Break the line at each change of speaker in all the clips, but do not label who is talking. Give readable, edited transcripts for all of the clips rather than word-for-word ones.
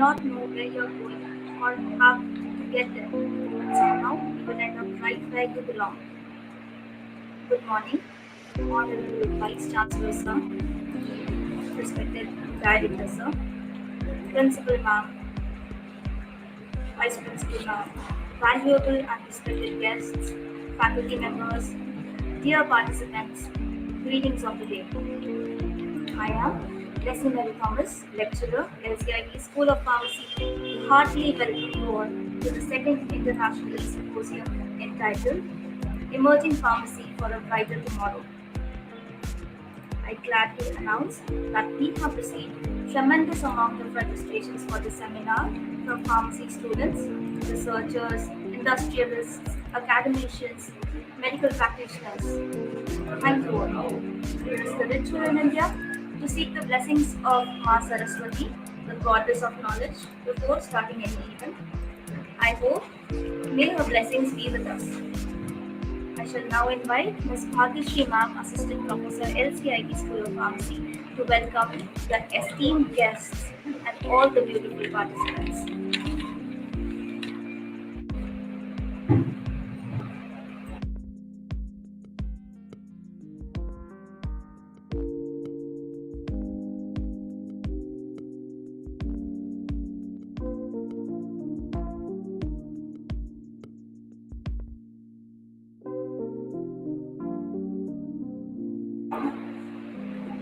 not know where you're going or how to get there, but somehow you will end up right where you belong. Good morning, Honorable Vice Chancellor Sir, respected Director Sir, Principal Ma'am, Vice Principal Ma'am, valuable and respected guests, faculty members, dear participants, greetings of the day. I am Leslie Mary Thomas, lecturer, LCIT School of Pharmacy. Heartily welcome you all to the second International E-Symposium entitled Emerging Pharmacy for a Brighter Tomorrow. I'm glad to announce that we have received tremendous amount of registrations for the seminar from pharmacy students, researchers, industrialists, academicians, medical practitioners. Thank you all. It is the ritual in India to seek the blessings of Ma Saraswati, the goddess of knowledge, before starting any event. I hope may her blessings be with us. I shall now invite Ms. Bhagyashree Ma'am, Assistant Professor, LCIT School of Pharmacy, to welcome the esteemed guests and all the beautiful participants.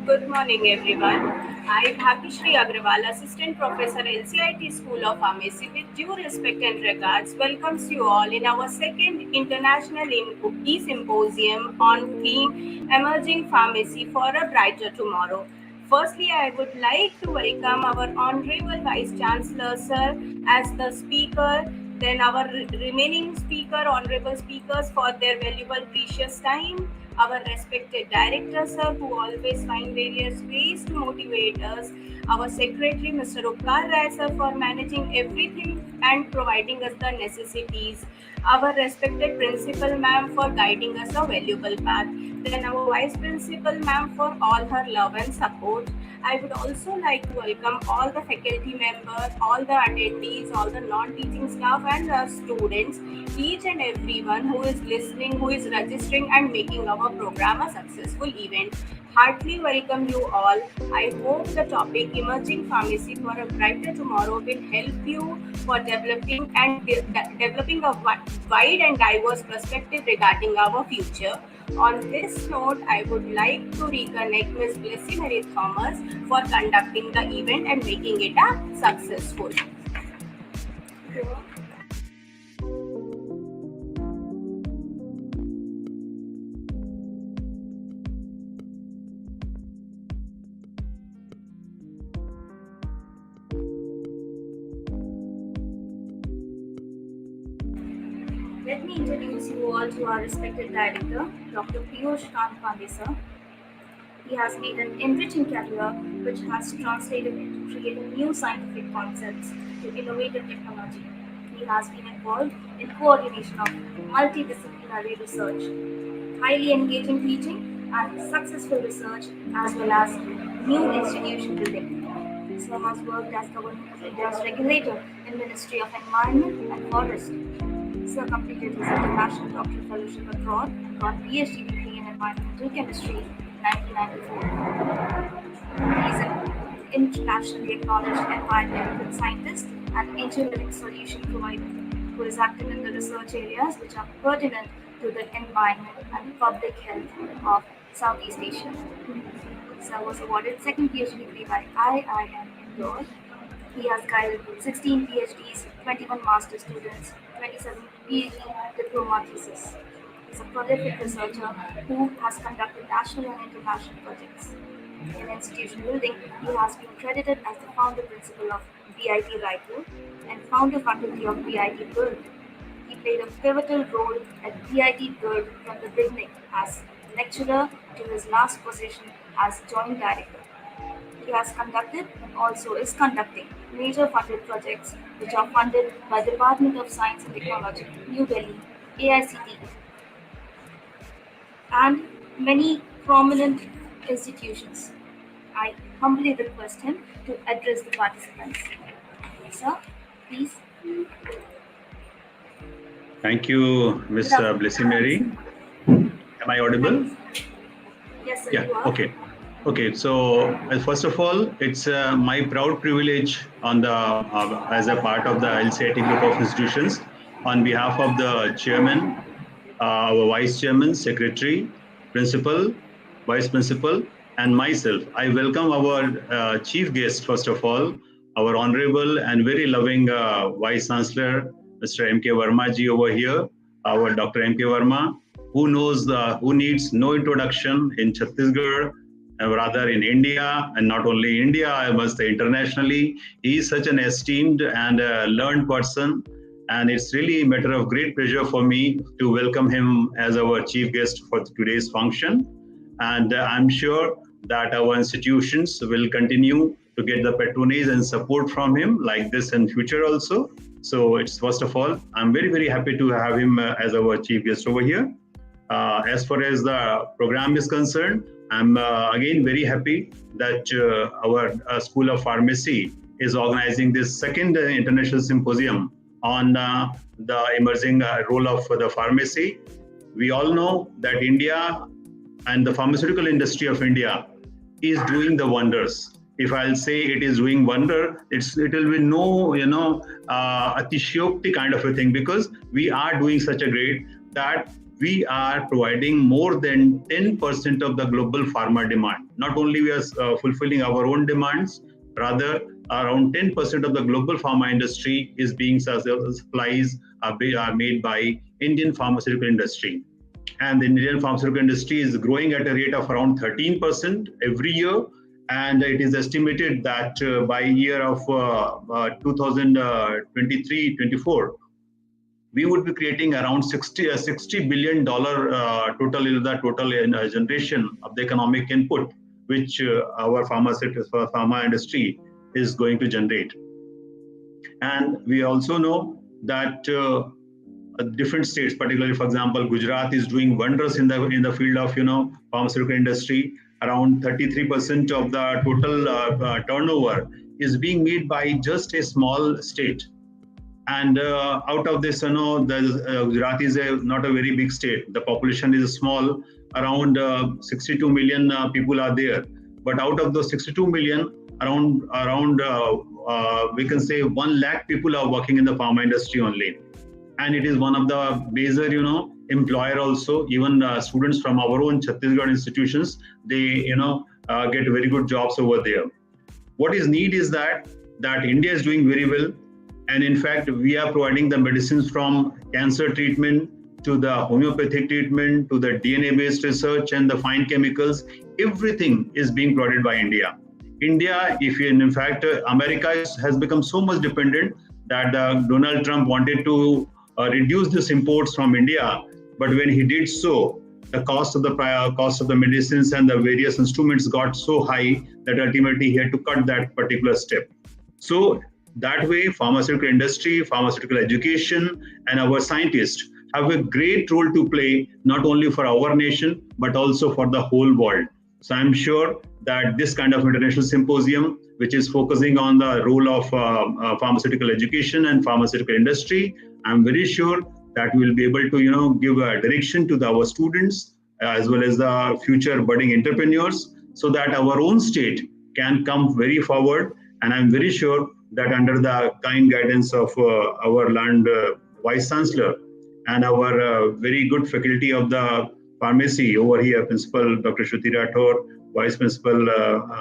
Good morning, everyone. I am Bhagyashree Agrawal, Assistant Professor, LCIT School of Pharmacy, with due respect and regards, welcomes you all in our second International E-Symposium on theme Emerging Pharmacy for a Brighter Tomorrow. Firstly, I would like to welcome our Honorable Vice Chancellor, Sir, as the speaker, then our remaining honorable speakers for their valuable, precious time, our respected director, sir, who always find various ways to motivate us, our secretary, Mr. Upkar Rai, sir, for managing everything and providing us the necessities, our respected principal, ma'am, for guiding us a valuable path, then our vice principal, ma'am, for all her love and support. I would also like to welcome all the faculty members, all the attendees, all the non-teaching staff and the students, each and everyone who is listening, who is registering and making our program a successful event. Heartily welcome you all. I hope the topic Emerging Pharmacy for a Brighter Tomorrow will help you for developing a wide and diverse perspective regarding our future. On this note, I would like to reconnect Ms. Leslie Mary Thomas for conducting the event and making it a successful.
Let me introduce you all to our respected director, Dr. Piyush Pandey, sir. He has made an enriching career which has translated into creating new scientific concepts to innovative technology. He has been involved in coordination of multidisciplinary research, highly engaging teaching, and successful research as well as new institution building. Sir has worked as Government of India's regulator in Ministry of Environment and Forest. Sir completed his international doctoral fellowship abroad and got PhD degree in environmental chemistry in 1994. He is an internationally acknowledged environmental scientist and engineering solution provider who is active in the research areas which are pertinent to the environment and public health of Southeast Asia. Sir was awarded second PhD degree by IIM Indore. He has guided 16 PhDs, 21 master students, 27 PhD diploma theses. He is a prolific researcher who has conducted national and international projects. In institution building, he has been credited as the founder principal of BIT Raipur and founder faculty of BIT Bird. He played a pivotal role at BIT Bird from the beginning as lecturer to his last position as joint director. He has conducted and also is conducting major funded projects which are funded by Department of Science and Technology, New Delhi, AICT, and many prominent institutions. I humbly request him to address the participants. sir. Please.
Thank you, Ms. Blessy Mary. Am I audible?
Yes, sir,
Yeah,
you are.
okay. Okay, so first of all, it's my proud privilege as a part of the LCIT Group of Institutions on behalf of the chairman, our vice chairman, secretary, principal, vice principal, and myself. I welcome our chief guest, first of all, our honorable and very loving vice chancellor, Mr. M.K. Verma ji over here, our Dr. M.K. Verma, who needs no introduction in Chhattisgarh, rather in India, and not only India, I must say internationally. He is such an esteemed and learned person, and it's really a matter of great pleasure for me to welcome him as our chief guest for today's function. And I'm sure that our institutions will continue to get the patronage and support from him like this in future also. So it's first of all, I'm very, very happy to have him as our chief guest over here. As far as the program is concerned, I'm again very happy that our School of Pharmacy is organizing this second international symposium on the emerging role of the pharmacy. We all know that India and the pharmaceutical industry of India is doing the wonders. If I'll say it is doing wonder, it will be no, atishokti kind of a thing, because we are doing such a great that we are providing more than 10% of the global pharma demand. Not only we are fulfilling our own demands, rather around 10% of the global pharma industry is being supplies are made by Indian pharmaceutical industry. And the Indian pharmaceutical industry is growing at a rate of around 13% every year. And it is estimated that by year of 2023-24, we would be creating around $60 billion total generation of the economic input, which our pharma industry is going to generate. And we also know that different states, particularly, for example, Gujarat is doing wonders in the field of pharmaceutical industry. Around 33% of the total turnover is being made by just a small state. And out of this, Gujarat is not a very big state. The population is small, around 62 million people are there. But out of those 62 million, around we can say 1 lakh people are working in the pharma industry only. And it is one of the major, employer also. Even students from our own Chhattisgarh institutions, they, get very good jobs over there. What is need is that India is doing very well. And in fact, we are providing the medicines from cancer treatment to the homeopathic treatment to the DNA-based research and the fine chemicals. Everything is being provided by India. India, in fact, America has become so much dependent that Donald Trump wanted to reduce these imports from India. But when he did so, the cost of the medicines and the various instruments got so high that ultimately he had to cut that particular step. So that way, pharmaceutical industry, pharmaceutical education, and our scientists have a great role to play, not only for our nation, but also for the whole world. So I'm sure that this kind of international symposium, which is focusing on the role of pharmaceutical education and pharmaceutical industry, I'm very sure that we'll be able to, give a direction to our students as well as the future budding entrepreneurs, so that our own state can come very forward. And I'm very sure that under the kind guidance of our learned Vice Chancellor and our very good faculty of the pharmacy over here, Principal Dr. Shruti Rathore, Vice Principal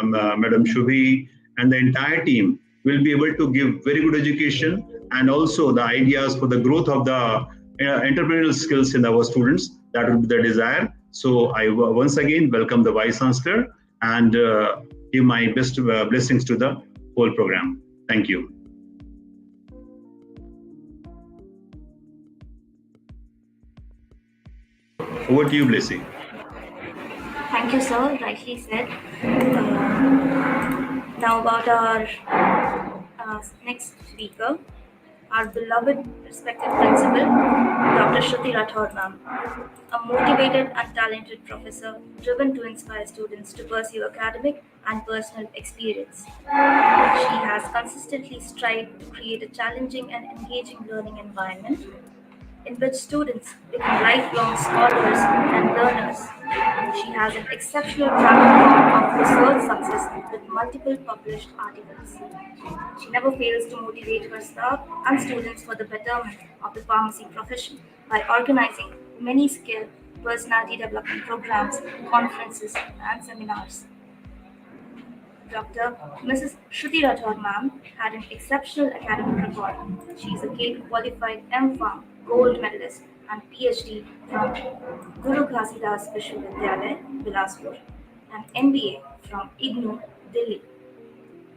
Madam Shubhi, and the entire team will be able to give very good education and also the ideas for the growth of the entrepreneurial skills in our students. That would be the desire. So I once again welcome the Vice Chancellor and give my best blessings to the whole program. Thank you. Over to you, Blessy.
Thank you, sir. Rightly said. Now about our next speaker, our beloved, respected principal, Dr. Shruti Rathod ma'am, a motivated and talented professor driven to inspire students to pursue academic and personal experience. She has consistently strived to create a challenging and engaging learning environment in which students become lifelong scholars and learners. She has an exceptional track record of research success with multiple published articles. She never fails to motivate her staff and students for the betterment of the pharmacy profession by organizing many skill personality development programs, conferences, and seminars. Dr. Mrs. Shruti Rathod ma'am had an exceptional academic record. She is a GATE qualified M.Pharm gold medalist and PhD from Guru Ghasidas Vishwavidyalaya, Bilaspur, and MBA from IGNOU, Delhi.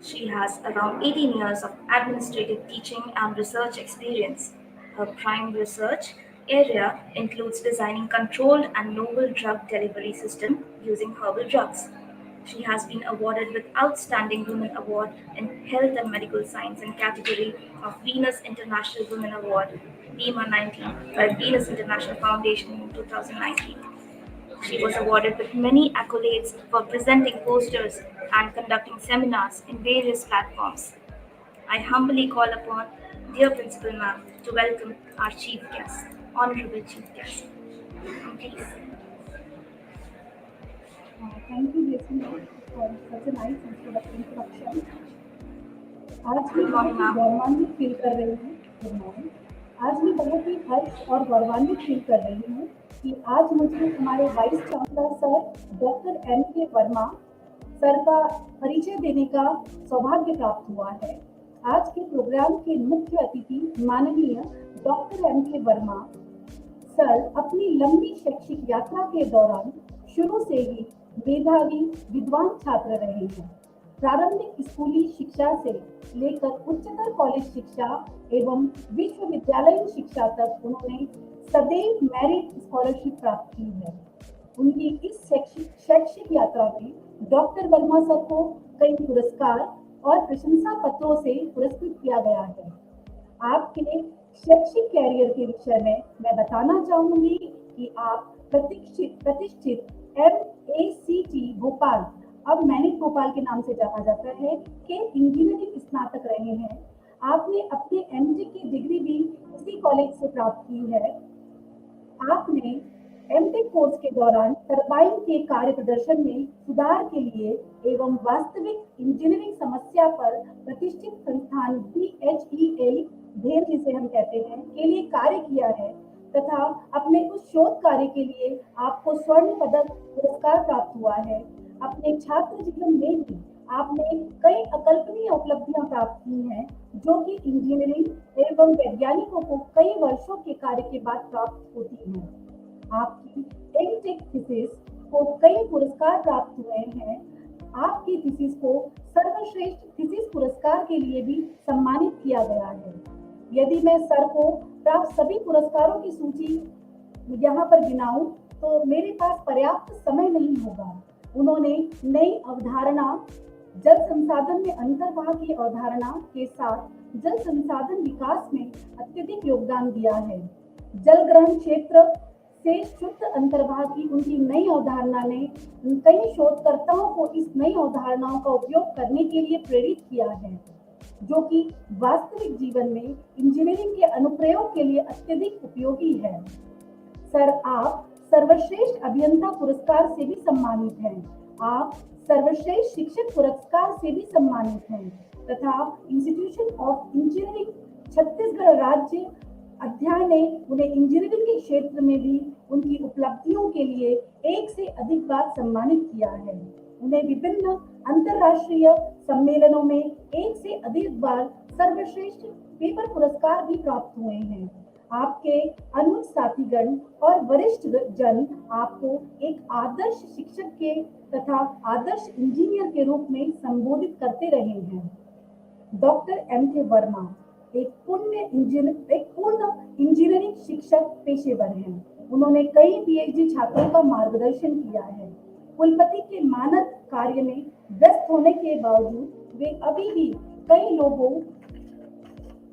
She has around 18 years of administrative teaching and research experience. Her prime research area includes designing controlled and novel drug delivery system using herbal drugs. She has been awarded with Outstanding Women Award in Health and Medical Science in category of Venus International Women Award, BIMA 19 by Venus International Foundation in 2019. She was awarded with many accolades for presenting posters and conducting seminars in various platforms. I humbly call upon dear Principal Ma'am to welcome our Chief Guest, Honorable Chief Guest. Please.
Thank you, Jessica, for such a nice introduction. आज भी
Good morning, ma'am.
गौरवान्वित feel कर रही हूँ good morning आज भी बहुत ही हर्ष और गौरवान्वित फील कर रही हूँ कि आज मुझे हमारे vice chancellor sir doctor M.K. Verma sir का परिचय देने का सौभाग्य प्राप्त हुआ है। आज के प्रोग्राम के मुख्य अतिथि माननीय डॉक्टर M.K. वर्मा सर अपनी लंबी शैक्षिक यात्रा के दौरान शुरू से ही मेधावी विद्वान छात्र रहे हैं। प्रारंभिक स्कूली शिक्षा से लेकर उच्चतर कॉलेज शिक्षा एवं विश्वविद्यालयीन शिक्षा तक उन्होंने सदैव मेरिट स्कॉलरशिप प्राप्त की है। उनकी इस शैक्षिक यात्रा में डॉक्टर वर्मा सर को कई पुरस्कार और प्रशंसा पत्रों से पुरस्कृत किया गया है। आपके शैक्षिक कैरियर के विषय में मैं बताना चाहूंगी कि आप प्रतिष्ठित MACT भोपाल, अब मैनिक भोपाल के नाम से जाना जाता है, के इंजीनियरिंग स्नातक रहे हैं। आपने अपने MTech की डिग्री भी इसी कॉलेज से प्राप्त की है। आपने MTech कोर्स के दौरान टरबाइन के कार्य प्रदर्शन में सुधार के लिए एवं वास्तविक इंजीनियरिंग समस्या पर प्रतिष्ठित संस्थान BHEL धेर जिसे हम कहते हैं के लिए कार्य किया है तथा अपने उस शोध कार्य के लिए आपको स्वर्ण पदक पुरस्कार प्राप्त हुआ है। अपने छात्र जीवन में भी आपने कई अकल्पनीय उपलब्धियां प्राप्त की हैं जो कि इंजीनियरिंग एवं वैज्ञानिकों को कई वर्षों के कार्य के बाद प्राप्त होती हैं। आपकी MTech थीसिस को कई पुरस्कार प्राप्त हुए हैं। आपकी थीसिस को सर्वश्रेष्ठ थीसिस पुरस्कार के लिए भी सम्मानित किया गया है। यदि मैं सर को प्राप्त सभी पुरस्कारों की सूची यहाँ पर गिनाऊं तो मेरे पास पर्याप्त समय नहीं होगा। उन्होंने नई अवधारणा जल संसाधन में अंतर्वाह की अवधारणा के साथ जल संसाधन विकास में अत्यधिक योगदान दिया है। जल ग्रहण क्षेत्र से शुद्ध अंतर्वाह की उनकी नई अवधारणा ने कई शोधकर्ताओं को इस नई अवधारणाओं का उपयोग करने के लिए प्रेरित किया है, जो कि वास्तविक जीवन में इंजीनियरिंग के अनुप्रयोग के लिए अत्यधिक उपयोगी है। सर, आप सर्वश्रेष्ठ अभियंता पुरस्कार से भी सम्मानित हैं। आप सर्वश्रेष्ठ शिक्षक पुरस्कार से भी सम्मानित हैं तथा इंस्टीट्यूशन ऑफ इंजीनियरिंग छत्तीसगढ़ राज्य अध्याय ने उन्हें इंजीनियरिंग के क्षेत्र में भी उनकी उपलब्धियों के लिए एक से अधिक बार सम्मानित किया है। उन्हें विभिन्न अंतरराष्ट्रीय सम्मेलनों में एक से अधिक बार सर्वश्रेष्ठ पेपर पुरस्कार भी प्राप्त हुए हैं। आपके अनुज साथीगण और वरिष्ठ जन आपको एक आदर्श शिक्षक के तथा आदर्श इंजीनियर के रूप में संबोधित करते रहे हैं। Doctor M.K. वर्मा एक पूर्ण इंजीनियरिंग शिक्षक पेशेवर हैं। उन्होंने कई PhD छात्रों का मार्गदर्शन किया है। कुलपति के मानद कार्य में व्यस्त होने के बावजूद वे अभी भी कई लोगों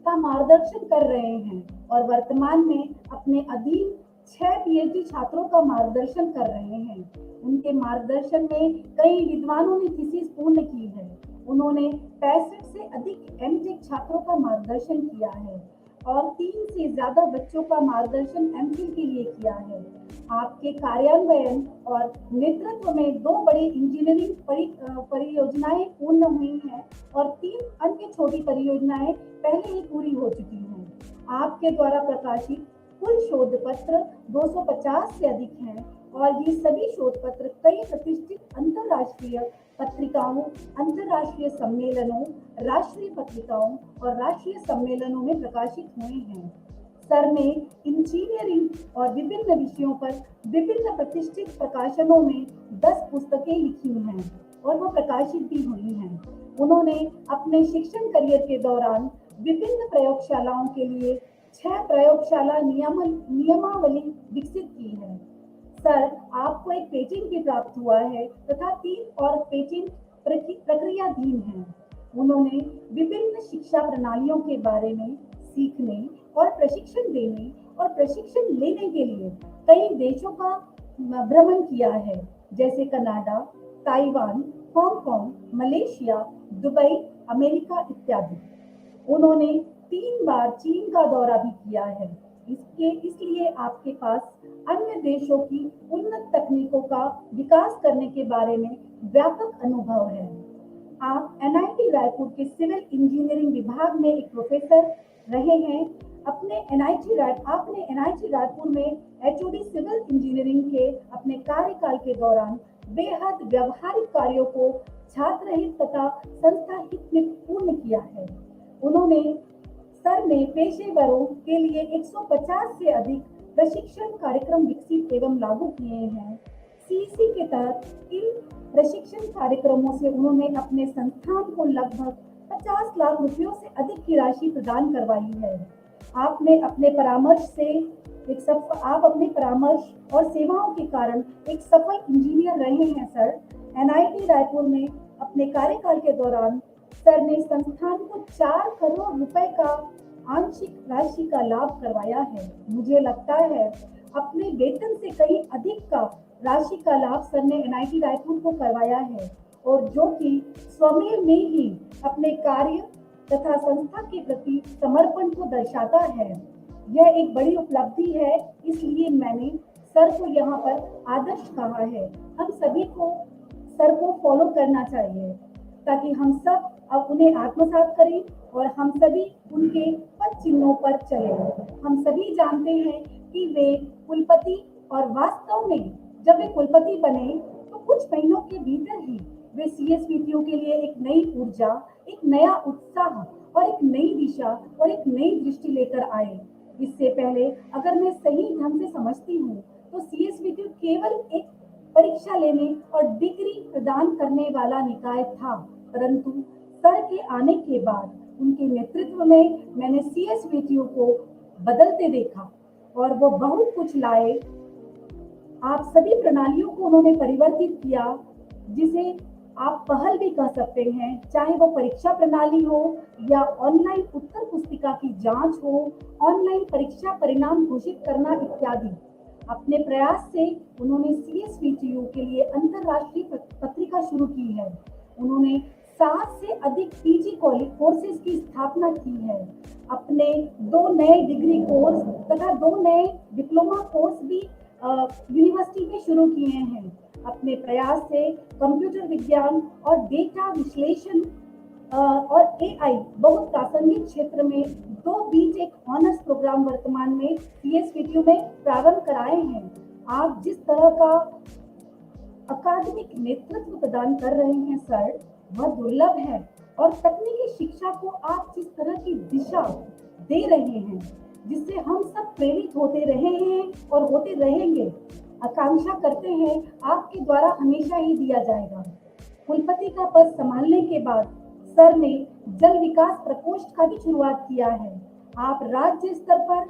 का मार्गदर्शन कर रहे हैं और वर्तमान में अपने अधीन 6 पीएचडी छात्रों का मार्गदर्शन कर रहे हैं। उनके मार्गदर्शन में कई विद्वानों ने थीसिस पूर्ण की है। उन्होंने 65 से अधिक एमटेक छात्रों का मार्गदर्शन किया है और 3 से ज्यादा बच्चों का मार्गदर्शन एमफिल के लिए किया है। आपके कार्यान्वयन और नेतृत्व में 2 बड़ी इंजीनियरिंग परियोजनाएं पूर्ण हुई हैं और 3 अन्य छोटी परियोजनाएं पहले ही पूरी हो चुकी हैं। आपके द्वारा प्रकाशित कुल शोध पत्र 250 से अधिक हैं और ये सभी शोध पत्र कई प्रतिष्ठित अंतरराष्ट्रीय पत्रिकाओं, अंतरराष्ट्रीय सम्मेलनों, राष्ट्रीय पत्रिकाओं और राष्ट्रीय सम्मेलनों में प्रकाशित हुए हैं। सर ने इंजीनियरिंग और विभिन्न विषयों पर विभिन्न प्रतिष्ठित प्रकाशनों में 10 पुस्तकें लिखी हैं और वो प्रकाशित भी हुई हैं। उन्होंने अपने शिक्षण करियर के दौरान विभिन्न प्रयोगशालाओं के लिए 6 प्रयोगशाला नियमावली विकसित की है। सर, आपको एक पेटेंट भी प्राप्त हुआ है तथा 3 और पेटेंट प्रक्रियाधीन हैं। उन्होंने विभिन्न शिक्षा प्रणालियों के बारे में सीखने और प्रशिक्षण देने और प्रशिक्षण लेने के लिए कई देशों का भ्रमण किया है, जैसे Canada, Taiwan, Hong Kong, Malaysia, Dubai, America इत्यादि। उन्होंने 3 बार चीन का दौरा भी किया है। इसलिए आपके पास अन्य देशों की उन्नत तकनीकों का विकास करने के बारे में व्यापक अनुभव है। आप एनआईटी रायपुर के सिविल इंजीनियरिंग विभाग में एक प्रोफेसर रहे हैं। आपने एनआईटी रायपुर में एचओडी सिविल इंजीनियरिंग के अपने कार्यकाल के दौरान बेहद व्यवहारिक कार्यों को छात्र हित तथा संस्था हित में पूर्ण किया है। सर ने पेशेवरों के लिए 150 से अधिक प्रशिक्षण कार्यक्रम विकसित एवं लागू किए हैं। सीसी के तहत इन प्रशिक्षण कार्यक्रमों से उन्होंने अपने संस्थान को लगभग 50 लाख रुपयों से अधिक की राशि प्रदान करवाई है। आप अपने परामर्श और सेवाओं के कारण एक सफल इंजीनियर रहे हैं। सर, एनआईटी रायपुर में अपने कार्यकाल के दौरान सर ने संस्थान को 4 करोड़ रुपए का आंशिक राशि का लाभ करवाया है। मुझे लगता है अपने वेतन से कहीं अधिक का राशि का लाभ सर ने एनआईटी रायपुर को करवाया है और जो कि स्वमेव में ही अपने कार्य तथा संस्था के प्रति समर्पण को दर्शाता है। यह एक बड़ी उपलब्धि है, इसलिए मैंने सर को यहाँ पर आदर्श कहा है। हम सभी को सर को फॉलो करना चाहिए ताकि हम सब अब उन्हें आत्मसात करें और हम सभी उनके पद चिन्हों पर चलें। हम सभी जानते हैं कि वे कुलपति और वास्तव में जब वे कुलपति बने तो कुछ महीनों के भीतर ही वे सीएसवीटीयू के लिए एक नई ऊर्जा, एक नया उत्साह और एक नई दिशा और एक नई दृष्टि लेकर आए। इससे पहले अगर मैं सही ढंग से समझती हूँ तो सीएसवीटीयू केवल एक परीक्षा लेने और डिग्री प्रदान करने वाला निकाय था, परंतु सर के आने के बाद उनके नेतृत्व में मैंने सीएसवीटीयू को बदलते देखा और वो बहुत कुछ लाए। आप सभी प्रणालियों को उन्होंने परिवर्तित किया, जिसे आप पहल भी कह सकते हैं, चाहे वो परीक्षा प्रणाली हो या ऑनलाइन उत्तर पुस्तिका की जांच हो, ऑनलाइन परीक्षा परिणाम घोषित करना इत्यादि। अपने प्रयास से उन्होंने सीएसवीटीयू के लिए अंतरराष्ट्रीय पत्रिका शुरू की है। उन्होंने 7 से अधिक पीजी कोर्सेज की स्थापना की है। अपने 2 नए डिग्री कोर्स तथा 2 नए डिप्लोमा कोर्स भी यूनिवर्सिटी में शुरू किए हैं। अपने प्रयास से कंप्यूटर विज्ञान और डेटा विश्लेषण और एआई बहुत प्रासंगिक क्षेत्र में 2 बीटेक ऑनर्स प्रोग्राम वर्तमान में सीएसवीटीयू में प्रारंभ कराए हैं। आप जिस तरह का अकादमिक नेतृत्व प्रदान कर रहे हैं सर, वह दुर्लभ है और तकनीकी शिक्षा को आप जिस तरह की दिशा दे रहे हैं, जिससे हम सब प्रेरित होते रहे हैं और होते रहेंगे, आकांक्षा करते हैं आपके द्वारा हमेशा ही दिया जाएगा। कुलपति का पद संभालने के बाद सर ने जल विकास प्रकोष्ठ का भी शुरुआत किया है। आप राज्य स्तर पर,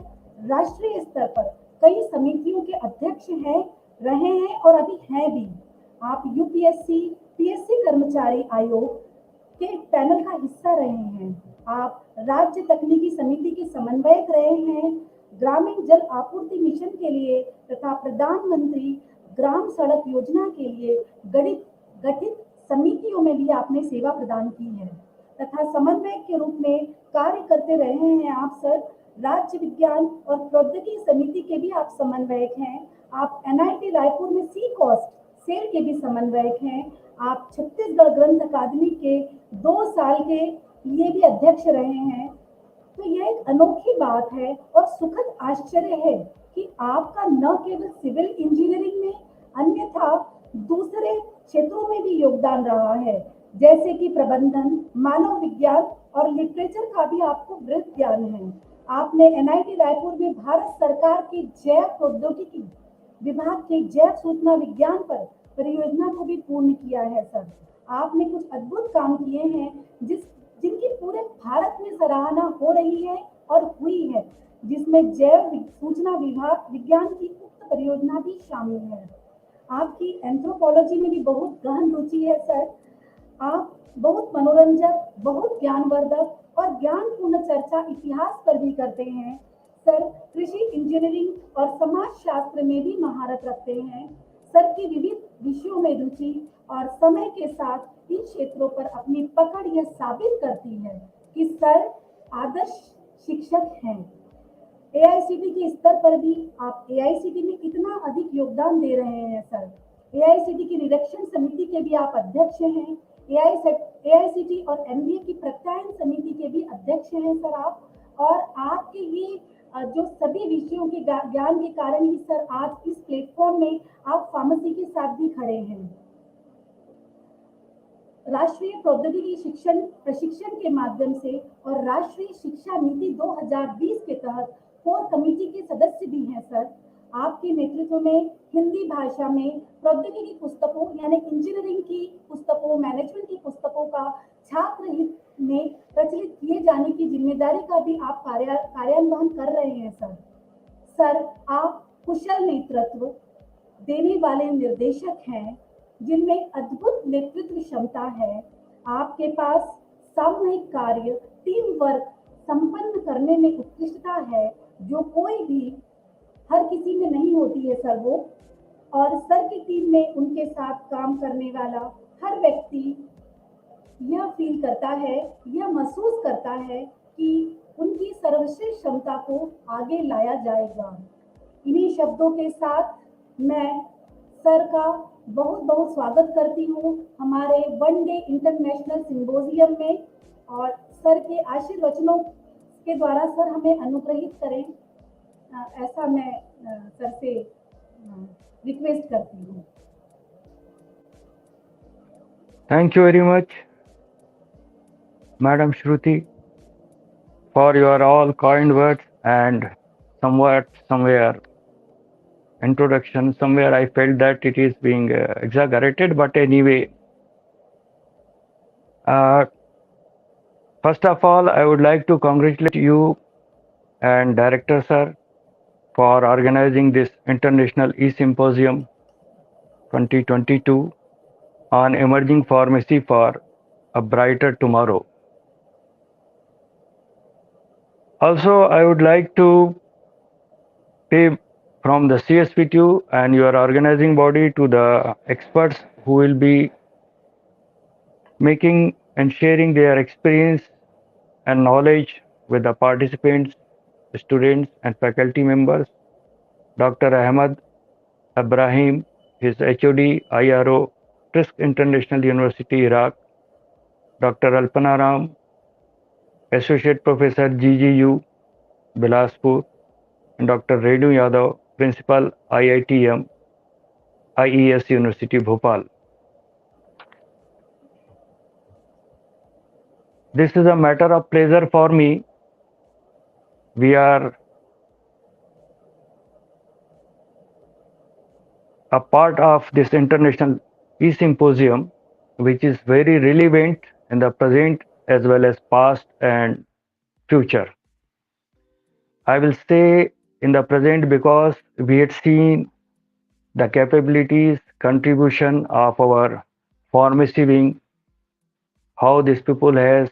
राष्ट्रीय स्तर पर कई समितियों के अध्यक्ष रहे हैं और अभी हैं भी। आप यूपीएससी, पीएससी कर्मचारी आयोग के पैनल का हिस्सा रहे हैं। आप राज्य तकनीकी समिति के समन्वयक रहे हैं। ग्रामीण जल आपूर्ति मिशन के लिए तथा प्रधानमंत्री ग्राम सड़क योजना के लिए गठित समितियों में भी आपने सेवा प्रदान की है तथा समन्वयक के रूप में कार्य करते रहे हैं आप सर। राज्य विज्ञान और प्रौद्योगिकी समिति के भी आप समन्वयक हैं। आप एनआईटी रायपुर में सी कॉस्ट सेल के भी समन्वयक हैं। आप छत्तीसगढ़ ग्रंथ अकादमी के 2 साल के लिए भी अध्यक्ष रहे हैं। तो यह एक अनोखी बात है और सुखद आश्चर्य है कि आपका न केवल सिविल इंजीनियरिंग में अन्यथा दूसरे क्षेत्रों में भी योगदान रहा है, जैसे कि प्रबंधन, मानव विज्ञान और लिटरेचर का भी आपको वृहत ज्ञान है। आपने एनआईटी रायपुर में भारत सरकार की जैव प्रौद्योगिकी विभाग के जैव सूचना विज्ञान पर परियोजना को भी पूर्ण किया है सर। आपने कुछ अद्भुत काम किए हैं जिनकी पूरे भारत में सराहना हो रही है और हुई है, जिसमें जैव सूचना विभाग विज्ञान की उक्त परियोजना भी शामिल है। आपकी एंथ्रोपोलॉजी में भी बहुत गहन रुचि है सर। आप बहुत मनोरंजक, बहुत ज्ञानवर्धक और ज्ञानपूर्ण चर्चा इतिहास पर भी करते हैं सर। कृषि इंजीनियरिंग और समाज शास्त्र में भी महारत रखते हैं। सर की विविध विषयों में रुचि और समय के साथ इन क्षेत्रों पर अपनी पकड़ यह साबित करती है कि सर आदर्श शिक्षक हैं। एआईसीटी के स्तर पर भी आप एआईसीटी में इतना अधिक योगदान दे रहे हैं सर। एआईसीटी की निरीक्षण समिति के भी आप अध्यक्ष हैं। एआईसीटी और एमबीए की प्रत्यायन समिति के भी अध्यक्ष हैं सर आप। और आपके ये जो सभी विषयों के ज्ञान के कारण ही सर आज इस प्लेटफॉर्म में आप फार्मेसी के साथ भी खड़े हैं। राष्ट्रीय प्रौद्योगिकी शिक्षण प्रशिक्षण के माध्यम से और राष्ट्रीय शिक्षा नीति 2020 के तहत कोर कमेटी के सदस्य भी हैं सर। आपके नेतृत्व में हिंदी भाषा में प्रौद्योगिकी पुस्तकों यानी इंजीनियरिंग की पुस्तकों, मैनेजमेंट की पुस्तकों का छात्र हित में प्रचलित किए जाने की जिम्मेदारी का भी आप कार्यान्वयन कर रहे हैं सर। सर आप कुशल नेतृत्व देने वाले निर्देशक हैं जिनमें अद्भुत नेतृत्व क्षमता है। आपके पास सामूहिक कार्य, टीम वर्क संपन्न करने में उत्कृष्टता है जो कोई भी हर किसी में नहीं होती है सर वो। और सर की टीम में उनके साथ काम करने वाला हर व्यक्ति यह फील करता है, यह महसूस करता है कि उनकी सर्वश्रेष्ठ क्षमता को आगे लाया जाएगा। इन्हीं शब्दों के साथ मैं सर का बहुत बहुत स्वागत करती हूँ हमारे 1 डे इंटरनेशनल सिम्पोजियम में। और सर के आशीर्वचनों के द्वारा सर हमें अनुग्रहित करें, ऐसा मैं सर से रिक्वेस्ट करती हूँ।
Thank you very much, Madam Shruti, for your all kind words and somewhere introduction. Somewhere I felt that it is being exaggerated, but anyway. First of all, I would like to congratulate you and Director Sir for organizing this International E-Symposium 2022 on emerging pharmacy for a brighter tomorrow. Also, I would like to pay from the CSVTU and your organizing body to the experts who will be making and sharing their experience and knowledge with the participants, students and faculty members. Dr. Ahmad Ibrahim, his HOD, IRO, Trisk International University, Iraq. Dr. Alpana Ram, Associate Professor, GGU, Bilaspur. And Dr. Renu Yadava, Principal, IITM, IES University, Bhopal. This is a matter of pleasure for me. We are a part of this international E-Symposium, which is very relevant in the present as well as past and future. I will say in the present because we had seen the capabilities, contribution of our pharmacy wing, how these people has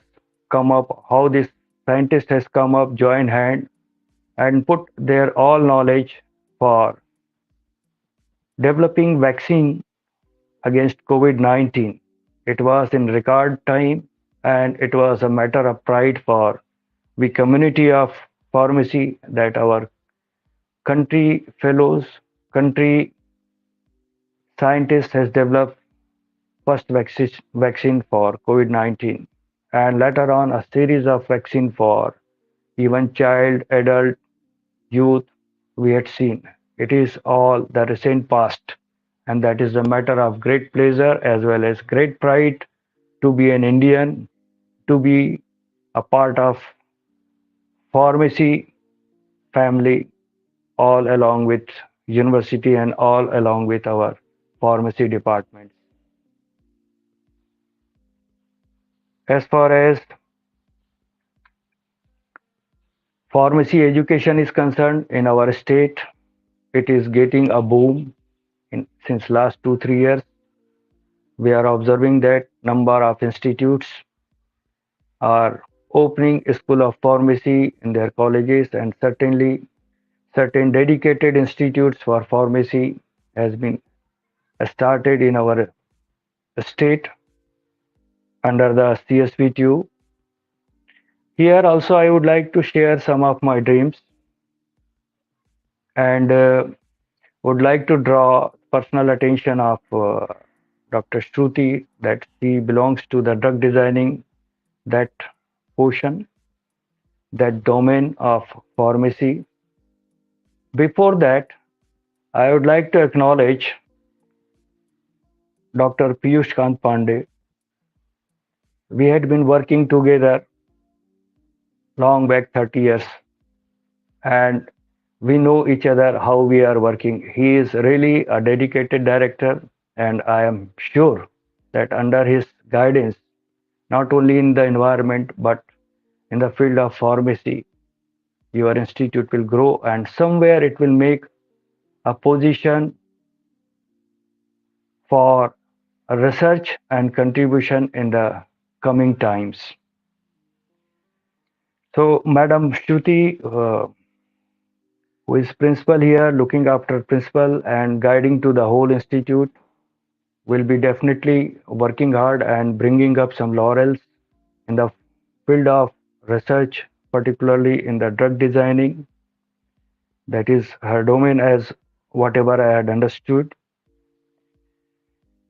come up, how this scientist has come up, joined hand and put their all knowledge for developing vaccine against COVID-19. It was in record time and it was a matter of pride for the community of pharmacy that our country fellows, country scientists has developed first vaccine for COVID-19 and later on a series of vaccine for even child, adult, youth we had seen. It is all the recent past and that is a matter of great pleasure as well as great pride to be an Indian, to be a part of pharmacy family all along with university and all along with our pharmacy departments. As far as pharmacy education is concerned in our state, it is getting a boom since last 2 3 years. We are observing that number of institutes are opening a school of pharmacy in their colleges and certainly certain dedicated institutes for pharmacy has been started in our state under the CSV2. Here also I would like to share some of my dreams and would like to draw personal attention of Dr. Shruti that she belongs to the drug designing that portion, that domain of pharmacy. Before that, I would like to acknowledge Dr. Piyush Kant Pandey. We had been working together long back 30 years and we know each other how we are working. He is really a dedicated director and I am sure that under his guidance, not only in the environment but in the field of pharmacy, your institute will grow and somewhere it will make a position for research and contribution in the coming times. So, Madam Shruti, who is principal here, looking after principal and guiding to the whole institute, will be definitely working hard and bringing up some laurels in the field of research, particularly in the drug designing. That is her domain as whatever I had understood.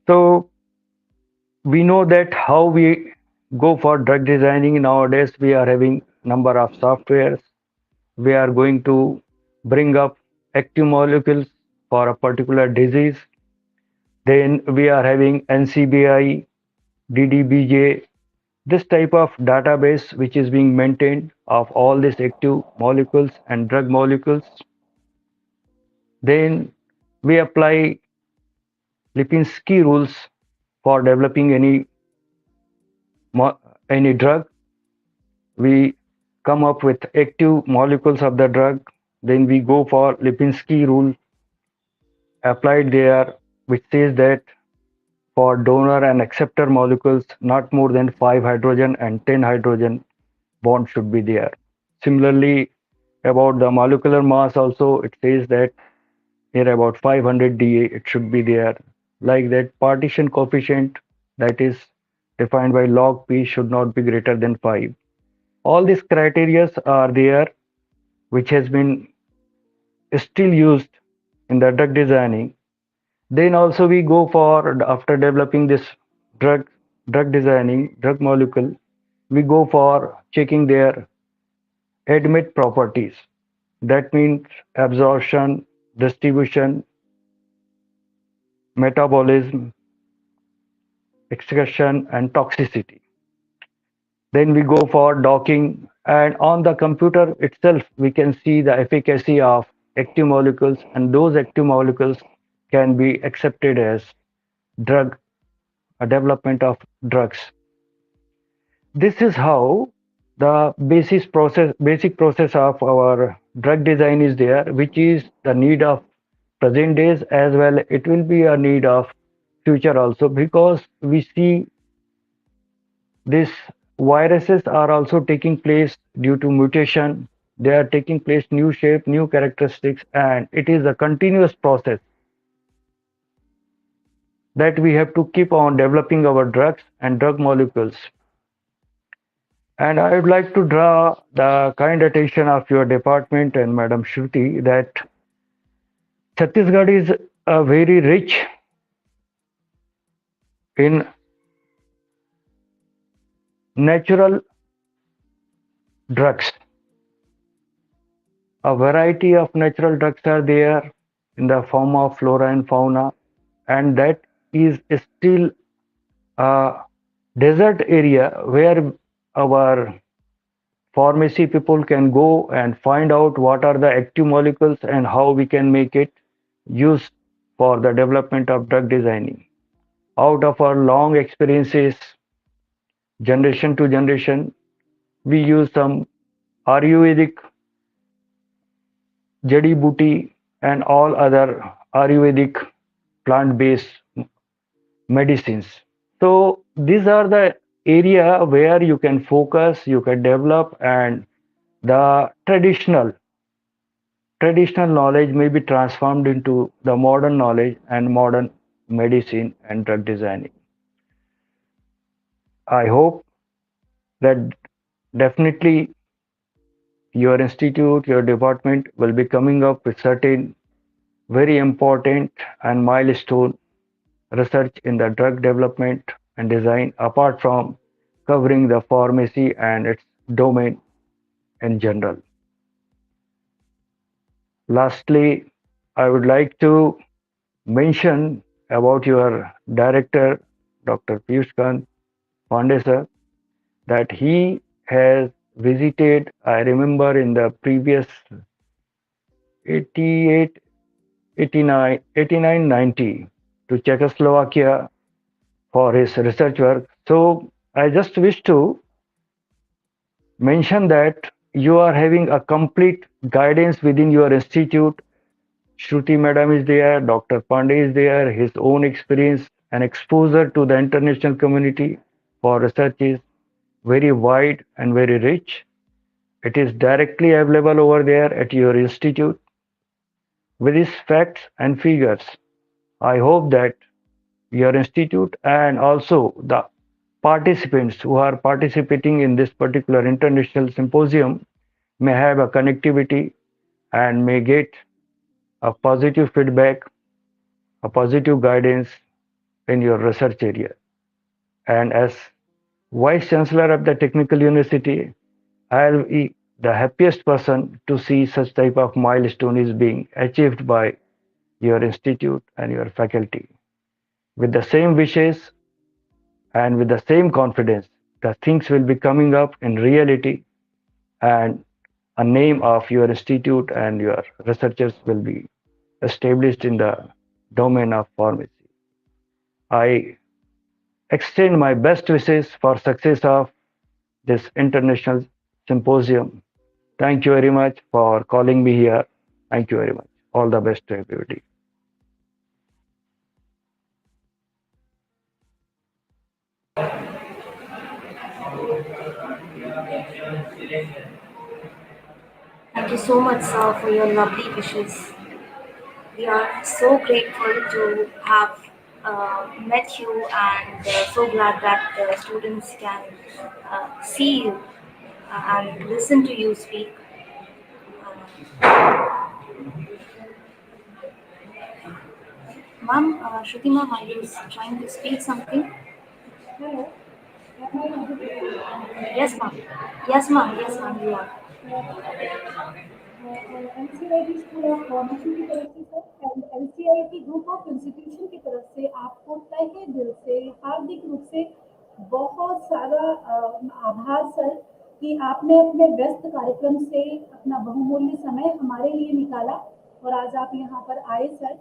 So we know that how we go for drug designing nowadays, we are having number of softwares. We are going to bring up active molecules for a particular disease. Then we are having NCBI, DDBJ, this type of database which is being maintained of all these active molecules and drug molecules. Then we apply Lipinski rules for developing any drug. We come up with active molecules of the drug. Then we go for Lipinski rule applied there, which says that for donor and acceptor molecules, not more than 5 hydrogen and 10 hydrogen bond should be there. Similarly, about the molecular mass also, it says that here about 500 Da, it should be there. Like that, partition coefficient that is defined by log P should not be greater than 5. All these criteria are there, which has been still used in the drug designing. Then also we go for, after developing this drug designing, drug molecule, we go for checking their ADMET properties. That means absorption, distribution, metabolism, excretion, and toxicity. Then we go for docking, and on the computer itself, we can see the efficacy of active molecules, and those active molecules can be accepted as drug, a development of drugs. This is how the basic process of our drug design is there, which is the need of present days as well. It will be a need of future also because we see these viruses are also taking place due to mutation. They are taking place new shape, new characteristics, and it is a continuous process that we have to keep on developing our drugs and drug molecules. And I would like to draw the kind attention of your department and Madam Shruti that Chhattisgarh is very rich in natural drugs. A variety of natural drugs are there in the form of flora and fauna, and that is still a desert area where our pharmacy people can go and find out what are the active molecules and how we can make it use for the development of drug designing. Out of our long experiences, generation to generation, we use some Ayurvedic jadi booty and all other Ayurvedic plant-based medicines. So these are the area where you can focus, you can develop, and the traditional knowledge may be transformed into the modern knowledge and modern medicine and drug designing. I hope that definitely your institute, your department will be coming up with certain very important and milestone research in the drug development and design, apart from covering the pharmacy and its domain in general. Lastly, I would like to mention about your director, Dr. Piyush Pandey sir, that he has visited, I remember in the previous 88, 89, 89, 90 to Czechoslovakia for his research work. So I just wish to mention that you are having a complete guidance within your institute. Shruti madam is there, Dr. Pandey is there, his own experience and exposure to the international community for research is very wide and very rich. It is directly available over there at your institute with its facts and figures. I hope that your institute and also the participants who are participating in this particular international symposium may have a connectivity and may get a positive feedback, a positive guidance in your research area. And as Vice Chancellor of the Technical University, I'll be the happiest person to see such type of milestone is being achieved by your institute and your faculty. With the same wishes and with the same confidence, the things will be coming up in reality and a name of your institute and your researchers will be established in the domain of pharmacy. I extend my best wishes for success of this international symposium. Thank you very much for calling me here. Thank you very much. All the best to everybody.
Thank you so much, sir, for your lovely wishes. We are so grateful to have met you and so glad that the students can see you and listen to you speak. Ma'am, Shruti ma'am, are you trying to speak something?
Hello, am I audible?
Yes, ma'am. Yes, ma'am. Yes, ma'am, you are.
NCIT school of pharmacy की तरफ से sir and NCIT group of institution की तरफ से आपको तहे दिल से हार्दिक रूप से बहुत सारा आभार सर कि आपने अपने व्यस्त कार्यक्रम से अपना बहुमूल्य समय हमारे लिए निकाला और आज आप यहाँ पर आए सर।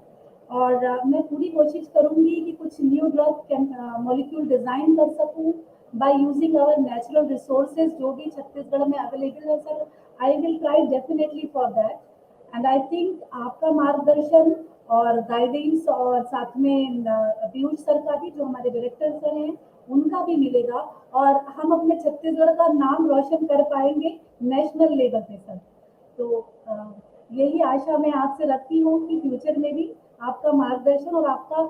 और मैं पूरी कोशिश करूंगी कि कुछ न्यू ड्रग मॉलिक्यूल डिजाइन कर सकूं by using our natural resources जो भी छत्तीसगढ़ में अवेलेबल है sir. I will try definitely for that and I think आपका मार्गदर्शन और गाइडेंस और साथ में पीयूष सर का भी जो हमारे डायरेक्टर सर हैं उनका भी मिलेगा और हम अपने छत्तीसगढ़ का नाम रोशन कर पाएंगे नेशनल लेवल पे सर। तो यही आशा मैं आपसे रखती हूँ कि फ्यूचर में भी आपका मार्गदर्शन और आपका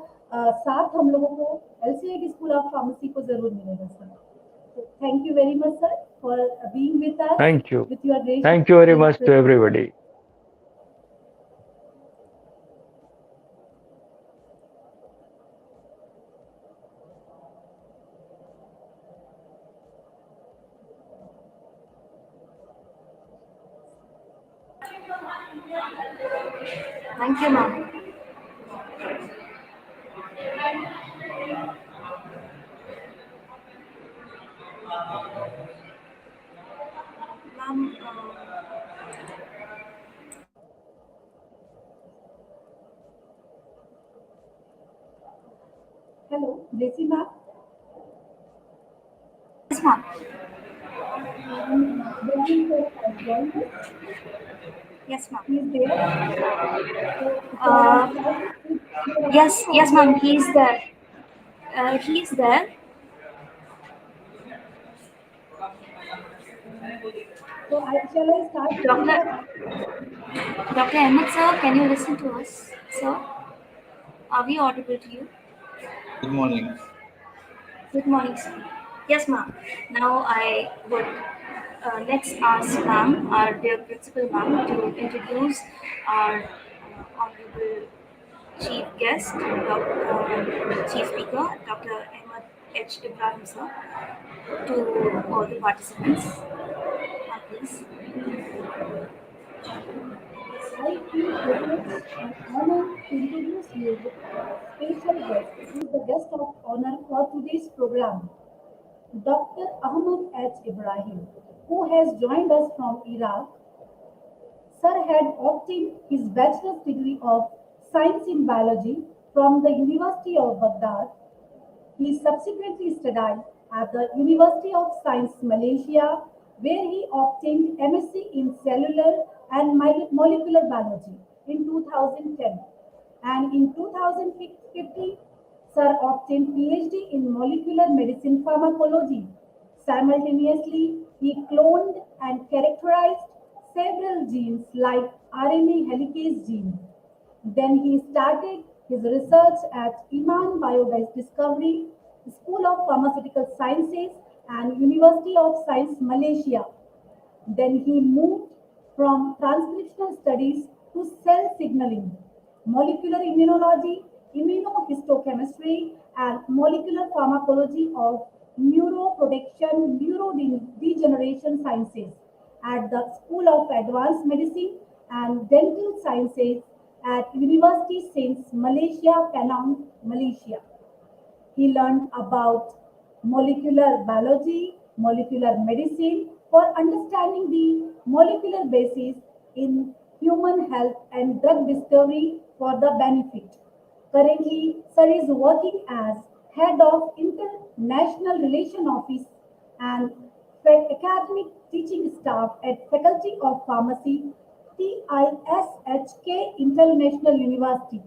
साथ हम लोगों को LCIT स्कूल ऑफ फार्मेसी को जरूर मिलेगा sir. So thank you very much sir for being with us.
Thank you.
With your great
Thank you very much to everybody.
Thank you, ma'am. Ma'am,
Hello, Jesse ma'am.
yes, ma'am.
Benjamin sir has joined us.
Yes, ma'am.
He is there. So shall I
Uh,
start with
yes,
introduction
yes,
or
ma'am. He's there. He's there.
shall I start with
Doctor,
introduction?
Dr. Ahmed, sir, can you listen to us, sir? Are we audible to you?
Good morning.
Good morning, sir. Yes, ma'am. Now I would let's ask ma'am, our dear principal ma'am, to introduce our honorable chief guest, chief speaker, Dr. Ahmed H. Ibrahim, sir, to all the participants. Please.
I feel privileged and honored to introduce you with special guest, who is the guest of honor for today's program, Dr. Ahmed H. Ibrahim, who has joined us from Iraq. Sir had obtained his bachelor's degree of science in biology from the University of Baghdad. He subsequently studied at the University of Science Malaysia, where he obtained MSc in cellular and molecular biology in 2010. And in 2015, Sir obtained PhD in molecular medicine pharmacology. Simultaneously, he cloned and characterized several genes like RNA helicase gene. Then he started his research at Iman Biodiscovery School of Pharmaceutical Sciences and University of Science Malaysia. Then he moved from transcriptional studies to cell signaling, molecular immunology, immunohistochemistry, and molecular pharmacology of neuroprotection, neurodegeneration sciences at the School of Advanced Medicine and Dental Sciences at University Sains Malaysia, Penang, Malaysia. He learned about molecular biology, molecular medicine for understanding the molecular basis in human health and drug discovery for the benefit. Currently, Sir is working as head of International Relation Office and academic teaching staff at Faculty of Pharmacy, TISHK International University.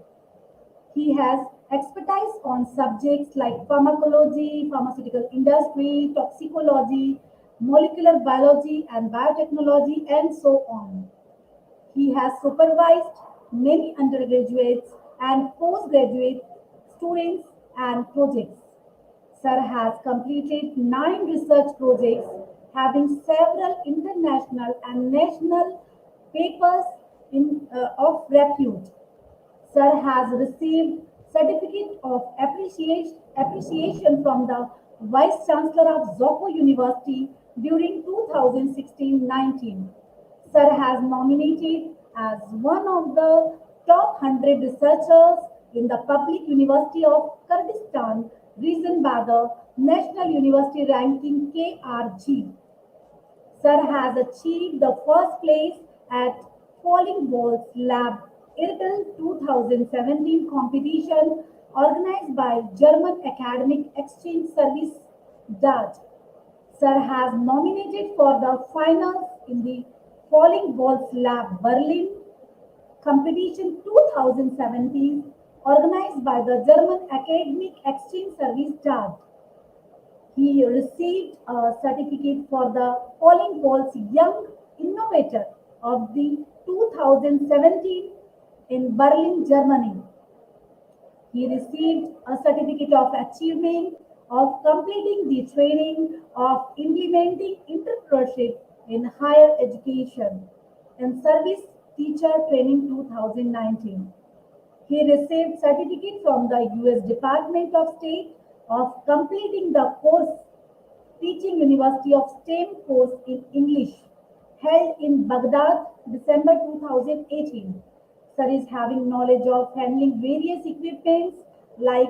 He has expertise on subjects like pharmacology, pharmaceutical industry, toxicology, molecular biology and biotechnology, and so on. He has supervised many undergraduates and postgraduate students and projects. Sir has completed 9 research projects having several international and national papers of repute. Sir has received certificate of appreciation from the Vice Chancellor of Zocco University during 2016-19. Sir has nominated as one of the top 100 researchers in the Public University of Kyrgyzstan region by the National University Ranking KRG. Sir has achieved the first place at Falling Balls Lab Irtel 2017 competition organized by German Academic Exchange Service DAT. Sir has nominated for the finals in the Falling Balls Lab Berlin competition 2017 organized by the German Academic Exchange Service DAT. He received a certificate for the Pauline Walls Young Innovator of the 2017 in Berlin, Germany. He received a certificate of achievement of completing the training of implementing entrepreneurship in higher education in Service Teacher Training 2019. He received certificate from the US Department of State of completing the course Teaching University of STEM course in English held in Baghdad, December 2018. Sir is having knowledge of handling various equipments like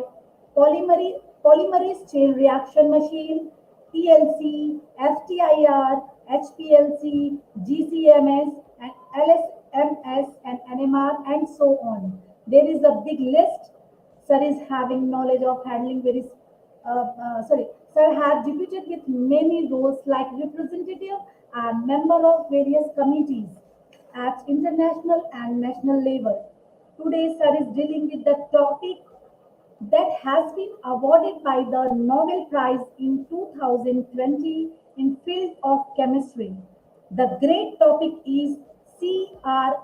polymerase chain reaction machine, PLC, FTIR, HPLC, GCMS, and LSMS and NMR, and so on. There is a big list. Sir is having knowledge of handling various Sir has deputed with many roles like representative and member of various committees at international and national level. Today, Sir is dealing with the topic that has been awarded by the Nobel Prize in 2020 in field of chemistry. The great topic is CRISPR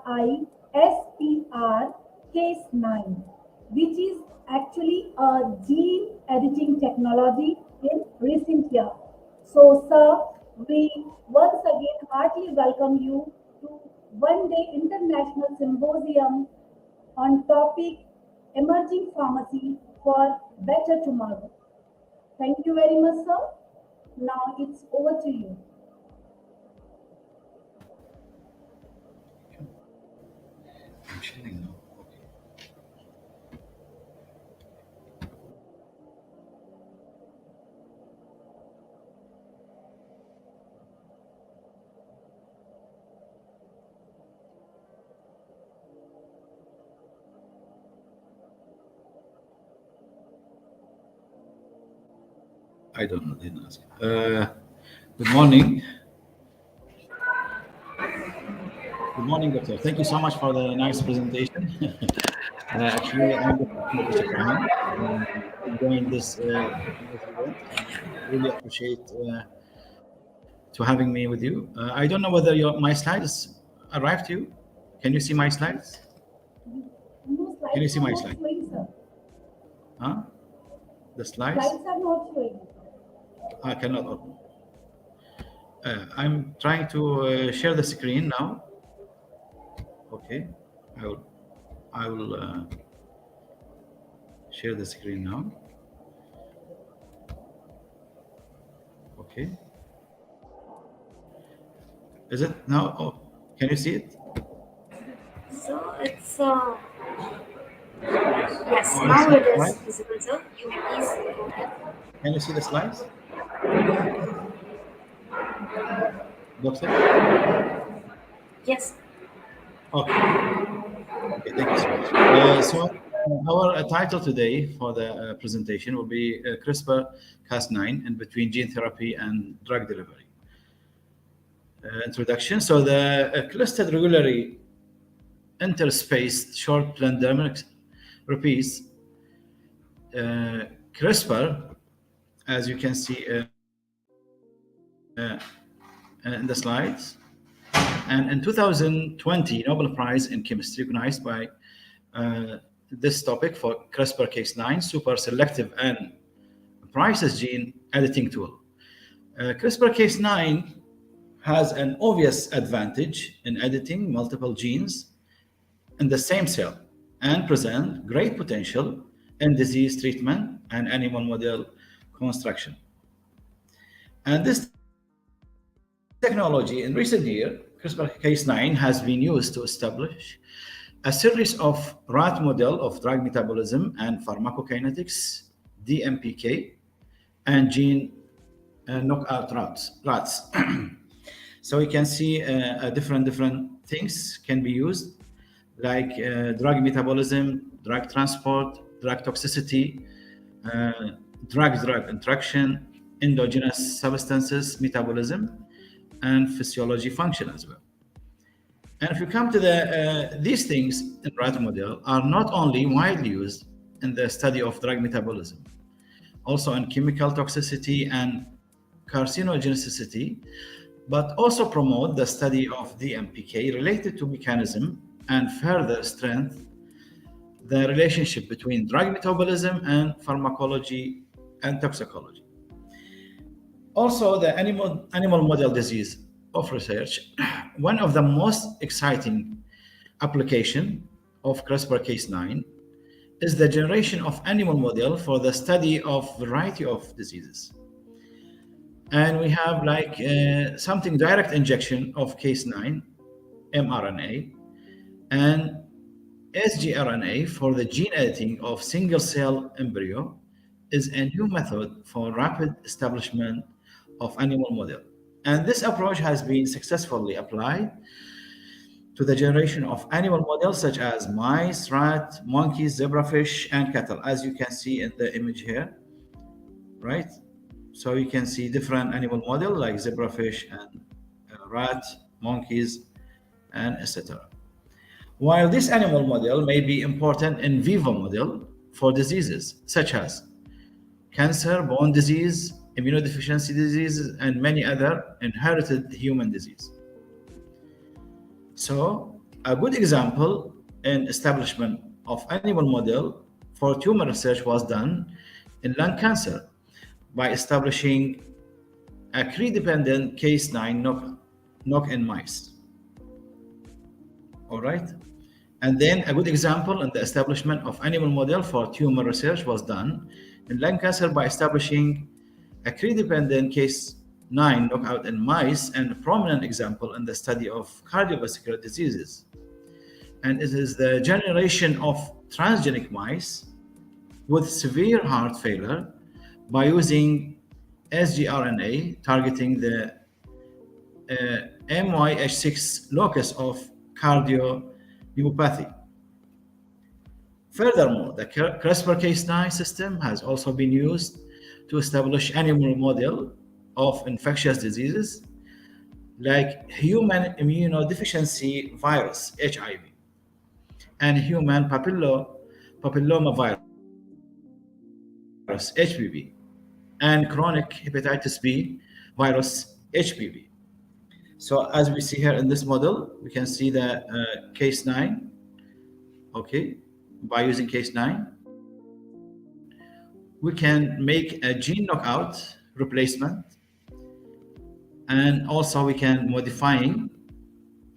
case 9, which is actually a gene editing technology in recent year. So, sir, we once again heartily welcome you to one day international symposium on topic emerging pharmacy for better tomorrow. Thank you very much, sir. Now it's over to you.
I'm sharing now. Okay. I don't know. Didn't ask. Good morning. Good morning, doctor. Thank you so much for the nice presentation. Actually, I'm Dr. Ibrahim. Enjoying this event, and really appreciate to having me with you. I don't know whether my slides arrived to you. Can you see my slides?
No
Can you
slides
see
are
my
not
slide?
showing, sir.
Huh? The slides?
Slides are not showing.
I cannot open. I'm trying to share the screen now. Okay, I will share the screen now. Okay. Is it now? Oh, can you see it?
So it's yes,
Can you
now
see
it
the
is
slides?
visible, sir. You may please go ahead.
Can you see the slides, doctor?
Yes.
Okay. Okay. Thank you so much. Our title today for the presentation will be CRISPR-Cas9 in between gene therapy and drug delivery. Introduction. So the clustered regularly interspaced short palindromic repeats, CRISPR, as you can see in the slides. And in 2020, Nobel Prize in Chemistry recognized by this topic for CRISPR-Cas9, super selective and precise gene editing tool. CRISPR-Cas9 has an obvious advantage in editing multiple genes in the same cell and present great potential in disease treatment and animal model construction. And this technology in recent years, CRISPR-Cas9 has been used to establish a series of rat model of drug metabolism and pharmacokinetics, DMPK, and gene knockout rats. So you can see different things can be used, like drug metabolism, drug transport, drug toxicity, drug interaction, endogenous substances, metabolism, and physiology function as well. And if you come to these things in rat model are not only widely used in the study of drug metabolism, also on chemical toxicity and carcinogenicity, but also promote the study of DMPK related to mechanism and further strengthen the relationship between drug metabolism and pharmacology and toxicology. Also, the animal model disease of research, one of the most exciting application of CRISPR-Cas9 is the generation of animal model for the study of variety of diseases. And we have like something direct injection of Cas9 mRNA and sgRNA for the gene editing of single cell embryo is a new method for rapid establishment of animal model. And this approach has been successfully applied to the generation of animal models such as mice, rat, monkeys, zebrafish, and cattle, as you can see in the image here, right? So you can see different animal models like zebrafish and rat, monkeys, and etc. While this animal model may be important in vivo model for diseases such as cancer, bone disease, immunodeficiency diseases, and many other inherited human disease. So a good example in establishment of animal model for tumor research was done in lung cancer by establishing a Cre-dependent Cas9 knock in mice. All right. And then a good example in the establishment of animal model for tumor research was done in lung cancer by establishing a Cre-dependent Cas9 knockout in mice, and a prominent example in the study of cardiovascular diseases. And it is the generation of transgenic mice with severe heart failure by using sgRNA targeting the MYH6 locus of cardiomyopathy. Furthermore, the CRISPR-Cas9 system has also been used to establish animal model of infectious diseases like human immunodeficiency virus, HIV, and human papilloma virus, HPV, and chronic hepatitis B virus, HPV. So as we see here in this model, we can see the Cas9, okay, by using Cas9, we can make a gene knockout replacement, and also we can modifying,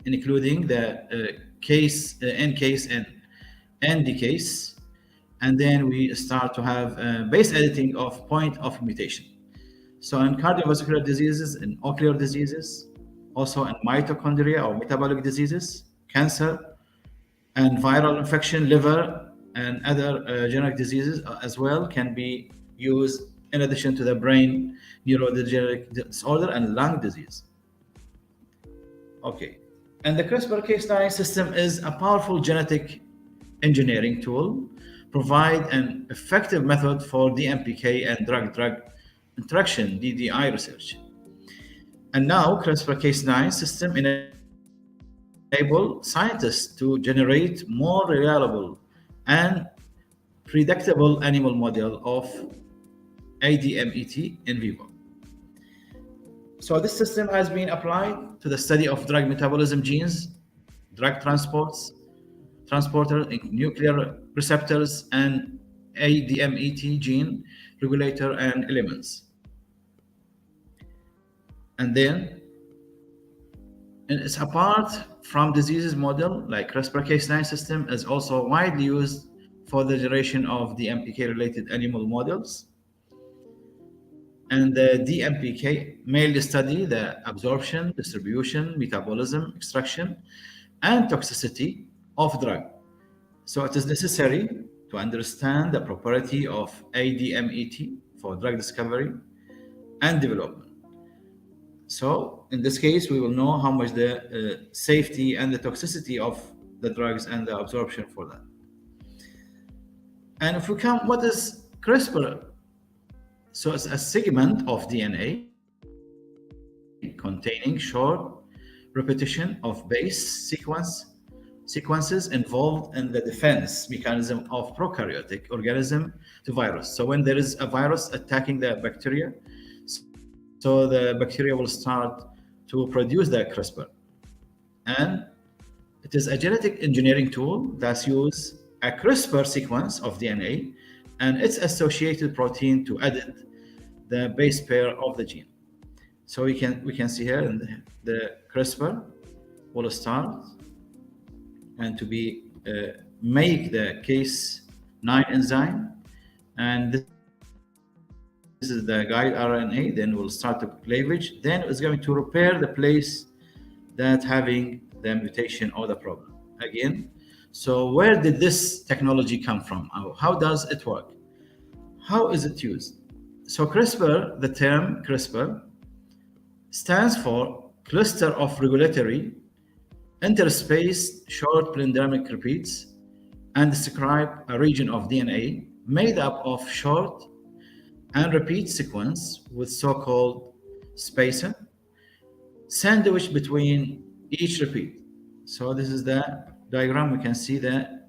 including the N case and ND case, and then we start to have base editing of point of mutation. So in cardiovascular diseases, in ocular diseases, also in mitochondria or metabolic diseases, cancer, and viral infection, liver, and other genetic diseases as well can be used in addition to the brain neurodegenerative disorder and lung disease. Okay, and the CRISPR-Cas9 system is a powerful genetic engineering tool, provide an effective method for DMPK and drug-drug interaction (DDI) research. And now CRISPR-Cas9 system enable scientists to generate more reliable and predictable animal model of ADMET in vivo. So this system has been applied to the study of drug metabolism genes, drug transporter, nuclear receptors, and ADMET gene regulator and elements. And then it's apart from diseases model, like CRISPR-Cas9 system is also widely used for the generation of DMPK related animal models. And the DMPK mainly study the absorption, distribution, metabolism, extraction, and toxicity of drug. So it is necessary to understand the property of ADMET for drug discovery and development. So in this case, we will know how much the safety and the toxicity of the drugs and the absorption for that. And if we come, what is CRISPR? So it's a segment of DNA containing short repetition of base sequence sequences involved in the defense mechanism of prokaryotic organism to virus. So when there is a virus attacking the bacteria, so the bacteria will start to produce the CRISPR. And it is a genetic engineering tool that uses a CRISPR sequence of DNA and its associated protein to edit the base pair of the gene. So we can see here in the CRISPR will start and to be make the case 9 enzyme, and this is the guide RNA. Then we'll start the cleavage. Then it's going to repair the place that having the mutation or the problem again. So where did this technology come from? How does it work? How is it used? So CRISPR, the term CRISPR stands for cluster of regulatory interspaced short palindromic repeats and describe a region of DNA made up of short and repeat sequence with so-called spacer sandwiched between each repeat. So this is the diagram. We can see the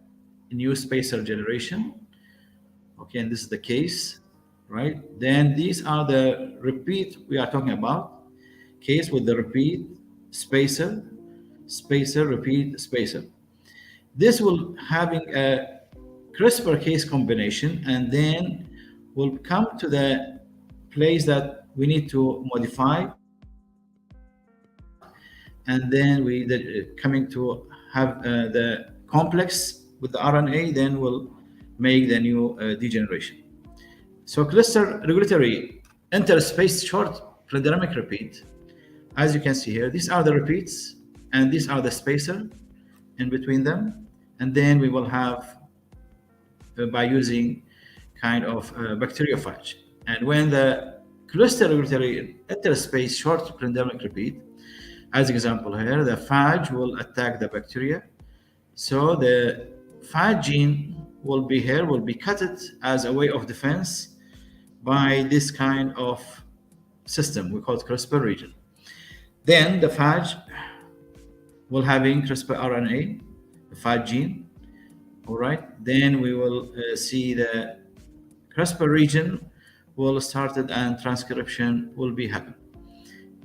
new spacer generation. Okay, and this is the case, right? Then these are the repeat we are talking about. Case with the repeat, spacer, spacer, repeat, spacer. This will having a CRISPR case combination, and then we'll come to the place that we need to modify, and then coming to have the complex with the RNA, then we'll make the new degeneration. So cluster regulatory interspaced short palindromic repeat, as you can see here, these are the repeats and these are the spacer in between them, and then we will have by using kind of bacteriophage. And when the cluster regulatory interspaced short palindromic repeat, as example here, the phage will attack the bacteria. So the phage gene will be here, will be cut it as a way of defense by this kind of system we call it CRISPR region. Then the phage will having CRISPR RNA, the phage gene. All right. Then we will see the CRISPR region will started and transcription will be happen.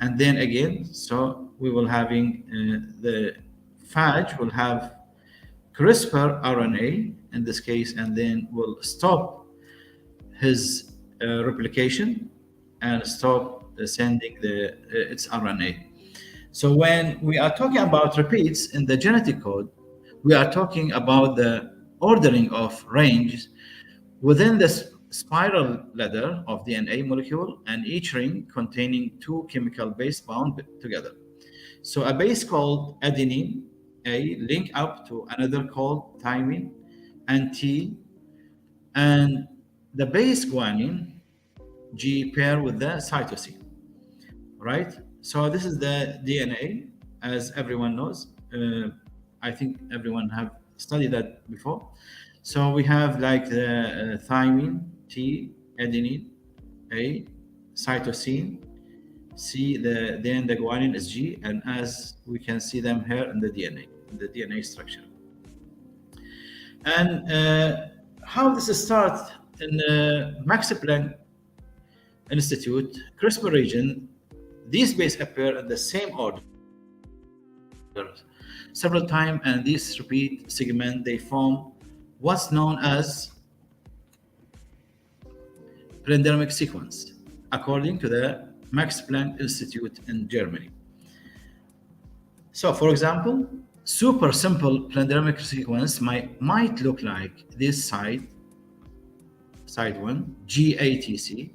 And then again, so we will having the phage will have CRISPR RNA in this case, and then will stop his replication and stop sending its RNA. So when we are talking about repeats in the genetic code, we are talking about the ordering of range within the spiral ladder of DNA molecule, and each ring containing 2 chemical bases bound together. So a base called adenine, A, link up to another called thymine and T, and the base guanine, G, pair with the cytosine, right? So this is the DNA, as everyone knows. I think everyone have studied that before. So we have like the thymine, T, adenine, A, cytosine, C, then the guanine is G, and as we can see them here in the DNA structure. And how this starts in Max Planck Institute, CRISPR region, these bases appear in the same order several times, and these repeat segment, they form what's known as palindromic sequence, according to the Max Planck Institute in Germany. So, for example, super simple palindromic sequence might look like this side 1, GATC,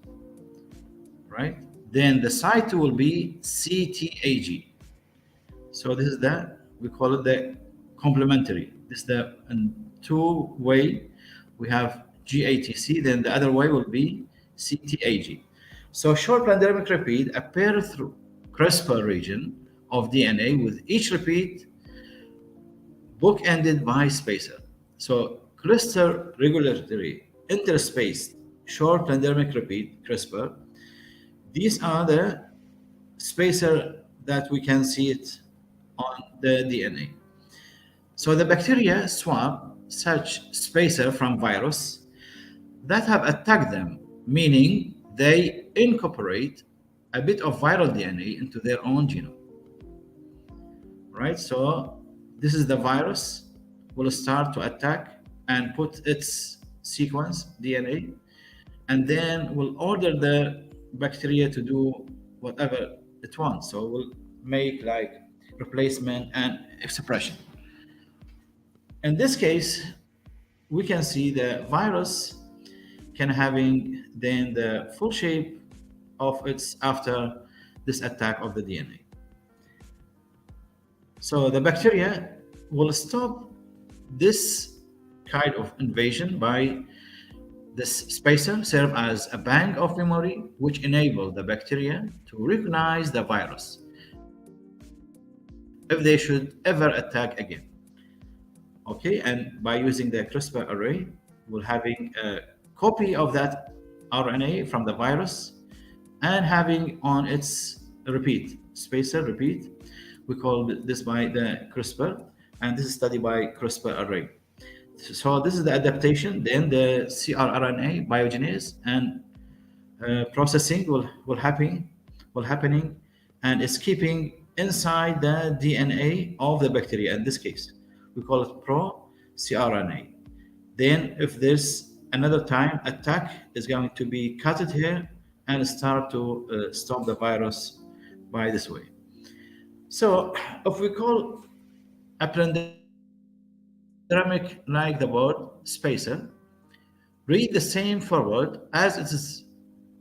right? Then the side 2 will be CTAG. So this is we call it the complementary. This is the two way. We have GATC, then the other way will be CTAG. So short palindromic repeat appear through CRISPR region of DNA, with each repeat bookended by spacer. So cluster regulatory interspaced short palindromic repeat, CRISPR, these are the spacer that we can see it on the DNA. So the bacteria swap such spacer from virus that have attacked them, meaning they incorporate a bit of viral DNA into their own genome, right? So this is the virus will start to attack and put its sequence DNA, and then will order the bacteria to do whatever it wants. So it will make like replacement and expression. In this case, we can see the virus can having then the full shape of its after this attack of the DNA. So the bacteria will stop this kind of invasion by this spacer serve as a bank of memory which enable the bacteria to recognize the virus if they should ever attack again. Okay, and by using the CRISPR array, we're having a copy of that RNA from the virus and having on its repeat, spacer repeat. We call this by the CRISPR, and this is studied by CRISPR array. So this is the adaptation, then the cRNA biogenesis and processing will happening, and it's keeping inside the DNA of the bacteria. In this case, we call it pro cRNA. Then, if there's another time attack, is going to be cut it here and start to stop the virus by this way. So, if we call a palindromic like the word spacer, read the same forward as it is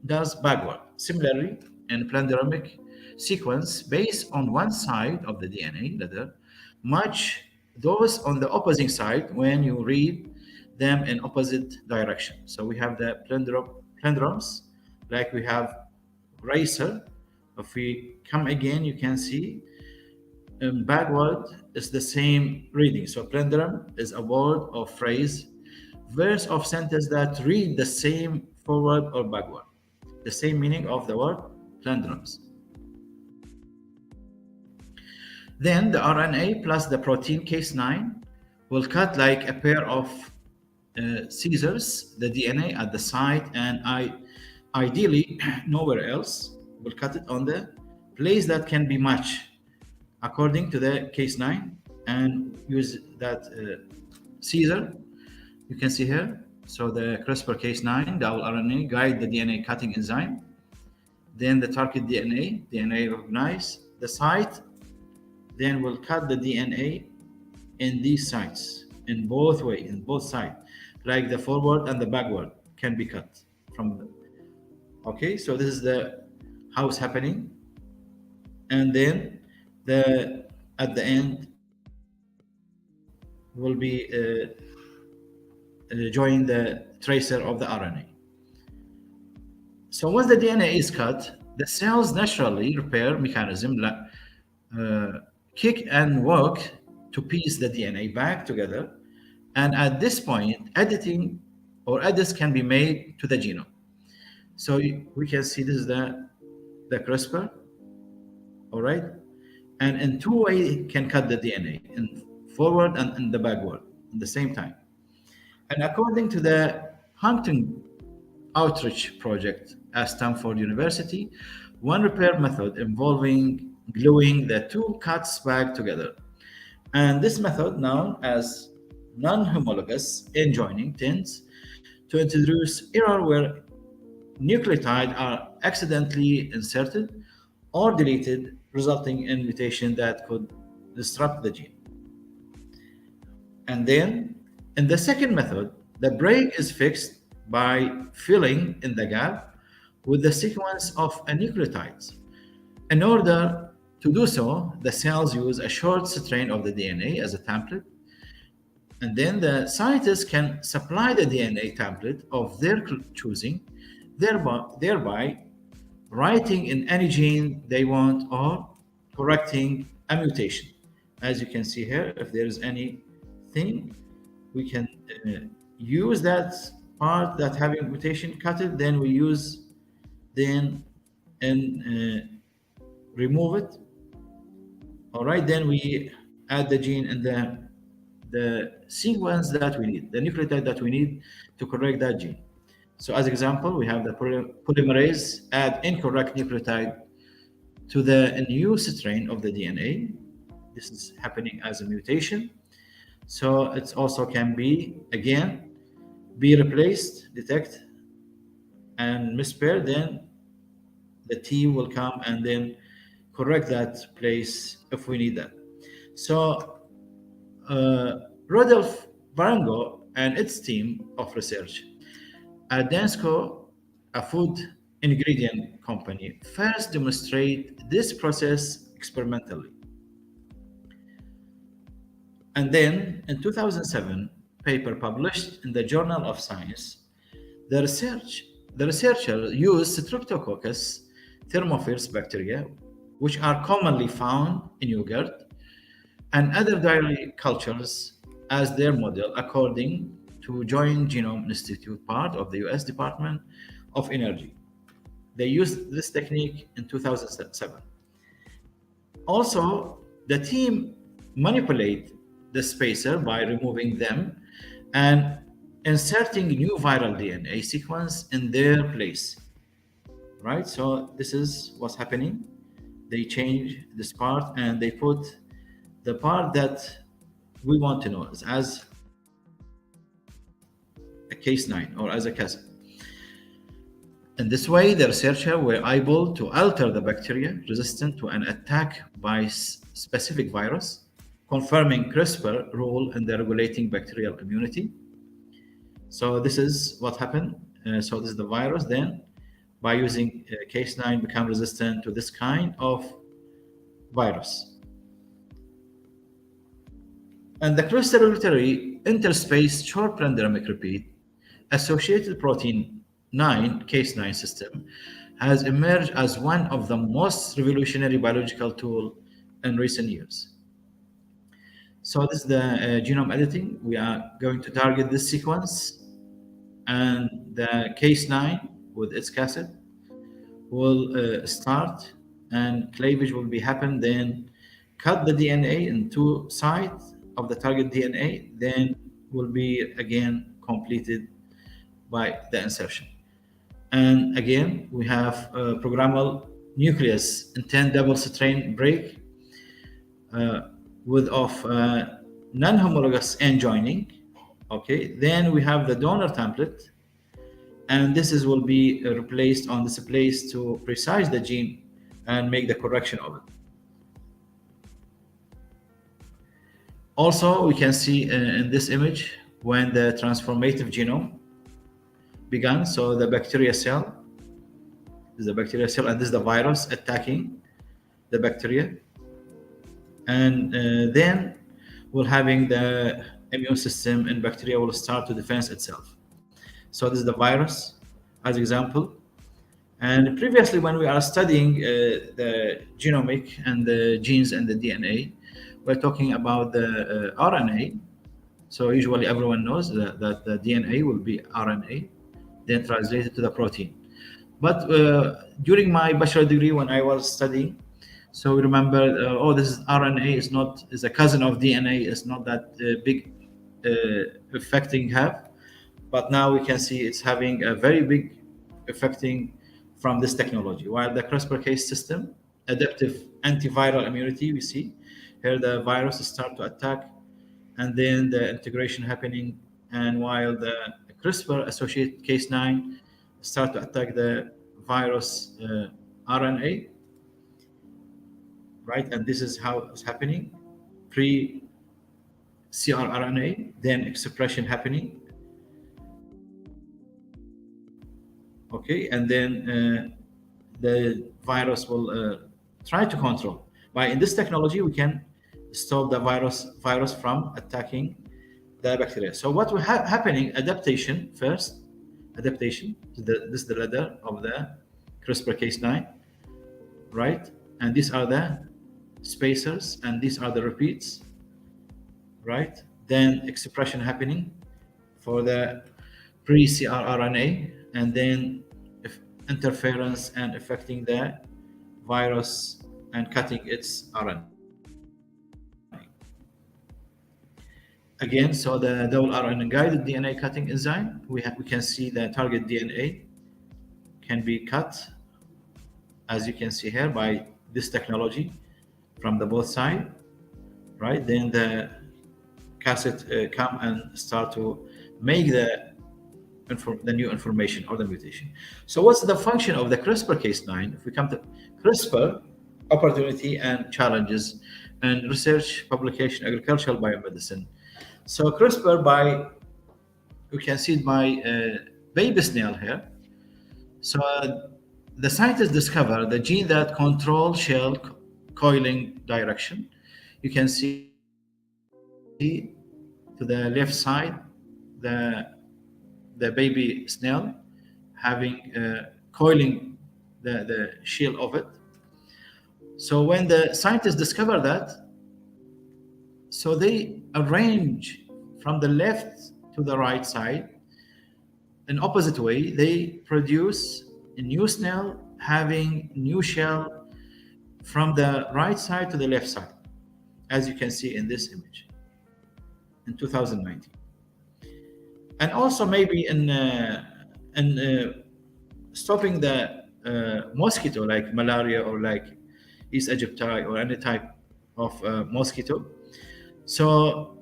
does backward. Similarly, in palindromic sequence based on one side of the DNA letter match those on the opposite side when you read them in opposite direction. So we have the palindromes, like we have racer. If we come again, you can see backward is the same reading. So palindrome is a word or phrase, verse of sentence that read the same forward or backward, the same meaning of the word palindromes. Then the RNA plus the protein case 9 will cut like a pair of scissors the DNA at the site, and ideally nowhere else. Will cut it on the place that can be matched according to the case 9 and use that scissor. You can see here. So the CRISPR case 9 double RNA guide the DNA cutting enzyme. Then the target DNA recognize the site, then we'll cut the DNA in these sites, in both sides, like the forward and the backward can be cut from them. Okay, so this is the how it's happening, and then the at the end will be join the tracer of the RNA. So once the DNA is cut, the cell's naturally repair mechanism kick and work to piece the DNA back together. And at this point, editing or edits can be made to the genome. So we can see this is the CRISPR, all right? And in two ways can cut the DNA, in forward and in the backward at the same time. And according to the Huntington Outreach Project at Stanford University, one repair method involving gluing the two cuts back together. And this method, known as non-homologous end joining, tends to introduce error where nucleotides are accidentally inserted or deleted, resulting in mutation that could disrupt the gene. And then, in the second method, the break is fixed by filling in the gap with the sequence of nucleotides. In order to do so, the cells use a short strain of the DNA as a template, and then the scientists can supply the DNA template of their choosing, thereby writing in any gene they want or correcting a mutation. As you can see here, if there is anything, we can use that part that having mutation cut it, then we use and remove it. All right, then we add the gene in the the sequence that we need, the nucleotide that we need to correct that gene. So as example, we have the polymerase add incorrect nucleotide to the new strain of the DNA. This is happening as a mutation. So it also can be, again, be replaced, detect, and mispair. Then the team will come and then correct that place if we need that. So Rodolphe Barango and its team of research at Dansco, a food ingredient company, first demonstrate this process experimentally. And then in 2007, paper published in the Journal of Science, the researcher used Streptococcus thermophilus bacteria, which are commonly found in yogurt and other dairy cultures, as their model, according to Joint Genome Institute, part of the US Department of Energy. They used this technique in 2007. Also, the team manipulate the spacer by removing them and inserting new viral DNA sequence in their place. Right? So this is what's happening. They change this part and they put the part that we want to know as a case 9 or as a cousin. In this way, the researchers were able to alter the bacteria resistant to an attack by specific virus, confirming CRISPR role in the regulating bacterial immunity. So this is what happened. So this is the virus. Then, by using case 9, become resistant to this kind of virus. And the cross-regulatory interspace short palindromic repeat associated protein 9, case 9 system, has emerged as one of the most revolutionary biological tools in recent years. So this is the genome editing. We are going to target this sequence, and the case 9 with its cassette will start, and cleavage will be happen. Then cut the DNA in two sides of the target DNA, then will be again completed by the insertion. And again, we have a programmable nucleus in 10 double strain break with non-homologous end joining. Okay, then we have the donor template, and this will be replaced on this place to precise the gene and make the correction of it. Also, we can see in this image when the transformative genome began. So the bacteria cell, this is the bacteria cell, and this is the virus attacking the bacteria. And then we're having the immune system and bacteria will start to defend itself. So this is the virus as example. And previously, when we are studying the genomic and the genes and the DNA, we're talking about the RNA. So usually everyone knows that the DNA will be RNA, then translated to the protein. But during my bachelor degree, when I was studying, so we remember, this is RNA is a cousin of DNA. It's not that big affecting have, but now we can see it's having a very big affecting from this technology. While the CRISPR-Cas system, adaptive antiviral immunity, we see here the virus start to attack, and then the integration happening. And while the CRISPR-associated case 9 start to attack the virus RNA, right? And this is how it's happening: pre-cRNA, then expression happening. Okay, and then the virus will try to control. By in this technology, we can stop the virus from attacking the bacteria. So what will happening? Adaptation first. Adaptation. This is the ladder of the CRISPR-Cas9, right? And these are the spacers, and these are the repeats, right? Then expression happening for the pre-cRNA, and then interference and affecting the virus and cutting its RNA. again, so the double RNA guided DNA cutting enzyme, we can see the target DNA can be cut, as you can see here, by this technology from the both side, right? Then the cassette come and start to make the new information or the mutation. So what's the function of the CRISPR Cas9? If we come to CRISPR, opportunity and challenges, and research, publication, agricultural biomedicine. So CRISPR, by you can see it by baby snail here. So the scientists discovered the gene that controls shell coiling direction. You can see to the left side the baby snail having coiling the shell of it. So when the scientists discover that, so they arrange from the left to the right side in opposite way. They produce a new snail having new shell from the right side to the left side, as you can see in this image in 2019. And also maybe in stopping the mosquito like malaria or like East Aegypti or any type of mosquito. So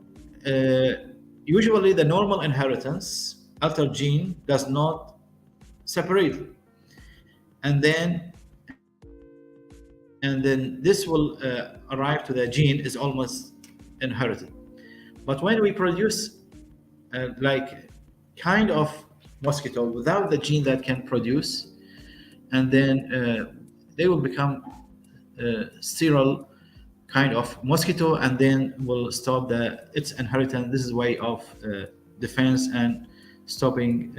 usually the normal inheritance altered gene does not separate, and then this will arrive to the gene is almost inherited. But when we produce like kind of mosquito without the gene that can produce, and then they will become sterile kind of mosquito, and then will stop its inheritance. This is a way of defense and stopping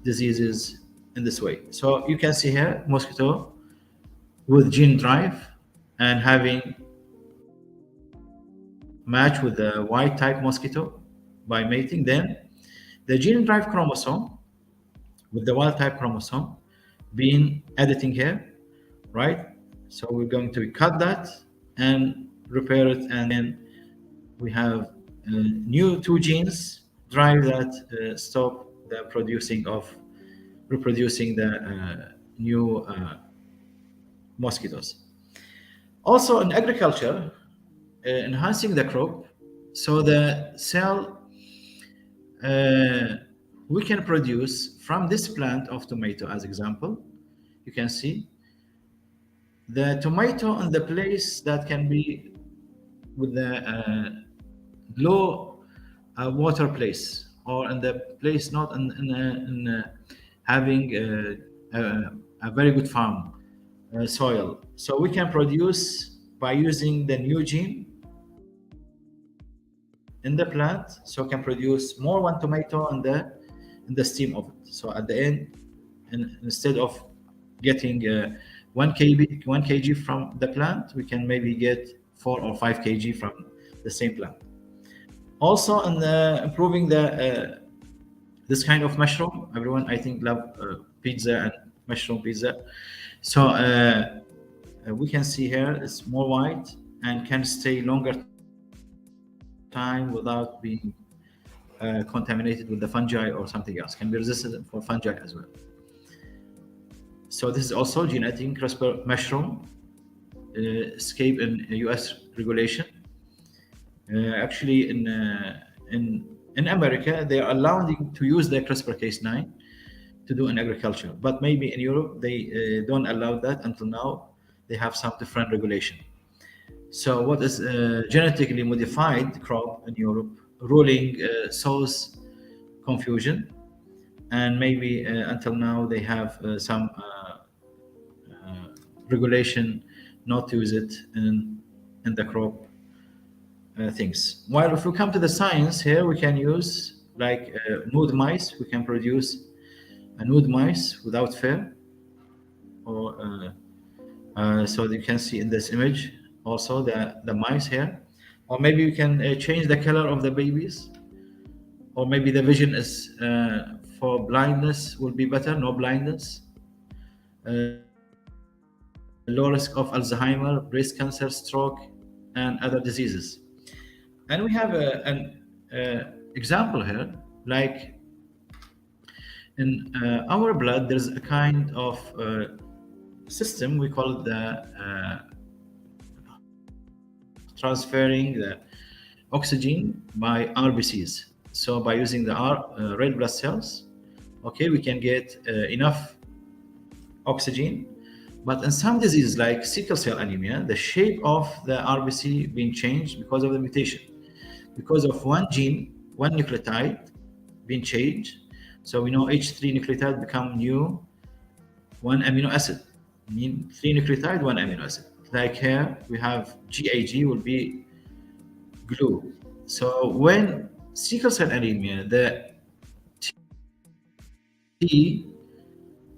diseases in this way. So you can see here mosquito with gene drive and having match with the white type mosquito by mating. Then the gene drive chromosome with the wild type chromosome being editing here, right? So we're going to cut that and repair it, and then we have new two genes drive that stop the reproducing the new mosquitoes. Also in agriculture, enhancing the crop, so the cell we can produce from this plant of tomato, as example. You can see the tomato in the place that can be with the low water place, or in the place not in having a very good farm soil. So we can produce by using the new gene in the plant, so can produce more one tomato in the stem of it. So at the end, instead of getting 1 kg from the plant, we can maybe get 4 or 5 kg from the same plant. Also, in improving this kind of mushroom, everyone I think love pizza and mushroom pizza. So we can see here it's more white and can stay longer time without being contaminated with the fungi or something else. Can be resistant for fungi as well. So this is also gene editing CRISPR mushroom escape in US regulation. Actually, in America, they are allowing to use the CRISPR Cas9 to do in agriculture, but maybe in Europe they don't allow that until now. They have some different regulation. So what is genetically modified crop in Europe ruling sows confusion, and maybe until now they have some regulation not to use it in the crop things. While if we come to the science here, we can use like nude mice. We can produce a nude mice without fur, or so you can see in this image also the mice here. Or maybe you can change the color of the babies, or maybe the vision is for blindness will be better, no blindness, low risk of Alzheimer, breast cancer, stroke, and other diseases. And we have example here, like in our blood, there's a kind of system, we call it the transferring the oxygen by RBCs. So by using the red blood cells, okay, we can get enough oxygen. But in some diseases like sickle cell anemia, the shape of the RBC being changed because of the mutation, because of one gene, one nucleotide being changed. So we know H3 nucleotide become new one amino acid, mean 3 nucleotide, one amino acid. Like here we have GAG will be glue. So when sickle cell anemia, the T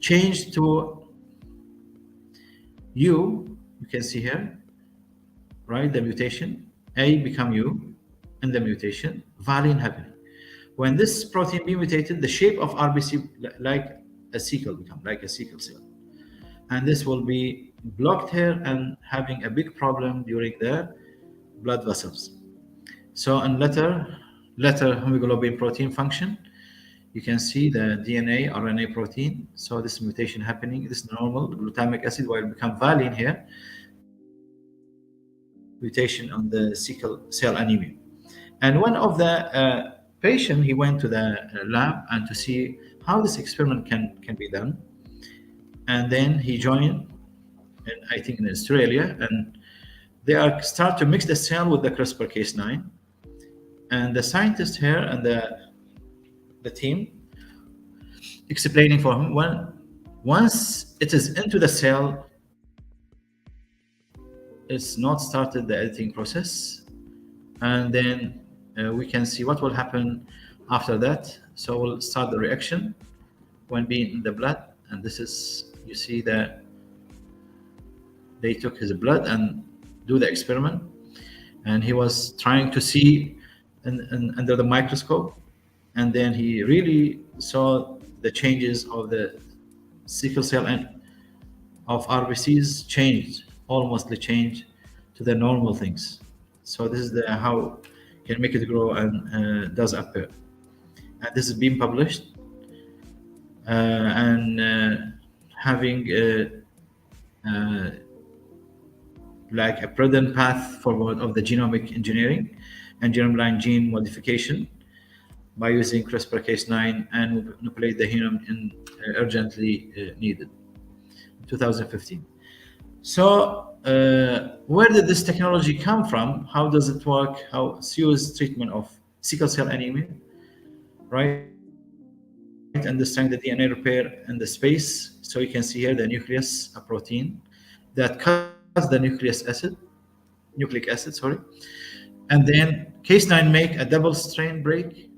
changed to U, you can see here, right? The mutation, A become U, and the mutation, valine happening. When this protein be mutated, the shape of RBC like a sickle become like a sickle cell. And this will be blocked here and having a big problem during the blood vessels. So in letter hemoglobin protein function, you can see the DNA, RNA protein. So this mutation happening, this normal glutamic acid will become valine here, mutation on the sickle cell anemia. And one of the patient, he went to the lab and to see how this experiment can be done. And then he joined, I think in Australia, and they are start to mix the cell with the CRISPR-Cas9. And the scientist here and the team explaining for him, once it is into the cell, it's not started the editing process, and then we can see what will happen after that. So we'll start the reaction when being in the blood, and this is, you see that they took his blood and do the experiment, and he was trying to see under the microscope, and then he really saw the changes of the sickle cell and of RBCs changed, almost changed to the normal things. So this is the how can make it grow and does appear. And this is being published and having like a prudent path forward of the genomic engineering and germline gene modification by using CRISPR-Cas9 and manipulate the genome in urgently needed. 2015. So where did this technology come from? How does it work? How it's used treatment of sickle cell anemia, right? Understand the DNA repair in the space. So you can see here the nucleus, a protein that cuts the nucleic acid, sorry. And then Cas9 make a double strand break,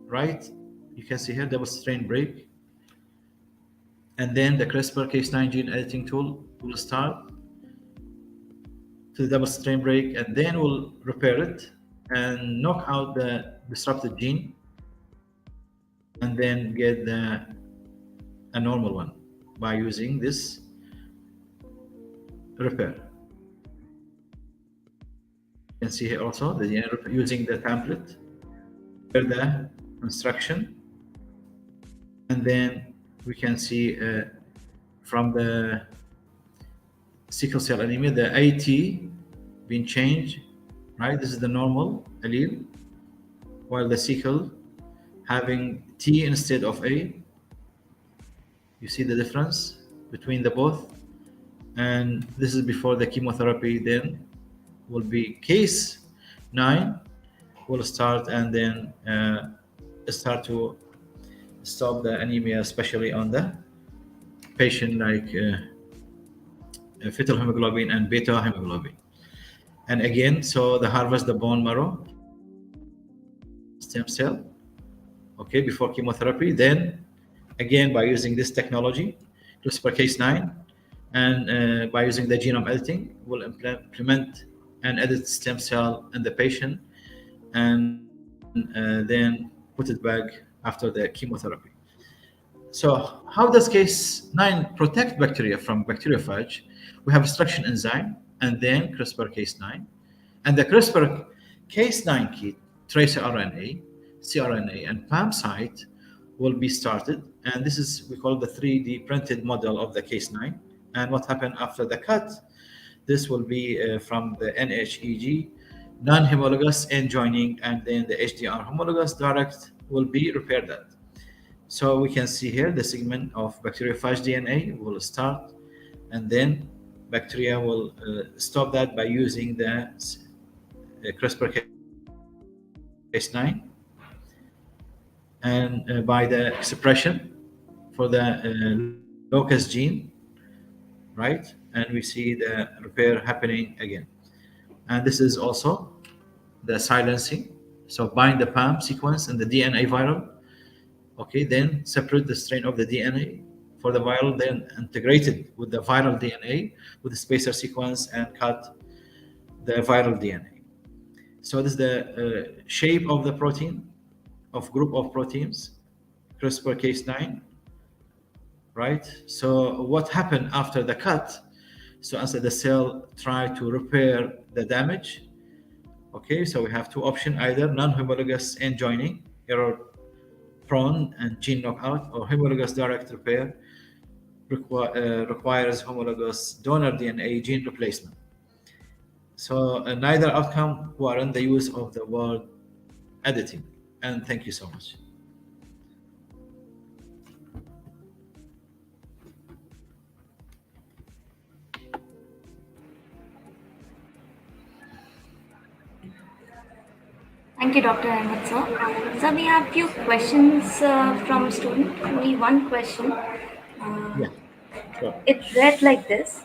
right? You can see here double strand break. And then the CRISPR-Cas9 gene editing tool will start to the double strand break, and then we'll repair it and knock out the disrupted gene, and then get a normal one by using this repair. You can see here also the DNA using the template, the instruction, and then we can see from the sickle cell anemia, the AT being changed, right? This is the normal allele, while the sickle having T instead of A. You see the difference between the both. And this is before the chemotherapy. Then will be Cas9 will start, and then start to stop the anemia, especially on the patient like fetal hemoglobin and beta hemoglobin. And again, so the harvest the bone marrow stem cell, okay, before chemotherapy. Then again, by using this technology, CRISPR-Cas9, and by using the genome editing, will implement and edit stem cell in the patient, and then put it back after the chemotherapy. So how does Cas9 protect bacteria from bacteriophage? We have extraction enzyme, and then CRISPR-Cas9, and the CRISPR-Cas9 kit tracer RNA, cRNA, and PAM site will be started. And this is, we call the 3D printed model of the case 9. And what happened after the cut, this will be from the NHEG, non-homologous end joining, and then the HDR homologous direct will be repaired that. So we can see here the segment of bacteriophage DNA will start, and then bacteria will stop that by using the CRISPR Cas9 and by the expression for the locus gene, right? And we see the repair happening again. And this is also the silencing. So bind the PAM sequence and the DNA viral. Okay, then separate the strain of the DNA for the viral, then integrate it with the viral DNA with the spacer sequence and cut the viral DNA. So this is the shape of the protein, of group of proteins, CRISPR Cas9, right? So what happened after the cut? So as the cell try to repair the damage, okay, so we have two options, either non-homologous end joining, error prone and gene knockout, or homologous direct repair requires homologous donor DNA gene replacement. So neither outcome warrant the use of the word editing. And thank you so much.
Thank you, Dr. Ahmed, sir. So we have few questions from student. Only one question.
Yeah, sure.
It read like this.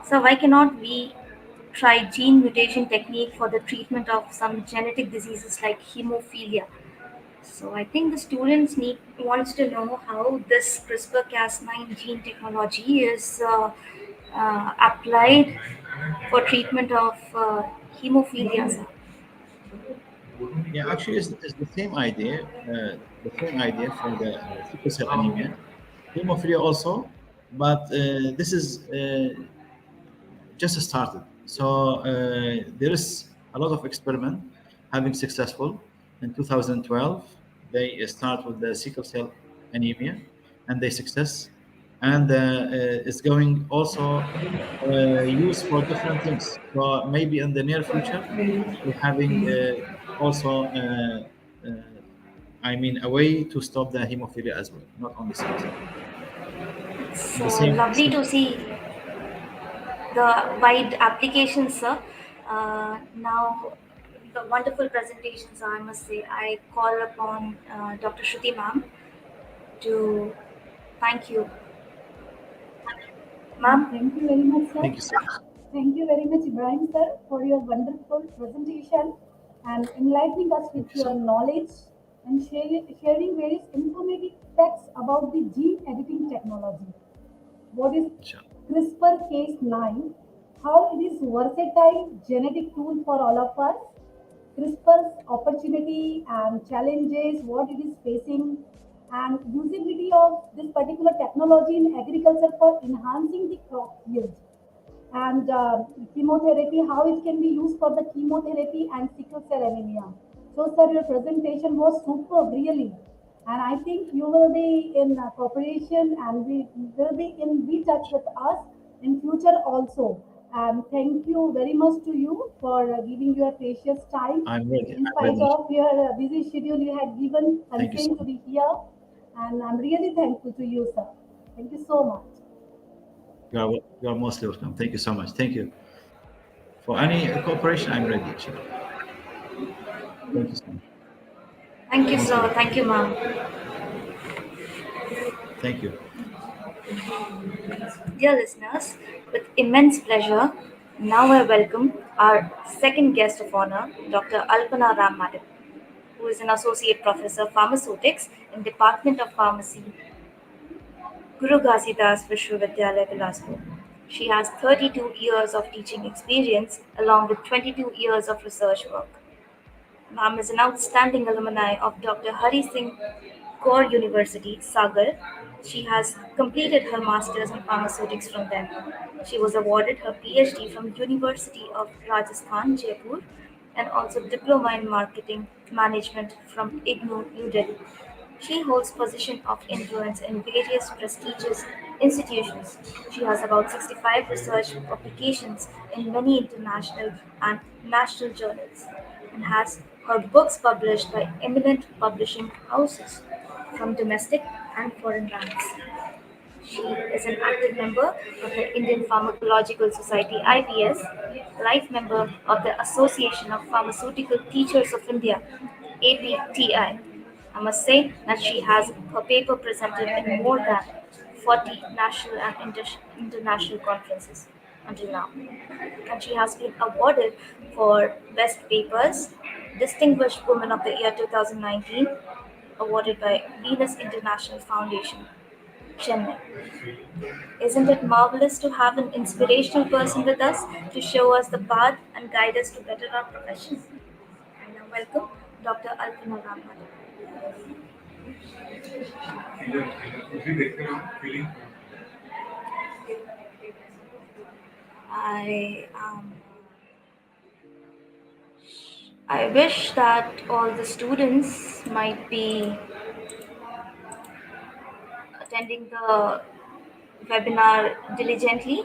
So why cannot we try gene mutation technique for the treatment of some genetic diseases like hemophilia? So I think the students wants to know how this CRISPR-Cas9 gene technology is applied for treatment of hemophilia, sir.
Yeah, actually, it's the same idea for the sickle cell anemia, hemophilia also, but this is just started. So there is a lot of experiment having successful. In 2012, they start with the sickle cell anemia, and they success, and it's going also used for different things. So maybe in the near future, we're having also, I mean, a way to stop the hemophilia as well, not only sickle cell.
It's
In the same,
lovely to see the wide applications, sir. Now, the wonderful presentations, I must say. I call upon Dr. Shruti ma'am to thank you. Ma'am,
Thank you very much, sir.
thank you so much.
Thank you very much, Ibrahim, sir, for your wonderful presentation and enlightening us with
Thank you so
your
much.
knowledge and sharing various informative facts about the gene editing technology. What is
Sure.
CRISPR Cas9, how it is versatile genetic tool for all of us, CRISPR's opportunity and challenges, what it is facing, and usability of this particular technology in agriculture for enhancing the crop yield, and chemotherapy, how it can be used for the chemotherapy and sickle cell anemia. So, sir, your presentation was superb, really. And I think you will be in cooperation and we will be in be touch with us in future also. And thank you very much to you for giving your precious time.
I'm ready.
In
I'm
spite
ready.
of your busy schedule, you had given
Thank you so
consent to
much.
be here. And I'm really thankful to you, sir. Thank you so much.
You are most welcome. Thank you so much. Thank you. For any cooperation, I'm ready, actually. Thank you so much.
thank you,
Most
sir.
welcome.
Thank you, ma'am.
Thank you.
Dear listeners, with immense pleasure, now I welcome our second guest of honor, Dr. Alpana Ramadan, who is an associate professor pharmaceutics in Department of Pharmacy, Guru Ghasidas Vishwavidyalaya, Bilaspur. She has 32 years of teaching experience along with 22 years of research work. Ma'am is an outstanding alumni of Dr. Hari Singh Kaur University, Sagar. She has completed her masters in pharmaceutics from them. She was awarded her PhD from University of Rajasthan, Jaipur, and also Diploma in Marketing Management from IGNOU, New Delhi. She holds position of influence in various prestigious institutions. She has about 65 research publications in many international and national journals and has her books published by eminent publishing houses from domestic and foreign ranks. She is an active member of the Indian Pharmacological Society (IPS), life member of the Association of Pharmaceutical Teachers of India (APTI). I must say that she has her paper presented in more than 40 national and international conferences until now. And she has been awarded for Best Papers, Distinguished Woman of the Year 2019, awarded by Venus International Foundation, Chennai. Isn't it marvelous to have an inspirational person with us to show us the path and guide us to better our profession? I now welcome Dr. Alpana Ramadan. I I wish that all the students might be attending the webinar diligently.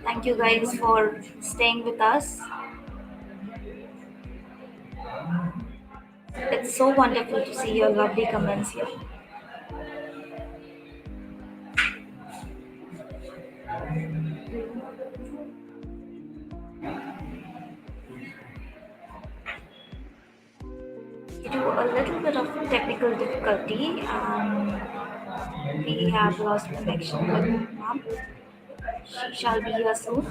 Thank you guys for staying with us. It's so wonderful to see your lovely comments here. Due to a little bit of technical difficulty, we have lost connection with mom. She shall be here soon.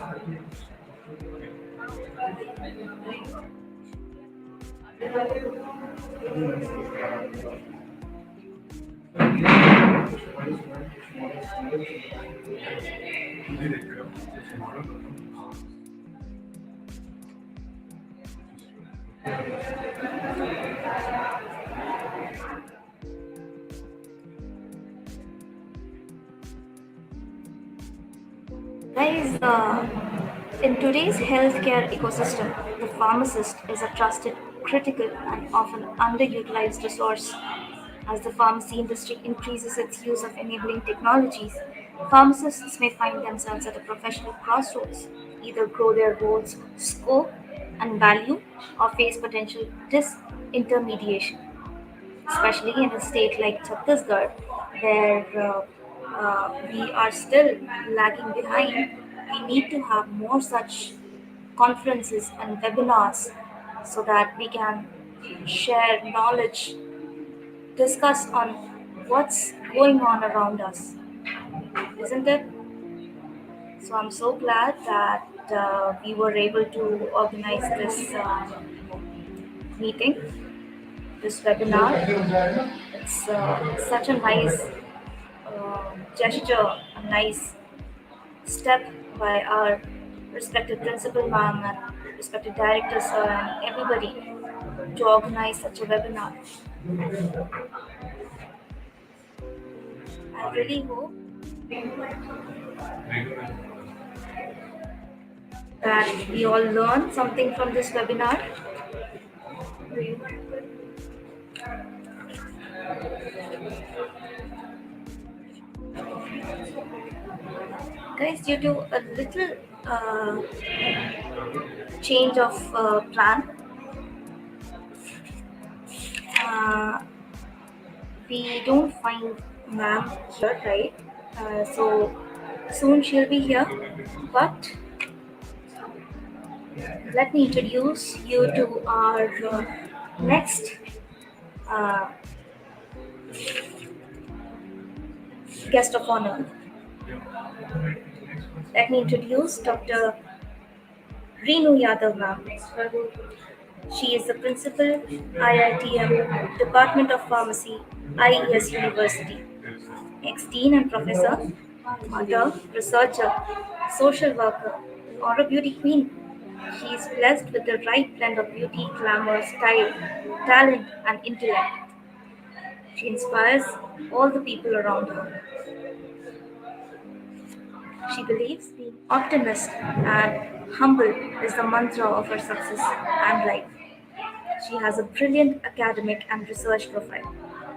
Guys, in today's healthcare ecosystem, the pharmacist is a trusted, critical, and often underutilized resource. As the pharmacy industry increases its use of enabling technologies, pharmacists may find themselves at a professional crossroads, either grow their role's scope and value or face potential disintermediation, especially in a state like Chhattisgarh, where we are still lagging behind. We need to have more such conferences and webinars so that we can share knowledge, discuss on what's going on around us, isn't it? So I'm so glad that we were able to organize this meeting, this webinar. It's such a nice gesture, a nice step by our respected principal ma'am and respected director sir and everybody to organize such a webinar. I really hope that we all learn something from this webinar. Guys, due to a little change of plan, uh, we don't find ma'am here, right? So soon she'll be here, but let me introduce you to our next uh, guest of honor. Let me introduce Dr. Renu Yadava. She is the principal, IITM, Department of Pharmacy, IES University, ex-dean and professor, mother, researcher, social worker, or a beauty queen. She is blessed with the right blend of beauty, glamour, style, talent, and intellect. She inspires all the people around her. She believes being optimist and humble is the mantra of her success and life. She has a brilliant academic and research profile.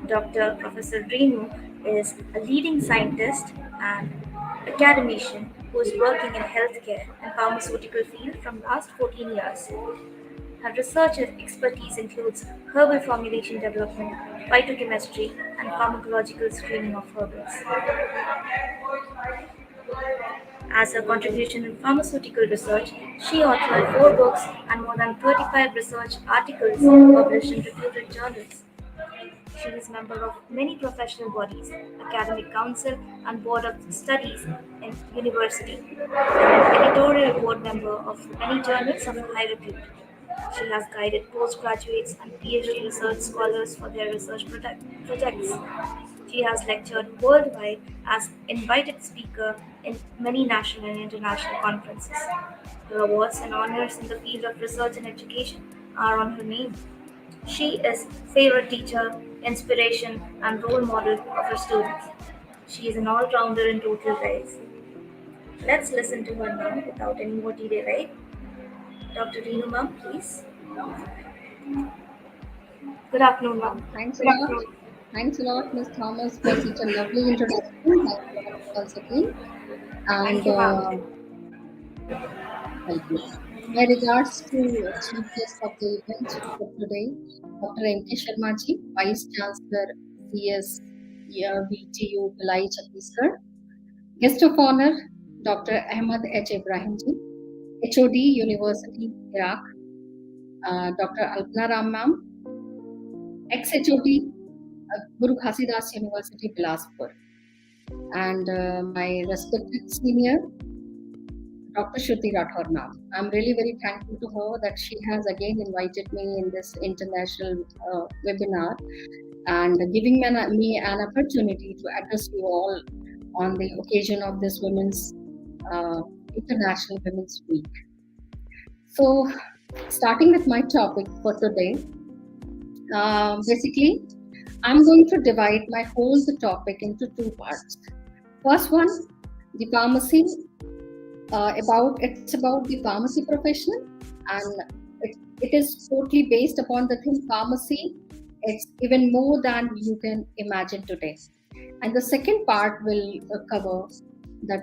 Dr. Professor Renu is a leading scientist and academician who is working in healthcare and pharmaceutical field from last 14 years. Her research expertise includes herbal formulation development, phytochemistry, and pharmacological screening of herbals. As her contribution in pharmaceutical research, she authored 4 books and more than 35 research articles published in reputed journals. She is member of many professional bodies, academic council, and board of studies in university, and an editorial board member of many journals of high repute. She has guided postgraduates and PhD research scholars for their research projects. She has lectured worldwide as invited speaker in many national and international conferences. Her awards and honors in the field of research and education are on her name. She is favorite teacher, inspiration, and role model of her students. She is an all-rounder in total guys. Let's listen to her now without any more delay, right? Dr. Renu ma'am, please. Good afternoon, ma'am.
Thanks a lot. Thanks a lot, Ms. Thomas, for such a lovely introduction. Thanks a lot once again. And
Thank you, ma'am.
thank you. My regards to chief guest of the event for today, Dr. M.K. Sharma ji, Vice Chancellor, CS VTU, Bhilai, Chhattisgarh. Guest of honor, Dr. Ahmad H. Ibrahim ji, HOD, University, Iraq. Dr. Alpana Ramadan, ex-HOD, Guru Ghasidas University, Bilaspur. And my respected senior, Dr. Shruti Rathore ma'am. I'm really very thankful to her that she has again invited me in this international webinar and giving me an opportunity to address you all on the occasion of this International Women's Week. So, starting with my topic for today, basically, I'm going to divide my whole topic into 2 parts. First one, the pharmacy, it's about the pharmacy profession, and it is totally based upon the thing pharmacy. It's even more than you can imagine today. And the second part will cover that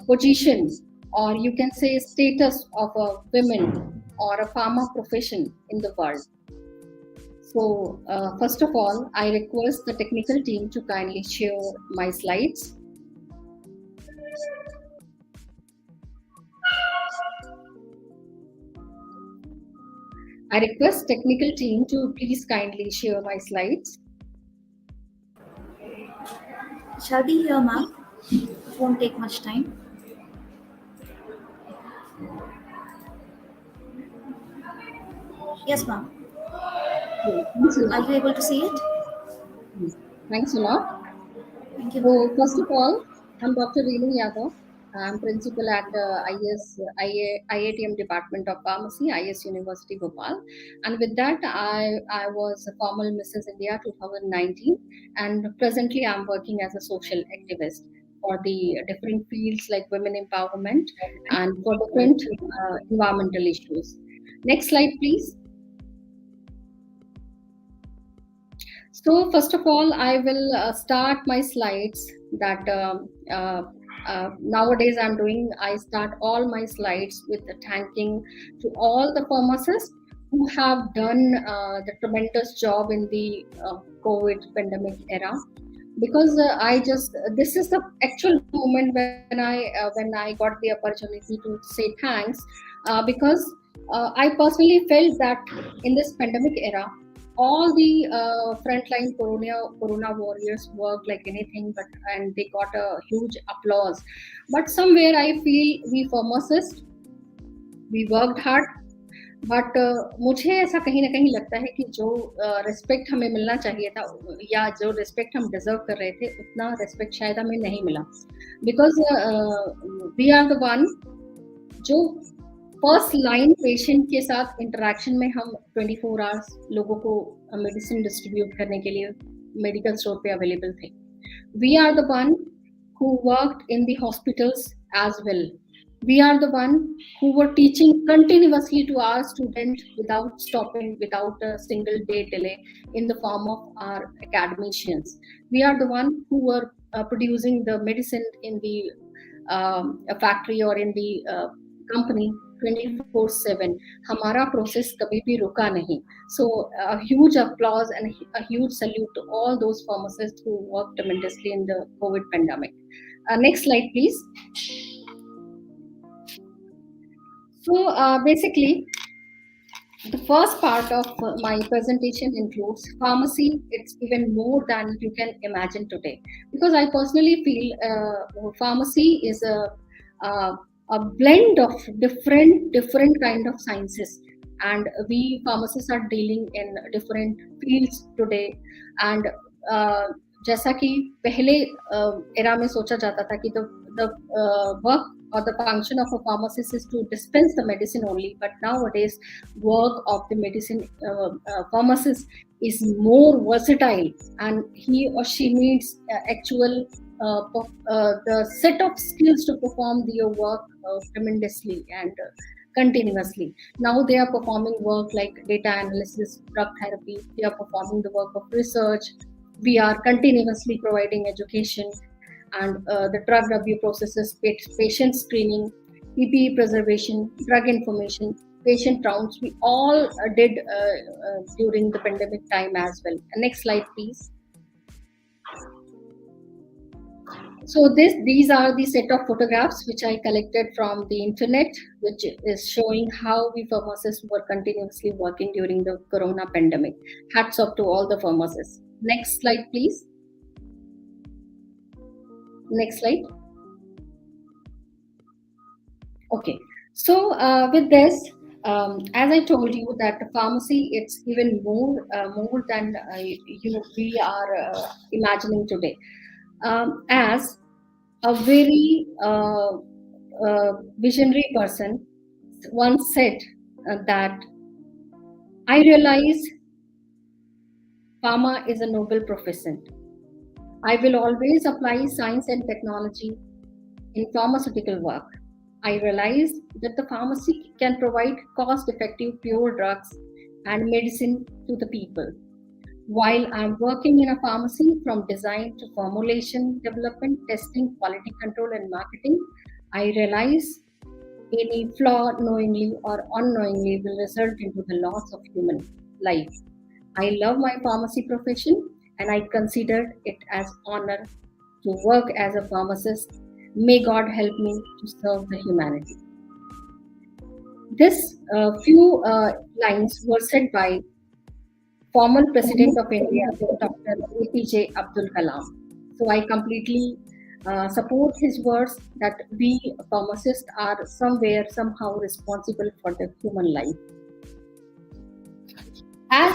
position, or you can say status of a women or a pharma profession in the world. So first of all, I request the technical team to kindly share my slides. I request technical team to please kindly share my slides.
Shall be here, ma'am. It won't take much time. Yes, ma'am. Are you able to see it?
Thanks a lot.
Thank you.
So first of all, I'm Dr. Renu Yadava. I'm principal at IATM Department of Pharmacy, IS University, Bhopal. And with that, I was a formal Mrs. India 2019. And presently, I'm working as a social activist for the different fields like women empowerment and for different environmental issues. Next slide, please. So first of all, I will start my slides that nowadays I'm doing. I start all my slides with a thanking to all the pharmacists who have done the tremendous job in the COVID pandemic era. Because this is the actual moment when I got the opportunity to say thanks, because I personally felt that in this pandemic era, all the frontline corona warriors worked like anything, and they got a huge applause. But somewhere I feel we pharmacists, we worked hard, but मुझे ऐसा कहीं ना कहीं लगता है कि जो respect हमें मिलना चाहिए था या जो रिस्पेक्ट हम डिजर्व कर रहे थे उतना रिस्पेक्ट शायद हमें नहीं मिला, because we are the one जो फर्स्ट लाइन पेशेंट के साथ इंटरेक्शन में हम 24 आवर्स लोगों को मेडिसिन डिस्ट्रीब्यूट करने के लिए मेडिकल स्टोर पे अवेलेबल थे. We are the one who worked in the hospitals as well. We are the one who were teaching continuously to our students without stopping, without a single day delay in the form of our academicians. We are the one who were producing the medicine in the factory or in the company 24/7. हमारा process कभी भी रुका नहीं. So a huge applause and a huge salute to all those pharmacists who worked tremendously in the COVID pandemic. Next slide, please. So basically, the first part of my presentation includes pharmacy. It's even more than you can imagine today, because I personally feel pharmacy is a blend of different kind of sciences, and we pharmacists are dealing in different fields today. And जैसा कि पहले era में सोचा जाता था कि the work or the function of a pharmacist is to dispense the medicine only, but nowadays work of the medicine pharmacist is more versatile, and he or she needs actual the set of skills to perform their work tremendously and continuously. Now they are performing work like data analysis, drug therapy. They are performing the work of research. We are continuously providing education and the drug review processes, patient screening, PPE preservation, drug information, patient rounds. We all did during the pandemic time as well. Next slide, please. So these are the set of photographs which I collected from the internet, which is showing how we pharmacists were continuously working during the corona pandemic. Hats off to all the pharmacists. Next slide, please. Next slide. Okay, so with this, as I told you that the pharmacy, it's even more than we are imagining today. As a very visionary person once said that I realize pharma is a noble profession. I will always apply science and technology in pharmaceutical work. I realize that the pharmacy can provide cost-effective pure drugs and medicine to the people. While I'm working in a pharmacy, from design to formulation, development, testing, quality control, and marketing, I realize any flaw knowingly or unknowingly will result into the loss of human life. I love my pharmacy profession, and I consider it as honor to work as a pharmacist. May God help me to serve the humanity. This few lines were said by former President of India, Dr. APJ Abdul Kalam. So I completely support his words that we pharmacists are somewhere, somehow responsible for the human life. As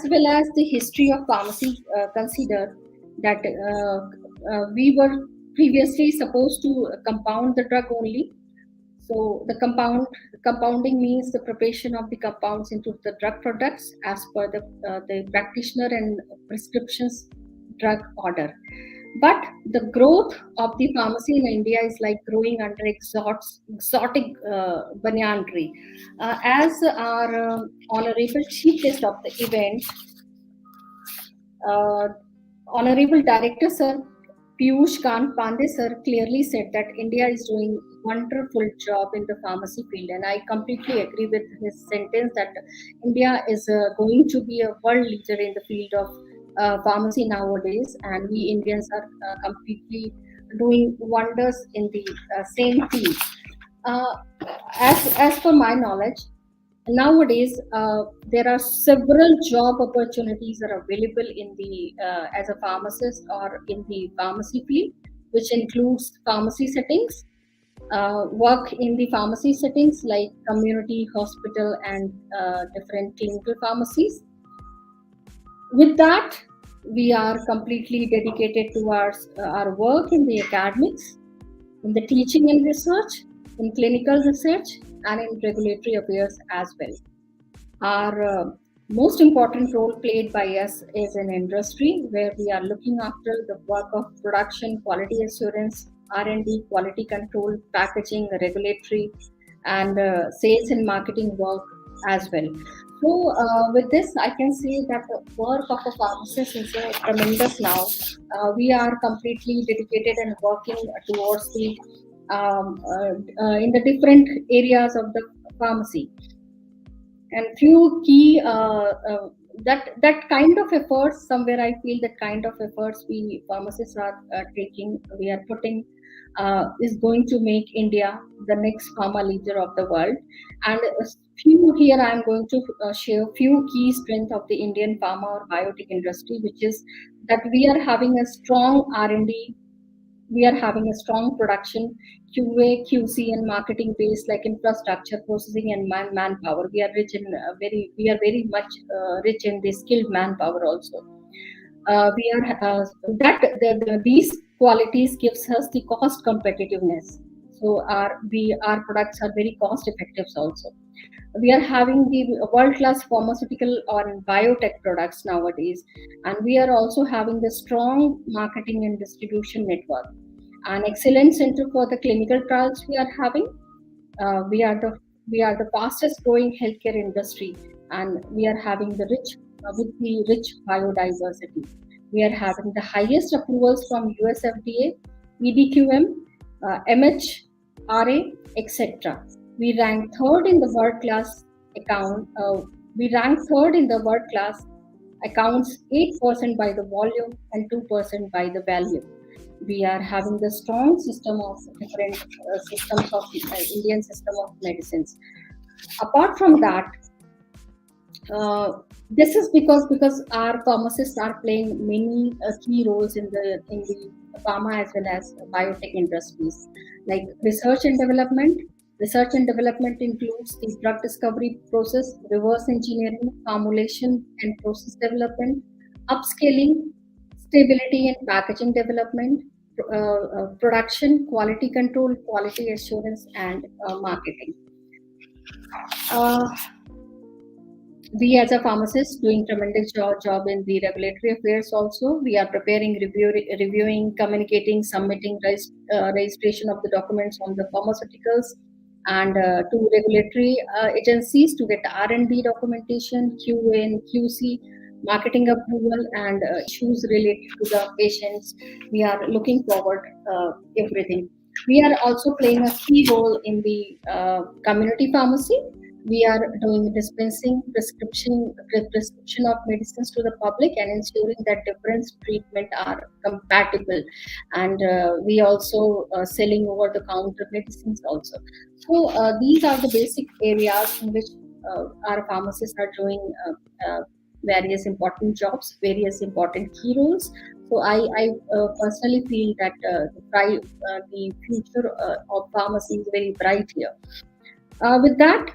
well as the history of pharmacy consider that we were previously supposed to compound the drug only. So the compounding means the preparation of the compounds into the drug products as per the practitioner and prescriptions drug order. But the growth of the pharmacy in India is like growing under exotic banyan tree. As our honorable chief guest of the event, Honorable Director Sir Piyush Pandey sir clearly said that India is doing wonderful job in the pharmacy field, and I completely agree with his sentence that India is going to be a world leader in the field of pharmacy nowadays, and we Indians are completely doing wonders in the same field. As per my knowledge, nowadays there are several job opportunities that are available in the as a pharmacist or in the pharmacy field, which includes pharmacy settings, work in the pharmacy settings like community, hospital, and different clinical pharmacies. With that, we are completely dedicated to our work in the academics, in the teaching and research, in clinical research, and in regulatory affairs as well. Our Most important role played by us is in industry, where we are looking after the work of production, quality assurance, R&D, quality control, packaging, regulatory, and sales and marketing work as well. So, with this, I can say that the work of a pharmacist is tremendous now. We are completely dedicated and working towards the in the different areas of the pharmacy, and few key that kind of efforts, somewhere I feel that kind of efforts we pharmacists are taking, we are putting, is going to make India the next pharma leader of the world. And few here I am going to share few key strengths of the Indian pharma or biotech industry, which is that we are having a strong R&D, we are having a strong production, QA, QC, and marketing base like infrastructure, processing, and manpower. We are rich in we are very much rich in the skilled manpower also. We are these qualities gives us the cost competitiveness. So our products are very cost effective also. We are having the world class pharmaceutical or biotech products nowadays, and we are also having the strong marketing and distribution network, an excellent center for the clinical trials we are having. We are the fastest growing healthcare industry, and we are having the with the rich biodiversity. We are having the highest approvals from US FDA, EDQM, MHRA, etc. We rank third in the world class account. We rank third in the world class accounts, 8% by the volume and 2% by the value. We are having the strong system of different systems of Indian system of medicines. Apart from that, this is because our pharmacists are playing many key roles in the pharma as well as biotech industries, like research and development. Research and development includes the drug discovery process, reverse engineering, formulation and process development, upscaling, stability and packaging development, production, quality control, quality assurance, and marketing. Uh, we as a pharmacist doing tremendous job in the regulatory affairs also. We are preparing, reviewing, communicating, submitting registration of the documents on the pharmaceuticals, and to regulatory agencies to get R&D documentation, QA and QC, marketing approval, and issues related to the patients. We are looking forward everything. We are also playing a key role in the community pharmacy. We are doing dispensing prescription of medicines to the public and ensuring that different treatment are compatible, and we also selling over the counter medicines also. So these are the basic areas in which our pharmacists are doing various important jobs, various important key roles. So I personally feel that the future of pharmacy is very bright here. With that,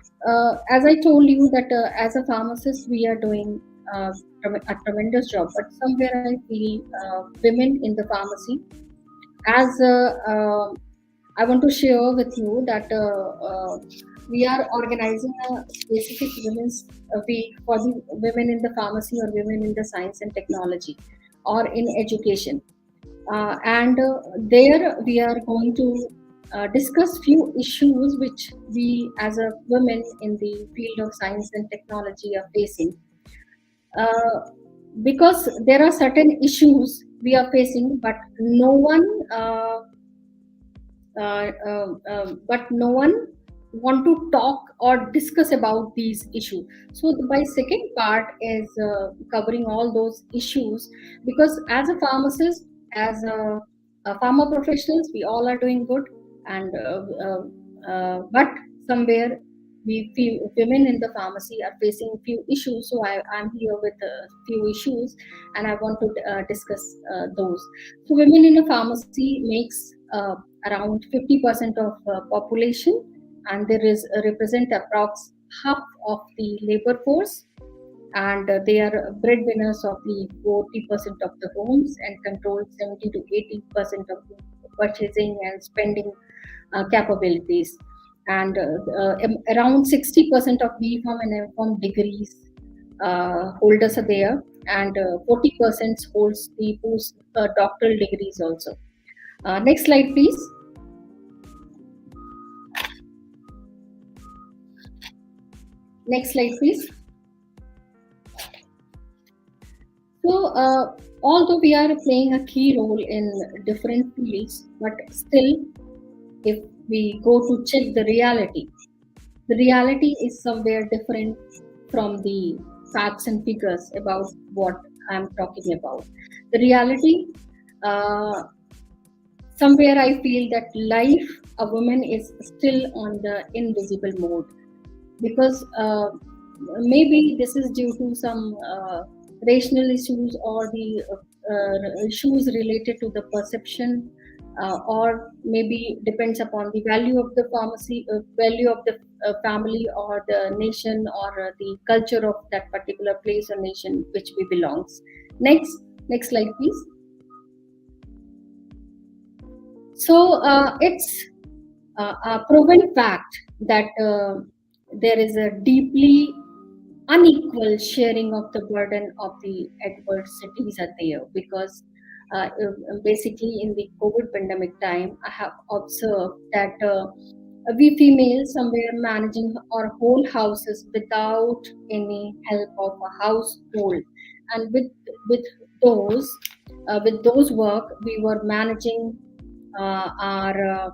as I told you that as a pharmacist, we are doing a tremendous job. But somewhere I feel women in the pharmacy, as I want to share with you that we are organizing a specific women's week for the women in the pharmacy or women in the science and technology or in education. And there we are going to discuss few issues which we as a women in the field of science and technology are facing. Because there are certain issues we are facing, but no one want to talk or discuss about these issues. So my second part is covering all those issues, because as a pharmacist, as a pharma professionals, we all are doing good, and but somewhere we feel women in the pharmacy are facing few issues. So I'm here with a few issues, and I want to discuss those. So women in the pharmacy makes around 50% of population, and there is represent approx half of the labor force, and they are breadwinners of the 40% of the homes and control 70 to 80% of the purchasing and spending capabilities, and around 60% of B Pharm and M Pharm degrees holders are there, and 40% holds the post doctoral degrees also. Next slide, please. Next slide, please. So, although we are playing a key role in different fields, but still, if we go to check the reality is somewhere different from the facts and figures about what I'm talking about. The reality, somewhere I feel that life, a woman is still on the invisible mode, because maybe this is due to some rational issues, or the issues related to the perception, or maybe depends upon the value of the value of the family, or the nation, or the culture of that particular place or nation which we belongs. Next slide, please. So it's a proven fact that there is a deeply unequal sharing of the burden of the adversities are there, because basically in the COVID pandemic time, I have observed that we females somewhere managing our whole houses without any help of a household, and those with those work we were managing our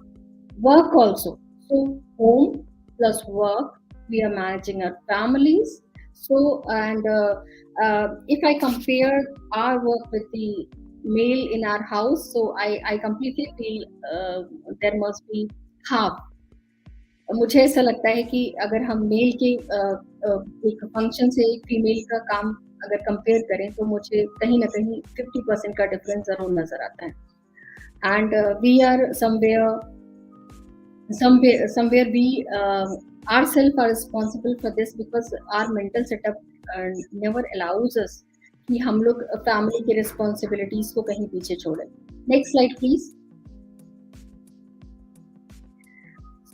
work also. So home plus work, we are managing our families. So, and if I compare our work with the male in our house, so I completely feel there must be half. मुझे ऐसा लगता है कि अगर हम mail के एक function से एक फीमेल का काम अगर कंपेयर करें, तो मुझे कहीं ना कहीं 50% का डिफरेंस जरूर नजर आता है. And we are somewhere we ourselves are responsible for this, because our mental setup never allows us कि हम लोग फैमिली की रिस्पॉन्सिबिलिटीज को कहीं पीछे छोड़ें. Next slide please.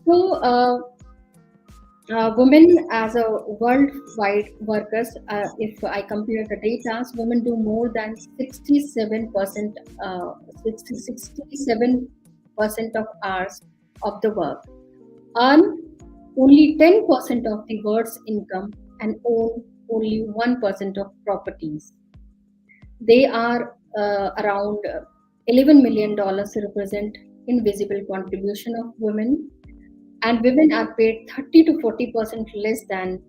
So women as a worldwide workers, if I compare the data, women do more than 67% of hours of the work, earn only 10% of the world's income, and own only 1% of properties. They are around $11 million represent invisible contribution of women, and women are paid 30 to 40% less than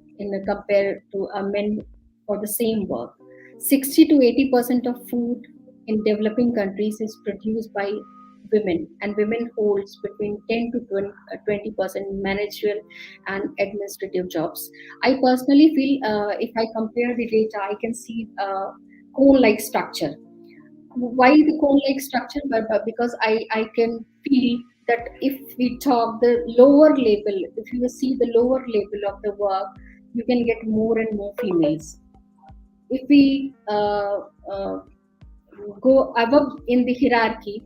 compared to men for the same work. 60 to 80% of food in developing countries is produced by women, and women holds between 10 to 20% managerial and administrative jobs. I personally feel if I compare the data, I can see cone-like structure. Why the cone-like structure? But because I can feel that if we talk the lower level, if you see the lower level of the work, you can get more and more females. If we go above in the hierarchy,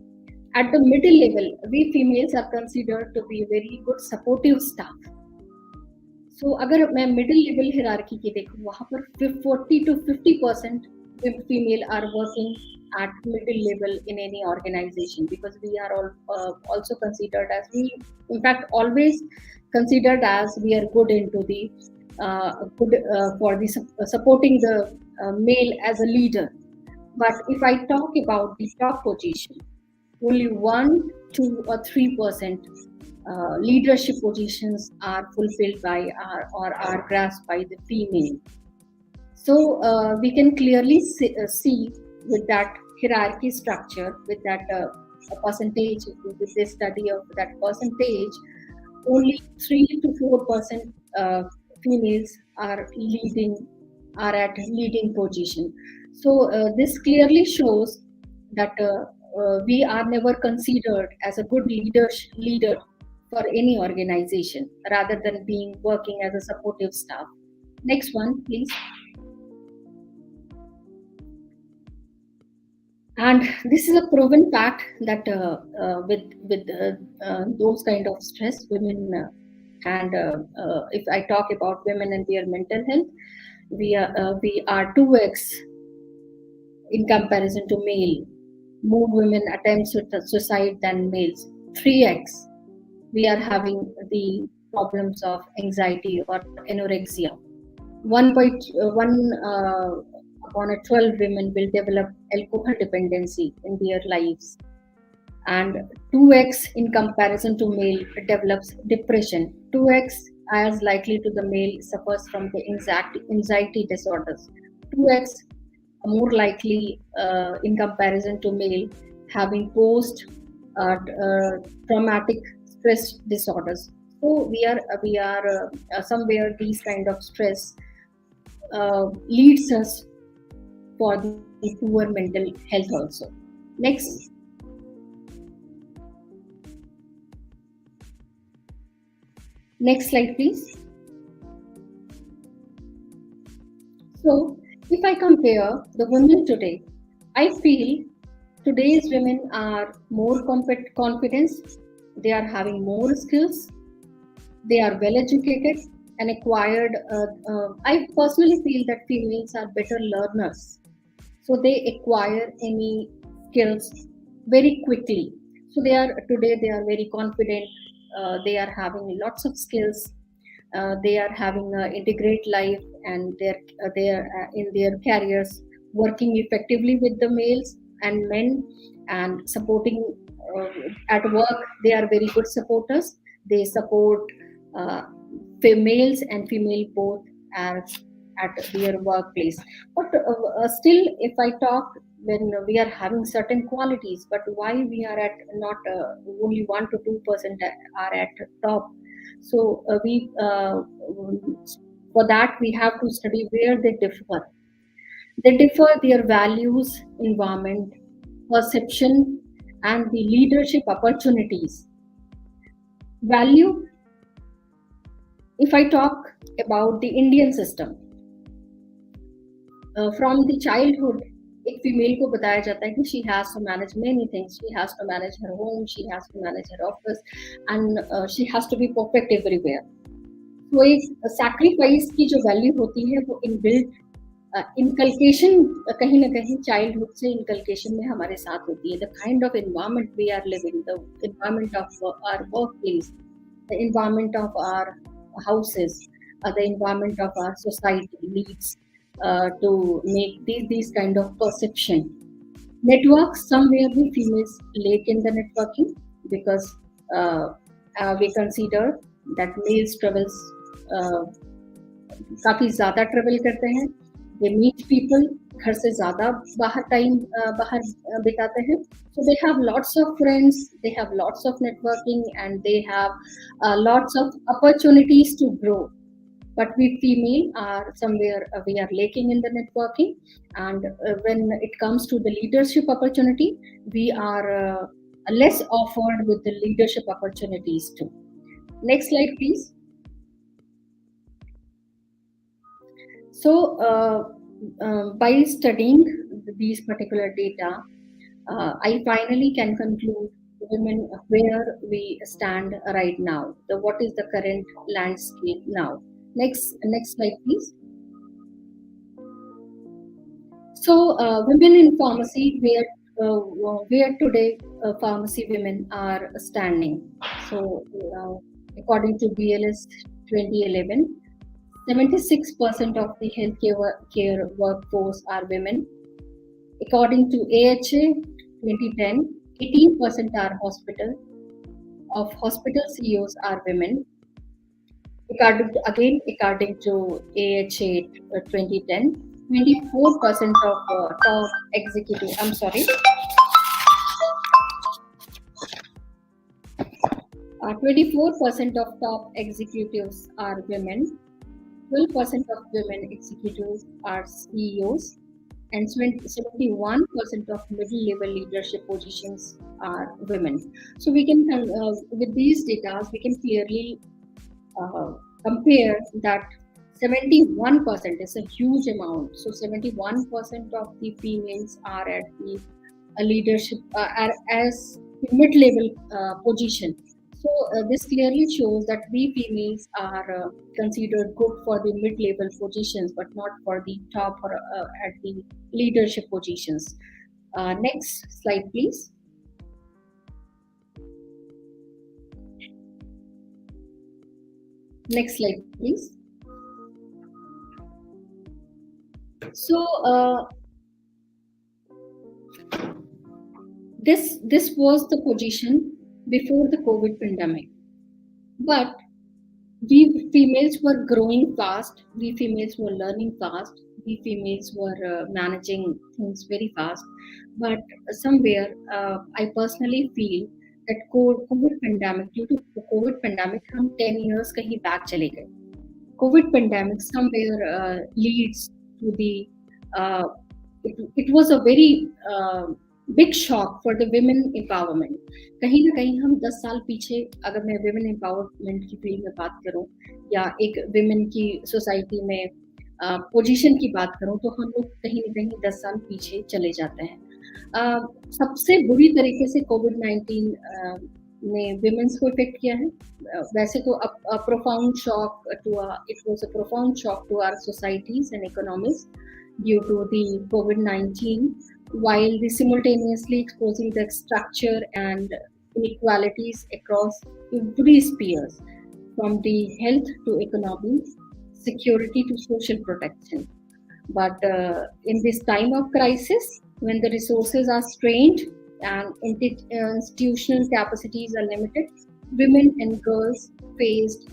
at the middle level, we females are considered to be very good supportive staff. So अगर मैं middle level hierarchy की देखूँ, वहाँ पर 40 to 50% female are working at middle level in any organization, because we are all also considered as, we in fact always considered as we are good into the good for the supporting the male as a leader. But if I talk about the top position, only 1, 2 or 3% leadership positions are fulfilled by or are grasped by the female. So we can clearly see with that hierarchy structure, with that percentage, with this study of that percentage, only 3 to 4% females are at leading position. So this clearly shows that we are never considered as a good leader for any organization, rather than being working as a supportive staff. Next one, please. And this is a proven fact that with those kind of stress, women and if I talk about women and their mental health, we are 2x in comparison to male. More women attempt suicide than males. 3x we are having the problems of anxiety or anorexia. 1.1 upon a 12 women will develop alcohol dependency in their lives, and 2x in comparison to male develops depression. 2x as likely to the male suffers from the anxiety disorders. 2x more likely in comparison to male having post traumatic stress disorders. So we are somewhere these kind of stress leads us for the poor mental health also. Next. Next slide, please. So, if I compare the women today, I feel today's women are more confident, they are having more skills, they are well educated and acquired. I personally feel that females are better learners. So they acquire any skills very quickly. So they are very confident. They are having lots of skills. They are having an integrate life, and they are in their careers working effectively with the males and men, and supporting at work. They are very good supporters. They support uh, males and female both as at their workplace. But still, if I talk, when we are having certain qualities, but why we are at not only 1 to 2% are at top. So we for that we have to study where they differ. They differ their values, environment, perception, and the leadership opportunities. Value, if I talk about the Indian system, from the childhood, एक female को बताया जाता है कि she has to manage many things. She has to manage her home, she has to manage her office, and she has to be perfect everywhere. तो एक sacrifice की जो value होती है वो inbuilt inculcation कहीं ना कहीं childhood से inculcation में हमारे साथ होती है. The kind of environment we are living, the environment of our workplace, the environment of our houses, the environment of our society leads to make these kind of perception. Networks, somewhere the females lack in the networking because we consider that males travels काफी ज्यादा travel करते हैं. They meet people, घर से ज्यादा बाहर time बाहर बिताते हैं. So they have lots of friends, they have lots of networking, and they have lots of opportunities to grow. But we female are somewhere we are lacking in the networking, and when it comes to the leadership opportunity, we are less offered with the leadership opportunities too. Next slide, please. So by studying these particular data, I finally can conclude women where we stand right now. What is the current landscape now? Next slide, please. So women in pharmacy, where today pharmacy women are standing. So according to BLS 2011, 76% of the healthcare workforce are women. According to AHA 2010, 18% are hospital CEOs are women. According to AHA 2010, 24% of top executive. 24% of top executives are women. 12% of women executives are CEOs, and 71% of middle-level leadership positions are women. So we can, with these data, we can clearly compare that 71% is a huge amount. So 71% of the females are at the leadership are as mid-level position. So this clearly shows that we females are considered good for the mid-level positions, but not for the top or at the leadership positions. Next slide, please. Next slide, please. So this was the position before the COVID pandemic, but we females were growing fast. We females were learning fast. We females were managing things very fast. But somewhere, I personally feel that COVID pandemic, due to the COVID pandemic, हम 10 years कहीं back चले गए. COVID pandemic somewhere leads to the uh, it was a very big shock for the women empowerment. कहीं ना कहीं हम 10 साल पीछे, अगर मैं women empowerment की फील्ड में बात करूं या एक women की सोसाइटी में पोजीशन की बात करूं, तो हम लोग कहीं ना कहीं 10 साल पीछे चले जाते हैं. सबसे बुरी तरीके से COVID-19 ने विमेंस को इफेक्ट किया है. वैसे तो profound shock it was a profound shock to our societies and economies due to the COVID-19, while the simultaneously exposing the structure and inequalities across every spheres, from the health to economy, security to social protection. But in this time of crisis, when the resources are strained and institutional capacities are limited, women and girls faced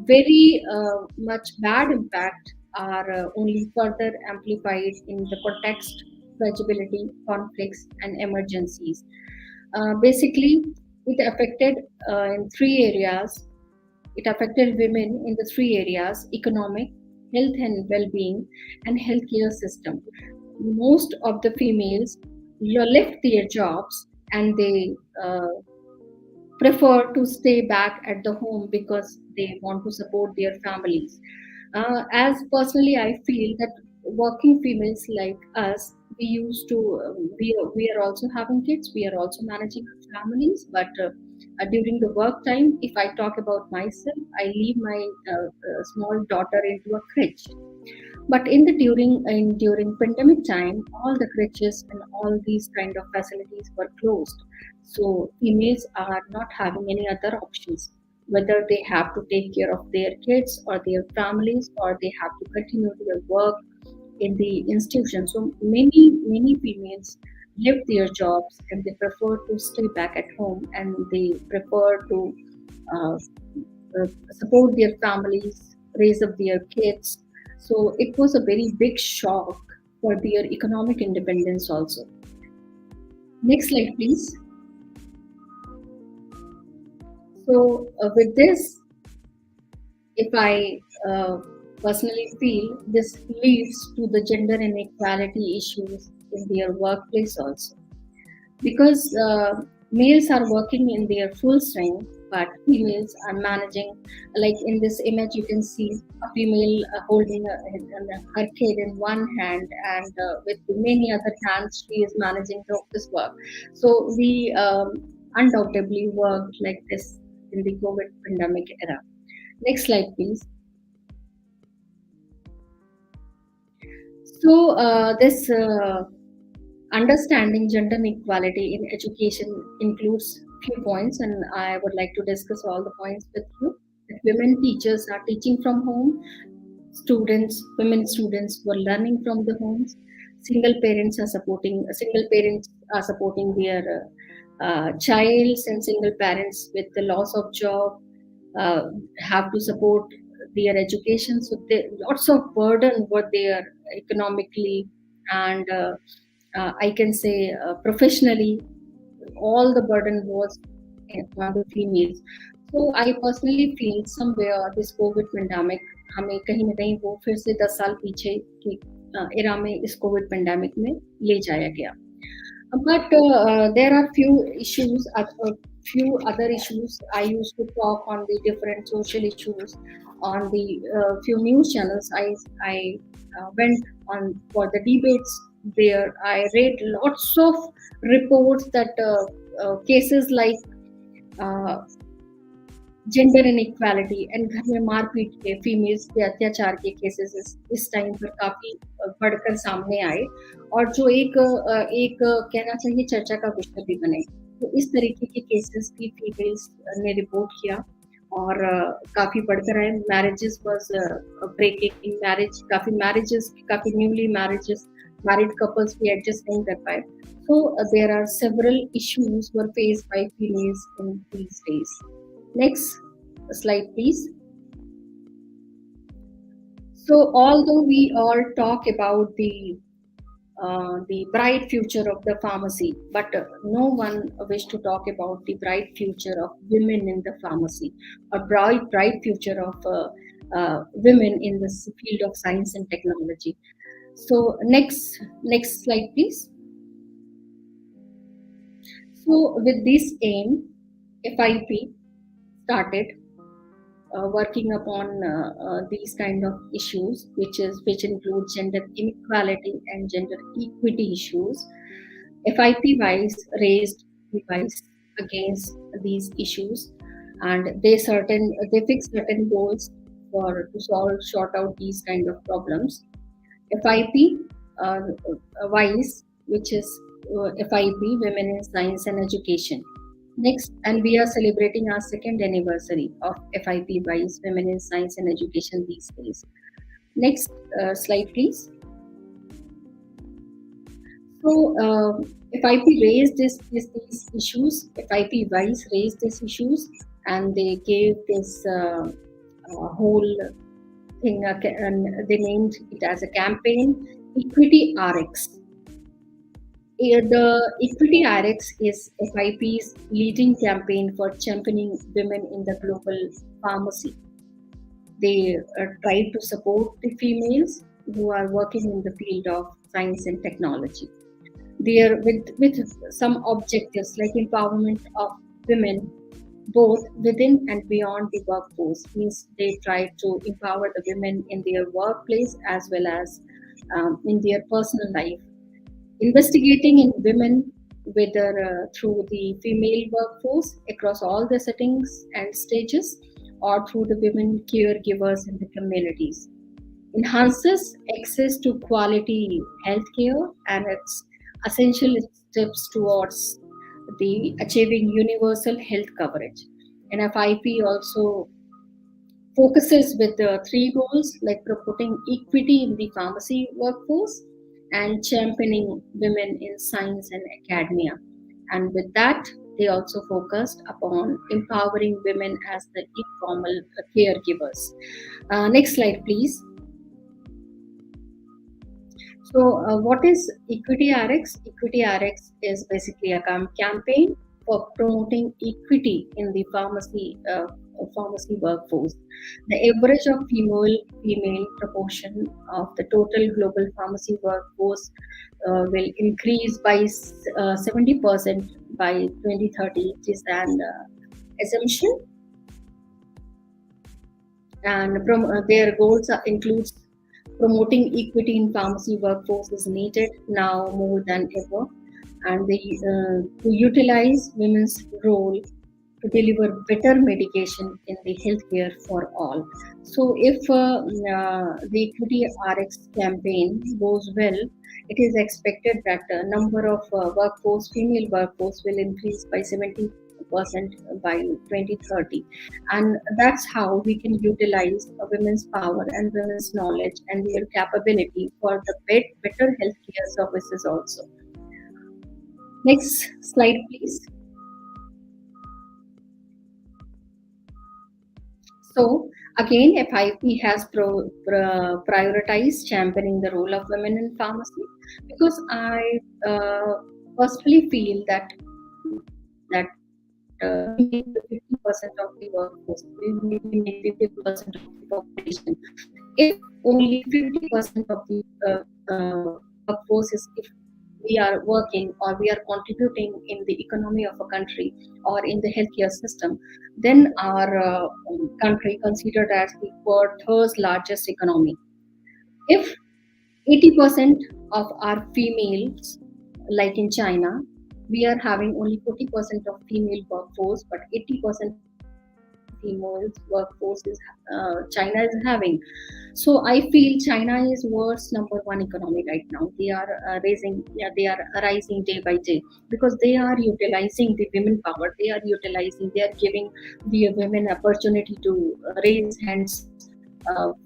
very much bad impact are only further amplified in the context, fragility, conflicts, and emergencies. Basically, it affected in three areas. It affected women in the three areas: economic, health and well-being, and healthcare system. Most of the females left their jobs and they prefer to stay back at the home because they want to support their families. As personally, I feel that working females like us, we used to, we are also having kids, we are also managing our families, but during the work time, if I talk about myself, I leave my small daughter into a crèche. But in the during pandemic time, all the crèches and all these kind of facilities were closed. So females are not having any other options, whether they have to take care of their kids or their families, or they have to continue their work in the institution. So many females leave their jobs and they prefer to stay back at home, and they prefer to uh, support their families, raise up their kids. So it was a very big shock for their economic independence also. Next slide, please. So with this, if I personally feel this leads to the gender inequality issues in their workplace also, because males are working in their full strength, but females are managing. Like in this image, you can see a female holding her kid in one hand, and with many other hands, she is managing the office work. So we undoubtedly worked like this in the COVID pandemic era. Next slide, please. So this understanding gender inequality in education includes few points, and I would like to discuss all the points with you. That women teachers are teaching from home, women students were learning from the homes. Single parents are supporting their childs, and single parents with the loss of job have to support their education. So lots of burden were there economically, and I can say professionally, all the burden was on the females. So I personally feel somewhere this COVID pandemic हमें कहीं ना कहीं वो फिर से 10 साल पीछे की एरा में इस कोविड पेंडेमिक में ले जाया गया. But there are few other issues. I used to talk on the different social issues on the few news channels. I went on for the debates there. I read lots of reports that cases like gender inequality and घर में मारपीट के, females के अत्याचार के cases इस time पर काफी बढ़कर सामने आए, और जो एक कहना चाहिए चर्चा का विषय भी बने। तो इस तरीके के केसेस भी फीमेल्स ने रिपोर्ट किया, और काफी बढ़कर आए। मैरिजेस वाज ब्रेकिंग, काफी न्यूली मैरिड कपल्स भी एडजस्ट नहीं कर पाए। So there are several issues were faced by females in these days. Next slide, please. So although we all talk about the bright future of the pharmacy, but no one wish to talk about the bright future of women in the pharmacy, or bright future of women in this field of science and technology. So next slide, please. So with this aim, FIP started working upon these kind of issues, which include gender inequality and gender equity issues. FIP wise raised the voice against these issues, and they fix certain goals for to sort out these kind of problems. FIP wise, which is FIP Women in Science and Education. Next, and we are celebrating our second anniversary of FIP Wise Women in Science and Education these days. Next slide, please. So FIP raised these issues. FIP Wise raised these issues, and they gave this whole thing, and they named it as a campaign, Equity RX. The Equity RX is FIP's leading campaign for championing women in the global pharmacy. They try to support the females who are working in the field of science and technology. They are with some objectives like empowerment of women both within and beyond the workforce. Means they try to empower the women in their workplace as well as in their personal life. Investigating in women, whether through the female workforce across all the settings and stages, or through the women caregivers in the communities, enhances access to quality healthcare and its essential steps towards the achieving universal health coverage. And FIP also focuses with the three goals like promoting equity in the pharmacy workforce and championing women in science and academia. And with that, they also focused upon empowering women as the informal caregivers. Next slide, please. So, what is Equity RX? Equity RX is basically a campaign for promoting equity in the pharmacy workforce. The average of female proportion of the total global pharmacy workforce will increase by 70% by 2030. It is an assumption, and their goals includes promoting equity in pharmacy workforce is needed now more than ever, and to utilize women's role to deliver better medication in the healthcare for all. So, if the Equity RX campaign goes well, it is expected that the number of female workforce will increase by 70% by 2030, and that's how we can utilize women's power and women's knowledge and their capability for the better healthcare services also. Next slide, please. So again, FIP has prioritized championing the role of women in pharmacy, because I personally feel that we make 50% of the workforce, we make 50% of the population. If only 50% of the workforce is, if we are working or we are contributing in the economy of a country or in the healthcare system, then our country considered as the third largest economy. If 80% of our females, like in China, we are having only 40% of female workforce, but 80% of female female workforce China is having. So I feel China is world's number one economy right now. They are they are rising day by day because they are utilizing the women power. They are giving the women opportunity to raise hands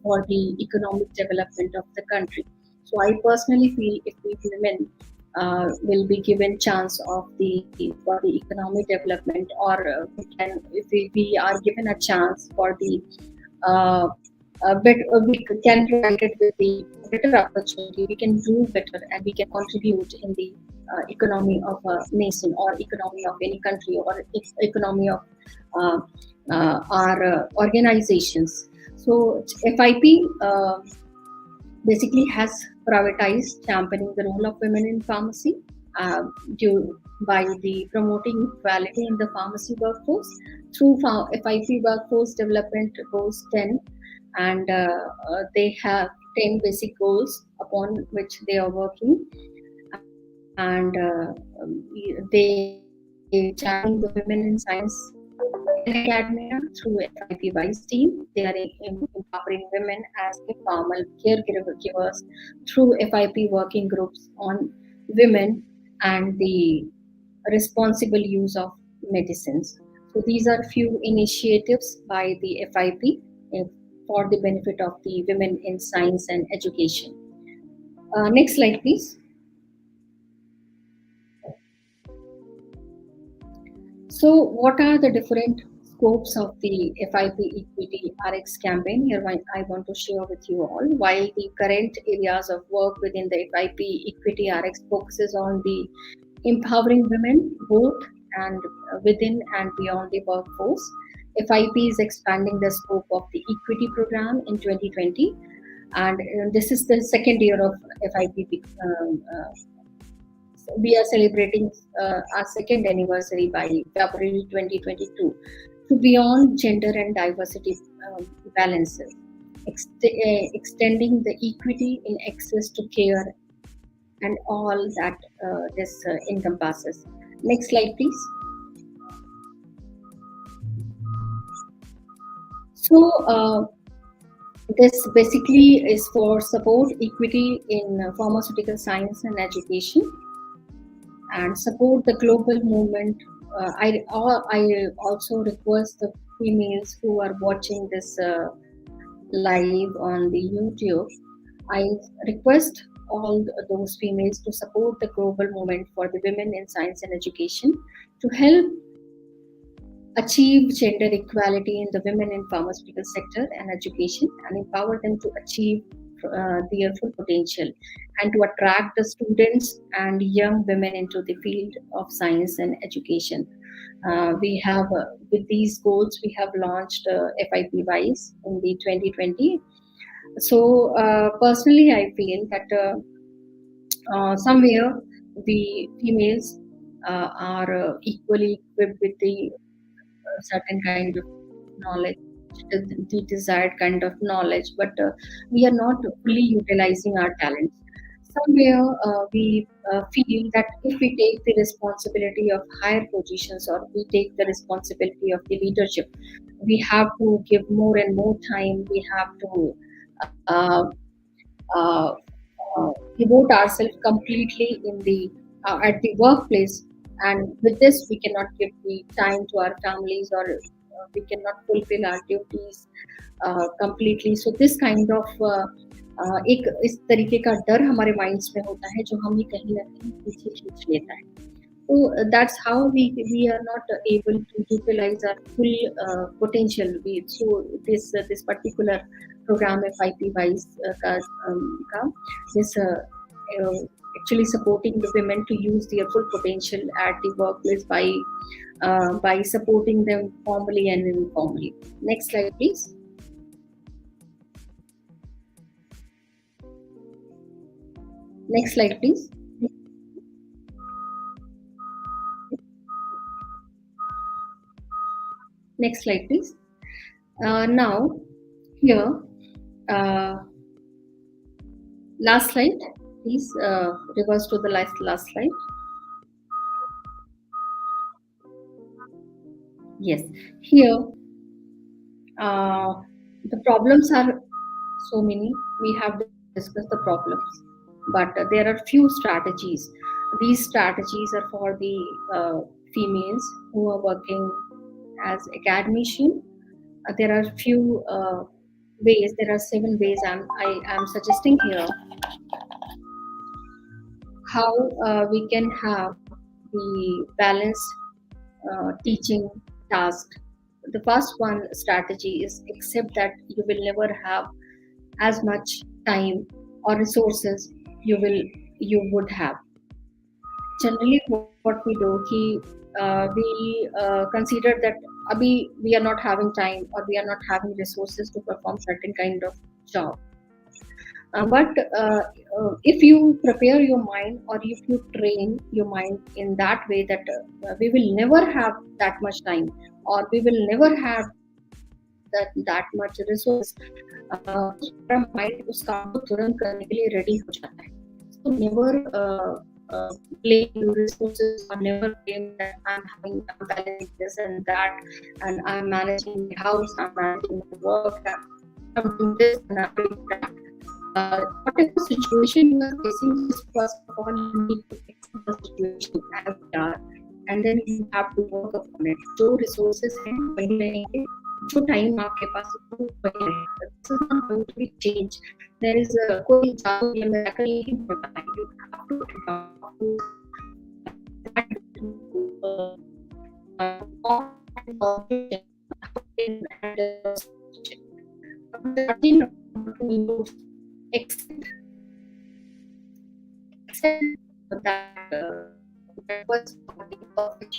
for the economic development of the country. So I personally feel if we women will be given chance of the for the economic development, or we are given a chance for the we can provide it with the better opportunity. We can do better and we can contribute in the economy of a nation or economy of any country or economy of uh, our organizations. So FIP basically has prioritized championing the role of women in pharmacy by the promoting equality in the pharmacy workforce through FIP workforce development goals 10, and they have 10 basic goals upon which they are working, and they championing the women in science in academia through FIP Wise team. They are empowering women as informal caregivers through FIP working groups on women and the responsible use of medicines. So these are few initiatives by the FIP for the benefit of the women in science and education. Next slide, please. So, what are the different scopes of the FIP Equity RX campaign? Here, I want to share with you all. While the current areas of work within the FIP Equity RX focuses on the empowering women both and within and beyond the workforce, FIP is expanding the scope of the equity program in 2020, and this is the second year of FIP. We are celebrating our second anniversary by February 2022 to beyond gender and diversity balances, extending the equity in access to care and all that this encompasses. Next slide, please. So this basically is for support equity in pharmaceutical science and education, and support the global movement. I also request the females who are watching this live on the YouTube. I request all those females to support the global movement for the women in science and education to help achieve gender equality in the women in pharmaceutical sector and education, and empower them to achieve their full potential, and to attract the students and young women into the field of science and education. We have, with these goals, we have launched FIP Wise in the 2020. So personally, I feel that somewhere the females are equally equipped with the certain kind of knowledge, the desired kind of knowledge, but we are not fully utilizing our talents. Somewhere we feel that if we take the responsibility of higher positions, or we take the responsibility of the leadership, we have to give more and more time. We have to uh, uh, devote ourselves completely in the at the workplace, and with this we cannot give the time to our families, or we cannot fulfill our duties completely. So this kind of एक इस तरीके का डर हमारे minds में होता है जो हमें कहीं ना कहीं पीछे खींच लेता है. So that's how we are not able to utilize our full potential. So this particular program FIP Wise is actually supporting the women to use their full potential at the workplace by supporting them formally and informally. Next slide, please. Next slide, please. Next slide, please. Now, here, last slide, please reverse to the last slide. Yes, here The problems are so many. We have discussed the problems, but there are few strategies. These strategies are for the females who are working as academician. There are few ways. There are 7 ways I am suggesting here how we can have the balanced teaching task. The first one strategy is accept that you will never have as much time or resources you would have. Generally, what we do, we consider that abhi we are not having time or we are not having resources to perform certain kind of job. But if you prepare your mind or if you train your mind in that way that we will never have that much time or we will never have that much resources, हमारा mind उस काम को तुरंत करने के लिए ready हो जाता है. So never blame your resources or never blame that I'm balancing this and that and I'm managing the house, I'm managing the work, I'm doing this and I'm doing that. Whatever situation you are facing, just first of all you need to accept the situation as they are, and then you have to work upon it. जो resources हैं वही रहेंगे, जो time आपके पास है वो वही रहेगा. This is not going to be changed. There is कोई जादू या miracle नहीं होने वाला है. You have to adopt accept that that was perfect.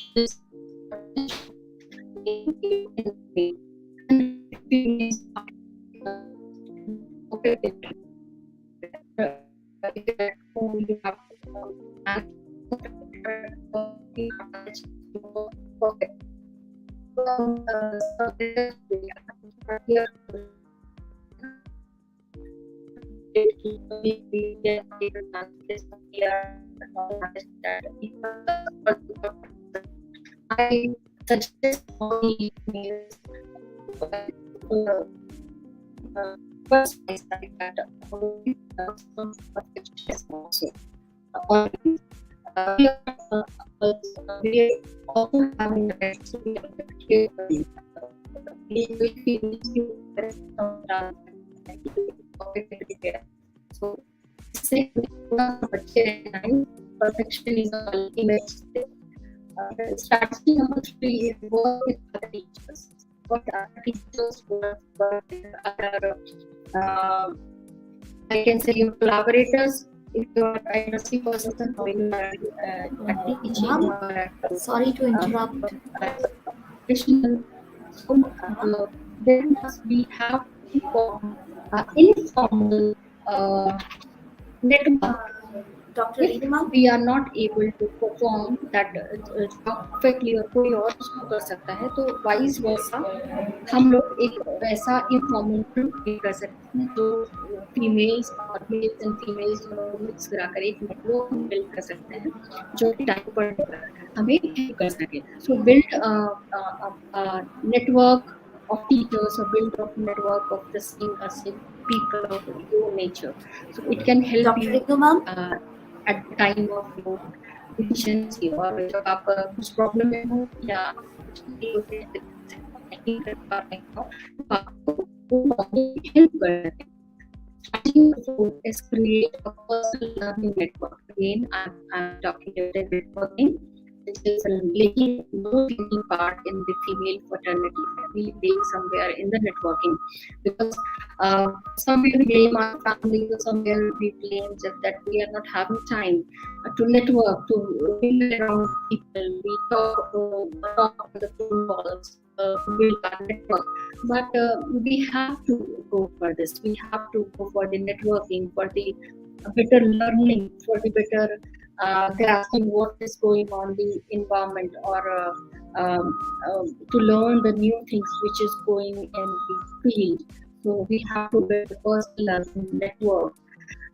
I suggest all the emails first I studied that some perfectionism also. We also having the right to be so perfection is the ultimate step. Strategy number 3 is work with other teachers. What other teachers work with other, I can say your collaborators. If you are a industry person or you are teaching or
Sorry to interrupt.
professional, so there must be have to form informal network.
Dr.
If
Renu,
we are not able to perform that job perfectly और कोई और उसको कर सकता है तो vice versa हम लोग एक ऐसा इनफॉर्मल ग्रुप बिल्ड कर सकते हैं जो फीमेल्स और मेल्स एंड फीमेल्स मिक्स कराकर एक नेटवर्क बिल्ड कर सकते हैं जो कि टाइम पर हमें हेल्प कर सके. सो build network of teachers or build a network of the same people of your nature. So it can help
Dr.
you
Renu ma'am,
at the time of your deficiency or जब आप कुछ problem में हो या कुछ नहीं कर पा रहे हो तो आपको हेल्प कर सकते हैं. Is create a personal learning network. Again, I'm talking about the networking, which is playing no leading part in the female fraternity. We play somewhere in the networking because somewhere we blame our family, somewhere we blame just that we are not having time to network, to be around people. We talk on the phone calls. Build our network, but we have to go for this. We have to go for the networking, for the better learning, for the better grasping what is going on the environment, or to learn the new things which is going in the field. So we have to build a personal learning network.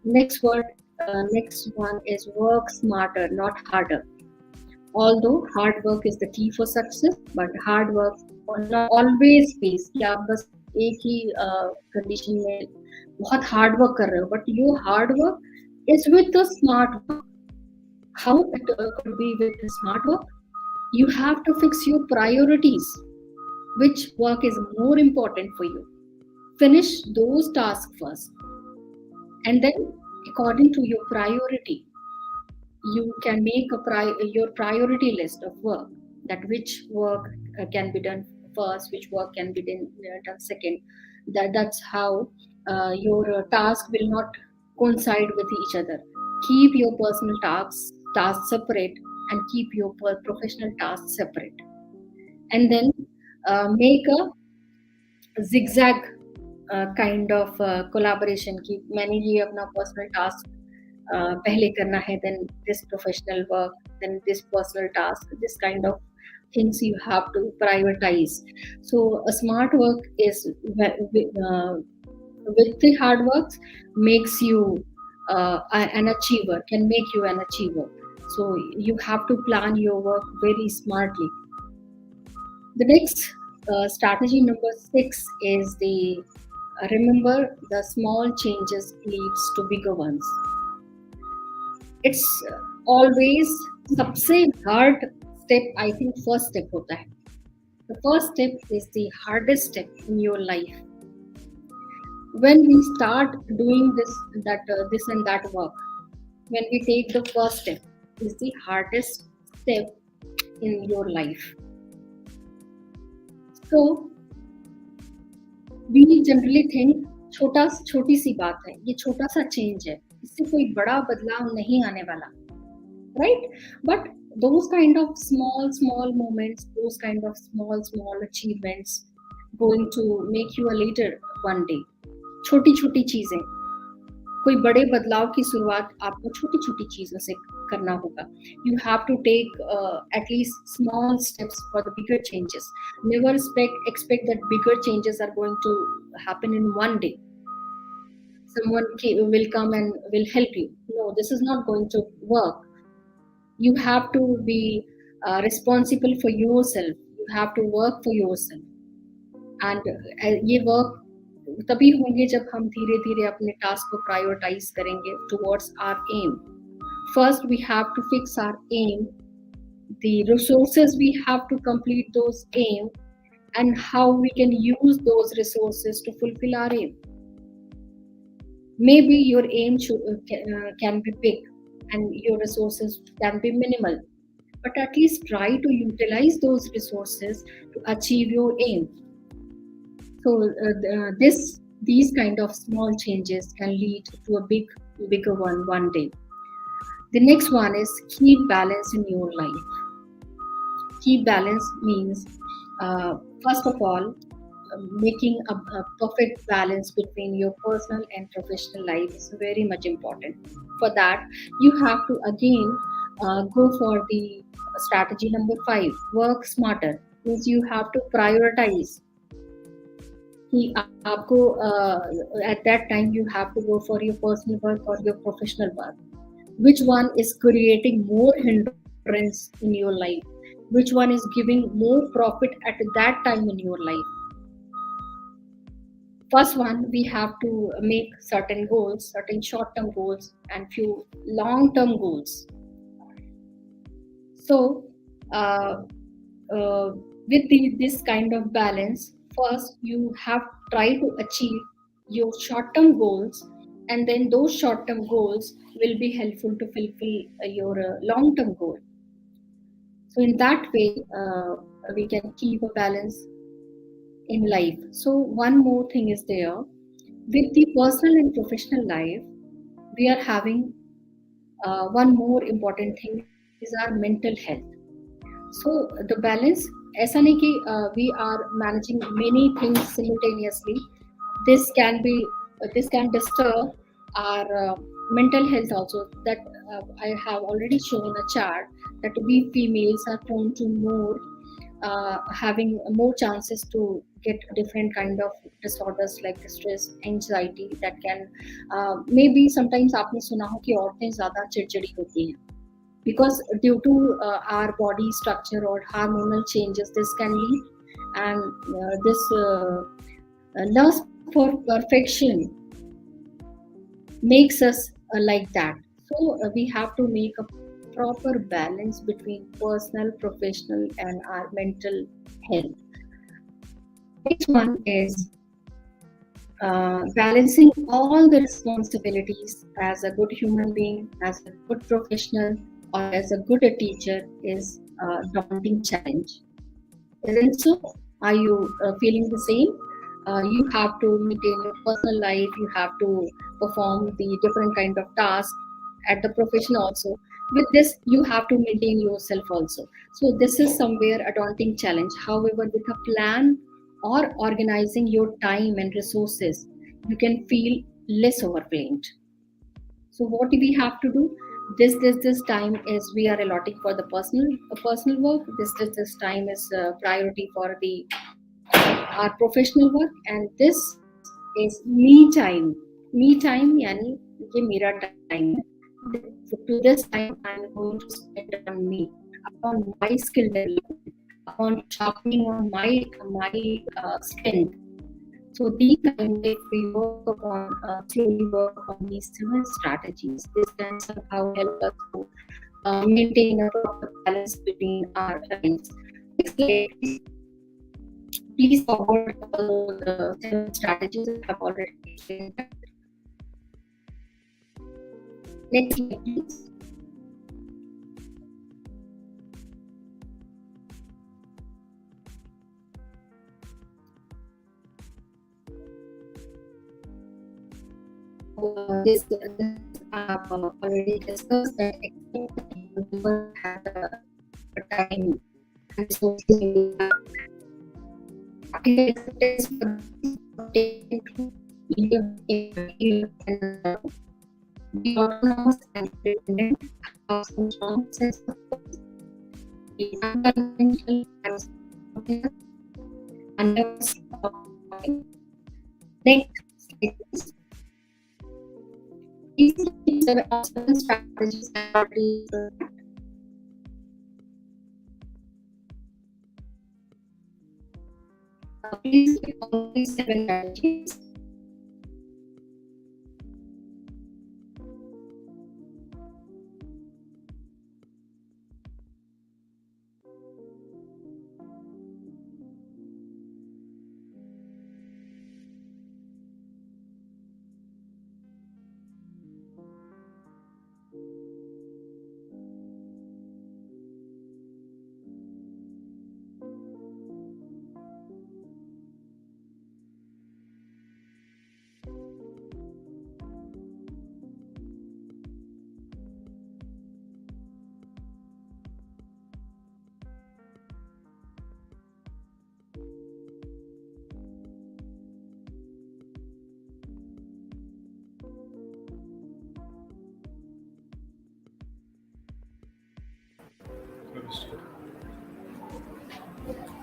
Next one is work smarter, not harder. Although hard work is the key for success, but hard work not always pays. कि आप बस एक ही condition में बहुत hard work कर रहे हो, but your hard work is with the smart work. How it could be with the smart work? You have to fix your priorities. Which work is more important for you? Finish those tasks first. And then, according to your priority, you can make your priority list of work, that which work can be done first, which work can be done second. That's how your task will not coincide with each other. Keep your personal tasks separate, and keep your professional tasks separate. And then make a zigzag kind of collaboration कि मैंने ये अपना personal task पहले करना है, then this professional work, then this personal task. This kind of things you have to prioritize. So a smart work is with the hard works makes you an achiever, can make you an achiever. So you have to plan your work very smartly. The next strategy number 6 is the remember the small changes leads to bigger ones. It's always सबसे hard step, I think first step होता है. The first step is the hardest step in your life. When we start doing this and that work, when we take the first step, is the hardest step in your life. So we generally think छोटी सी बात है, ये छोटा सा change है, इससे कोई बड़ा बदलाव नहीं आने वाला, right? But those kind of small moments, those kind of small achievements going to make you a leader one day. छोटी चीजें, कोई बड़े बदलाव की शुरुआत आपको छोटी चीजों से करना होगा. You have to take at least small steps for the bigger changes. Never expect that bigger changes are going to happen in one day. Someone will come and will help you. No, this is not going to work. You have to be responsible for yourself. You have to work for yourself. And ये work तभी होंगे जब हम धीरे धीरे अपने task को prioritise करेंगे towards our aim. First, we have to fix our aim, the resources we have to complete those aim, and how we can use those resources to fulfill our aim. Maybe your aim can be big and your resources can be minimal, but at least try to utilize those resources to achieve your aim. So these kind of small changes can lead to a bigger one day. The next one is keep balance in your life. Keep balance means first of all, making a perfect balance between your personal and professional life is very much important. For that, you have to again go for the strategy number 5, work smarter. Means you have to prioritize. आपको at that time you have to go for your personal work or your professional work. Which one is creating more hindrance in your life? Which one is giving more profit at that time in your life? First one, we have to make certain goals, certain short-term goals and few long-term goals. So with this kind of balance, first you have tried to achieve your short-term goals, and then those short-term goals will be helpful to fulfill your long-term goal. So in that way, we can keep a balance in life. So one more thing is there. With the personal and professional life, we are having one more important thing is our mental health. So the balance, ऐसा नहीं कि we are managing many things simultaneously. This can disturb our mental health also. That I have already shown a chart that we females are prone to more having more chances to get different kind of disorders like stress, anxiety that can maybe sometimes आपने सुना हो कि औरतें ज़्यादा चिड़चिड़ी होती हैं. Because due to our body structure or hormonal changes, this can lead, and this lust for perfection makes us like that. So we have to make a proper balance between personal, professional, and our mental health. Next one is balancing all the responsibilities as a good human being, as a good professional, or as a good teacher is a daunting challenge. Isn't so? Are you feeling the same? You have to maintain your personal life. You have to perform the different kind of tasks at the profession also. With this, you have to maintain yourself also. So this is somewhere a daunting challenge. However, with a plan or organizing your time and resources, you can feel less overwhelmed. So what do we have to do? This time is we are allotting for the personal work. This time is priority for the our professional work, and this is me time. Me time yani ye mera time hai. To this time I am going to spend on me, upon my skill development, upon sharpening on my strength. So these time, if we work upon slowly work upon these 7 strategies, this can somehow help us to maintain a proper balance between our lives. Next slide, please. Please forward all the 7 strategies I have already explained. Next slide, please. This I have already discussed that Expo never had a time and resources in the acceptance for taking to live and be autonomous and independent, have some strong sense of purpose, be unconventional and supportive, and never stop talking. Next slide, please. These are 7 strategies I already please click on these 7 strategies.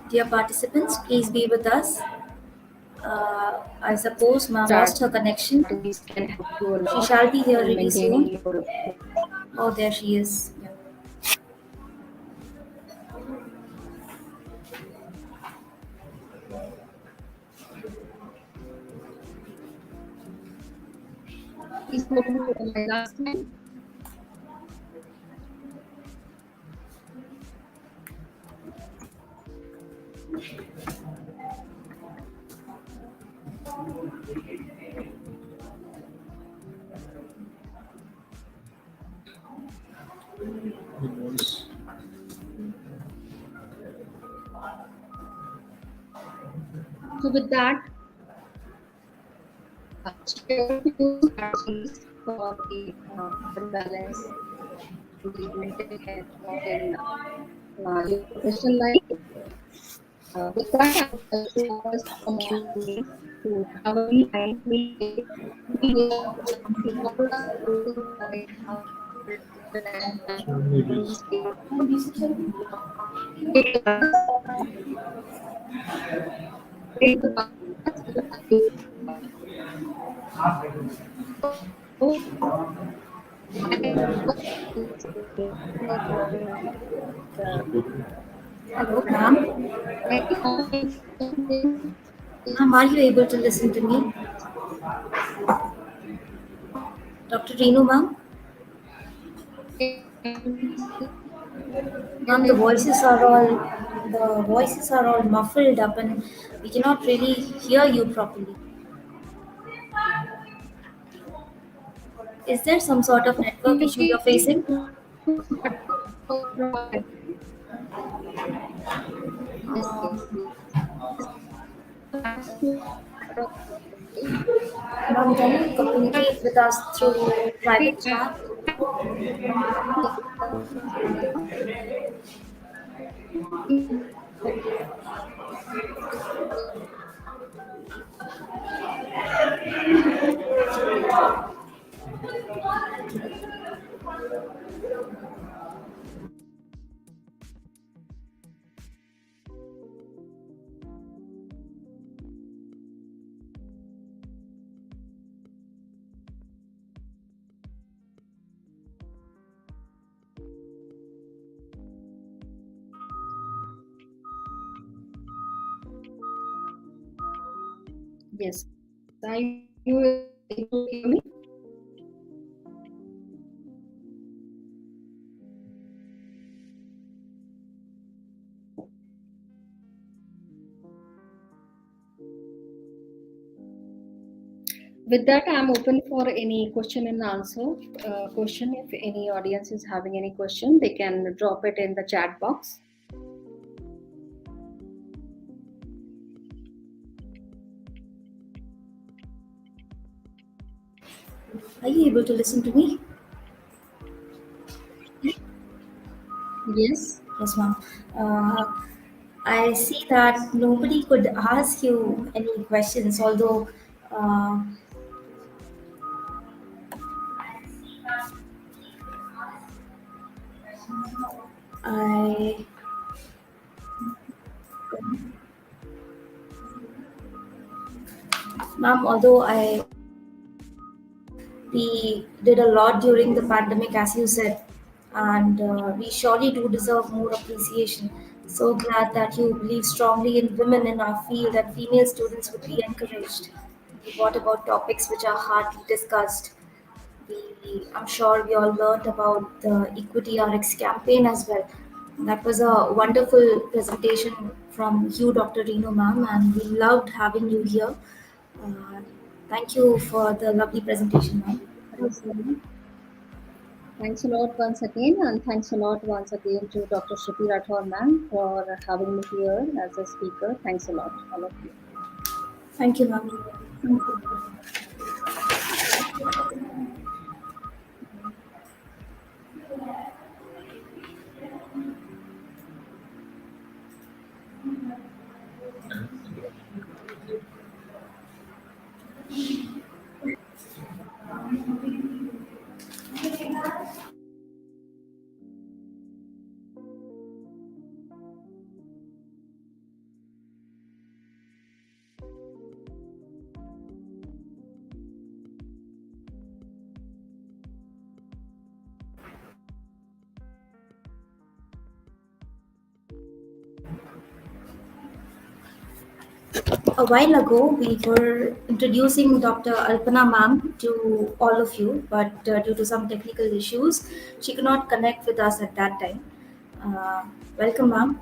Dear participants, please be with us. I suppose ma'am lost her connection.
Strategies can help you a
She
lot
shall be here
in
really
maintaining
soon.
your.
Oh, there she is. Yeah.
Please go to my last slide. So with that, share a few strategies for the proper balance to the mental health or in your professional life. With that, I would like to request from all today to have a me time, me day, me day to follow us to avoid and stay take the bus, take the bus so I request
Hello, ma'am.
any online
Ma'am, are you able to listen to me? Dr. Renu, ma'am? Ma'am, the voices are all muffled up and we cannot really hear you properly. Is there some sort of network issue you're facing? Ma'am, can you communicate with us through private chat?
Yes, are you able to hear me? With that, I'm open for any question and answer. Question, if any audience is having any question, they can drop it in the chat box.
Are you able to listen to me?
Yes.
Yes, ma'am. I see that nobody could ask you any questions, although uh, I, ma'am, although we did a lot during the pandemic, as you said, and we surely do deserve more appreciation. So glad that you believe strongly in women in our field and female students would be encouraged. What about topics which are hardly discussed? I'm sure we all learned about the Equity RX campaign as well. That was a wonderful presentation from you, Dr. Reno ma'am, and we loved having you here. Uh, Thank you for the lovely presentation, ma'am.
Thanks a lot. Thanks a lot once again, and thanks a lot once again to Dr. Shruti Rathore ma'am for having me here as a speaker. Thanks a lot, all of you.
Thank you, ma'am. A while ago, we were introducing Dr. Alpana ma'am to all of you, but due to some technical issues, she could not connect with us at that time. Uh, Welcome, ma'am.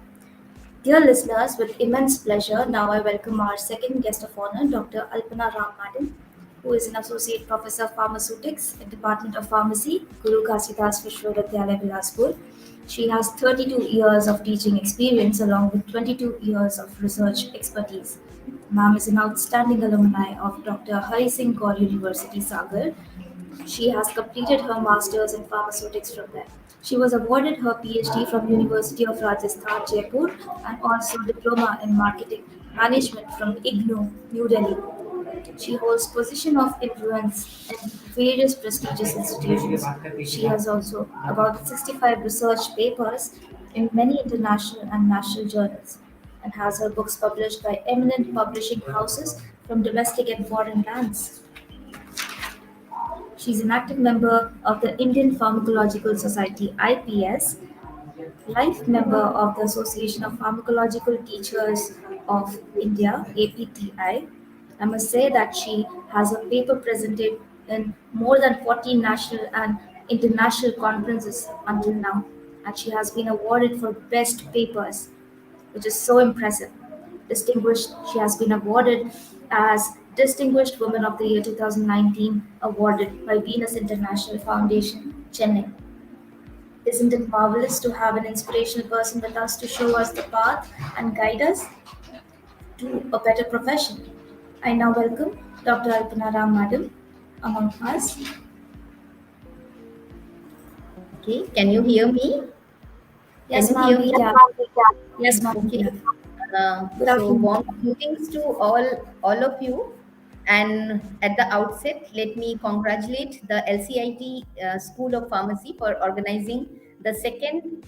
Dear listeners, with immense pleasure, now I welcome our second guest of honor, Dr. Alpana Ramadan, who is an Associate Professor of Pharmaceutics at Department of Pharmacy, Guru Ghasidas Vishwavidyalaya Bilaspur. She has 32 years of teaching experience along with 22 years of research expertise. Ma'am is an outstanding alumni of Dr. Hari Singh Kaur University, Sagar. She has completed her master's in pharmaceutics from there. She was awarded her PhD from University of Rajasthan, Jaipur, and also diploma in marketing management from IGNOU, New Delhi. She holds position of influence in various prestigious institutions. She has also about 65 research papers in many international and national journals and has her books published by eminent publishing houses from domestic and foreign lands. She's an active member of the Indian Pharmacological Society (IPS), life member of the Association of Pharmacological Teachers of India, APTI. I must say that she has a paper presented in more than 40 national and international conferences until now, and she has been awarded for best papers, which is so impressive. She has been awarded as Distinguished Woman of the Year 2019, awarded by Venus International Foundation, Chennai. Isn't it marvelous to have an inspirational person with us to show us the path and guide us to a better profession? I now welcome Dr. Alpana Ramadan among us.
Okay, can you hear me?
Yes,
Can you
ma'am,
hear
we
me?
can. Yes, ma'am, we
Okay.
can. Good
So
afternoon.
warm greetings to all of you. And at the outset, let me congratulate the LCIT School of Pharmacy for organizing the second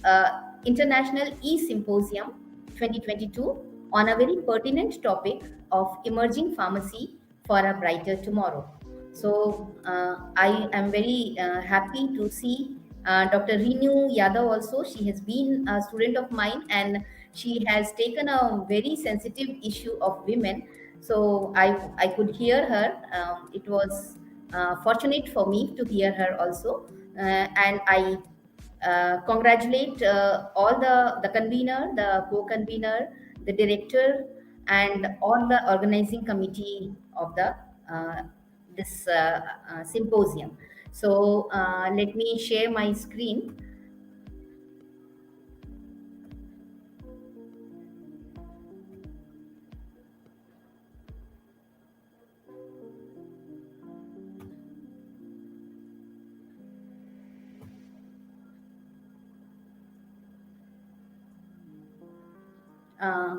International E-Symposium 2022 on a very pertinent topic of emerging pharmacy for a brighter tomorrow. So I am very happy to see Dr. Renu Yadava also. She has been a student of mine and she has taken a very sensitive issue of women. So I could hear her. It was fortunate for me to hear her also. And I congratulate all the convener, the co-convener, the director, and all the organizing committee of the this symposium. So let me share my screen. Uh,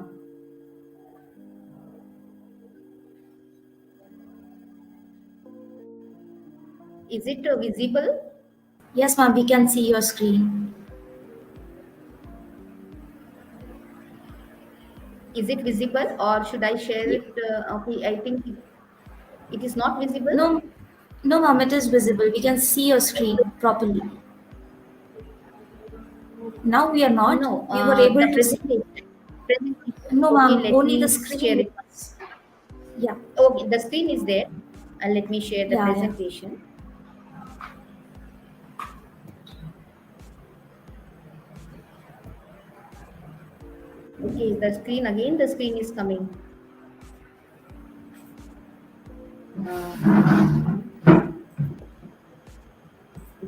is it visible?
Yes, ma'am, we can see your screen.
Is it visible or should I share
Ye-
it? Okay, I think it is not visible.
No, no, ma'am, it is visible. We can see your screen properly. Now we are not.
No,
We were
the
able to see.
presentation.
No,
Okay,
ma'am,
let
only the
me share
screen.
it.
Yeah,
Okay, the screen is there. Let me share the
yeah, yeah.
presentation. Okay, the screen again. The screen is coming.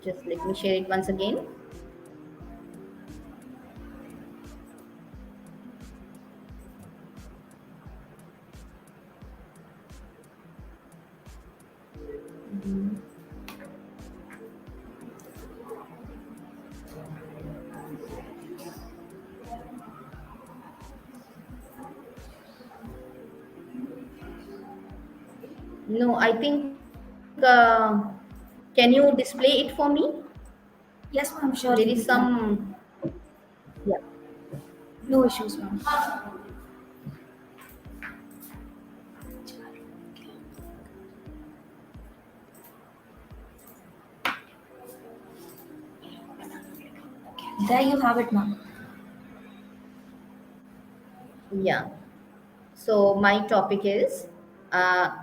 Just let me share it once again. No, I think. Can you display it for me?
Yes, ma'am,
There
surely we
is
can.
some. Yeah.
No issues, ma'am. There you have it, ma'am.
Yeah. So my topic is uh,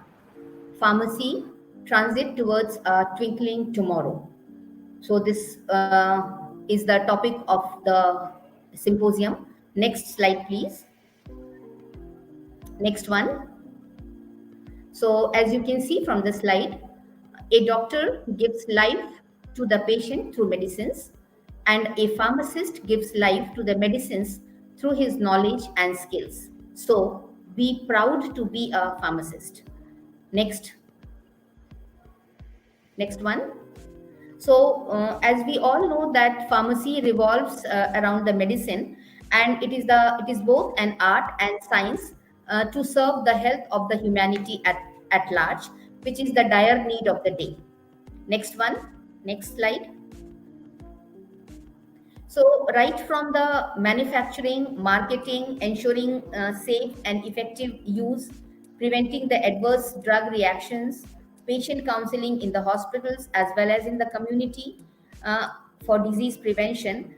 pharmacy transit towards a twinkling tomorrow. So this is the topic of the symposium. Next slide, please. Next one. So as you can see from the slide, a doctor gives life to the patient through medicines, and a pharmacist gives life to the medicines through his knowledge and skills. So be proud to be a pharmacist. Next, next one. So, as we all know that pharmacy revolves around the medicine, and it is both an art and science to serve the health of the humanity at large, which is the dire need of the day. Next one, next slide. So, right from the manufacturing, marketing, ensuring safe and effective use, preventing the adverse drug reactions, patient counseling in the hospitals as well as in the community uh, for disease prevention,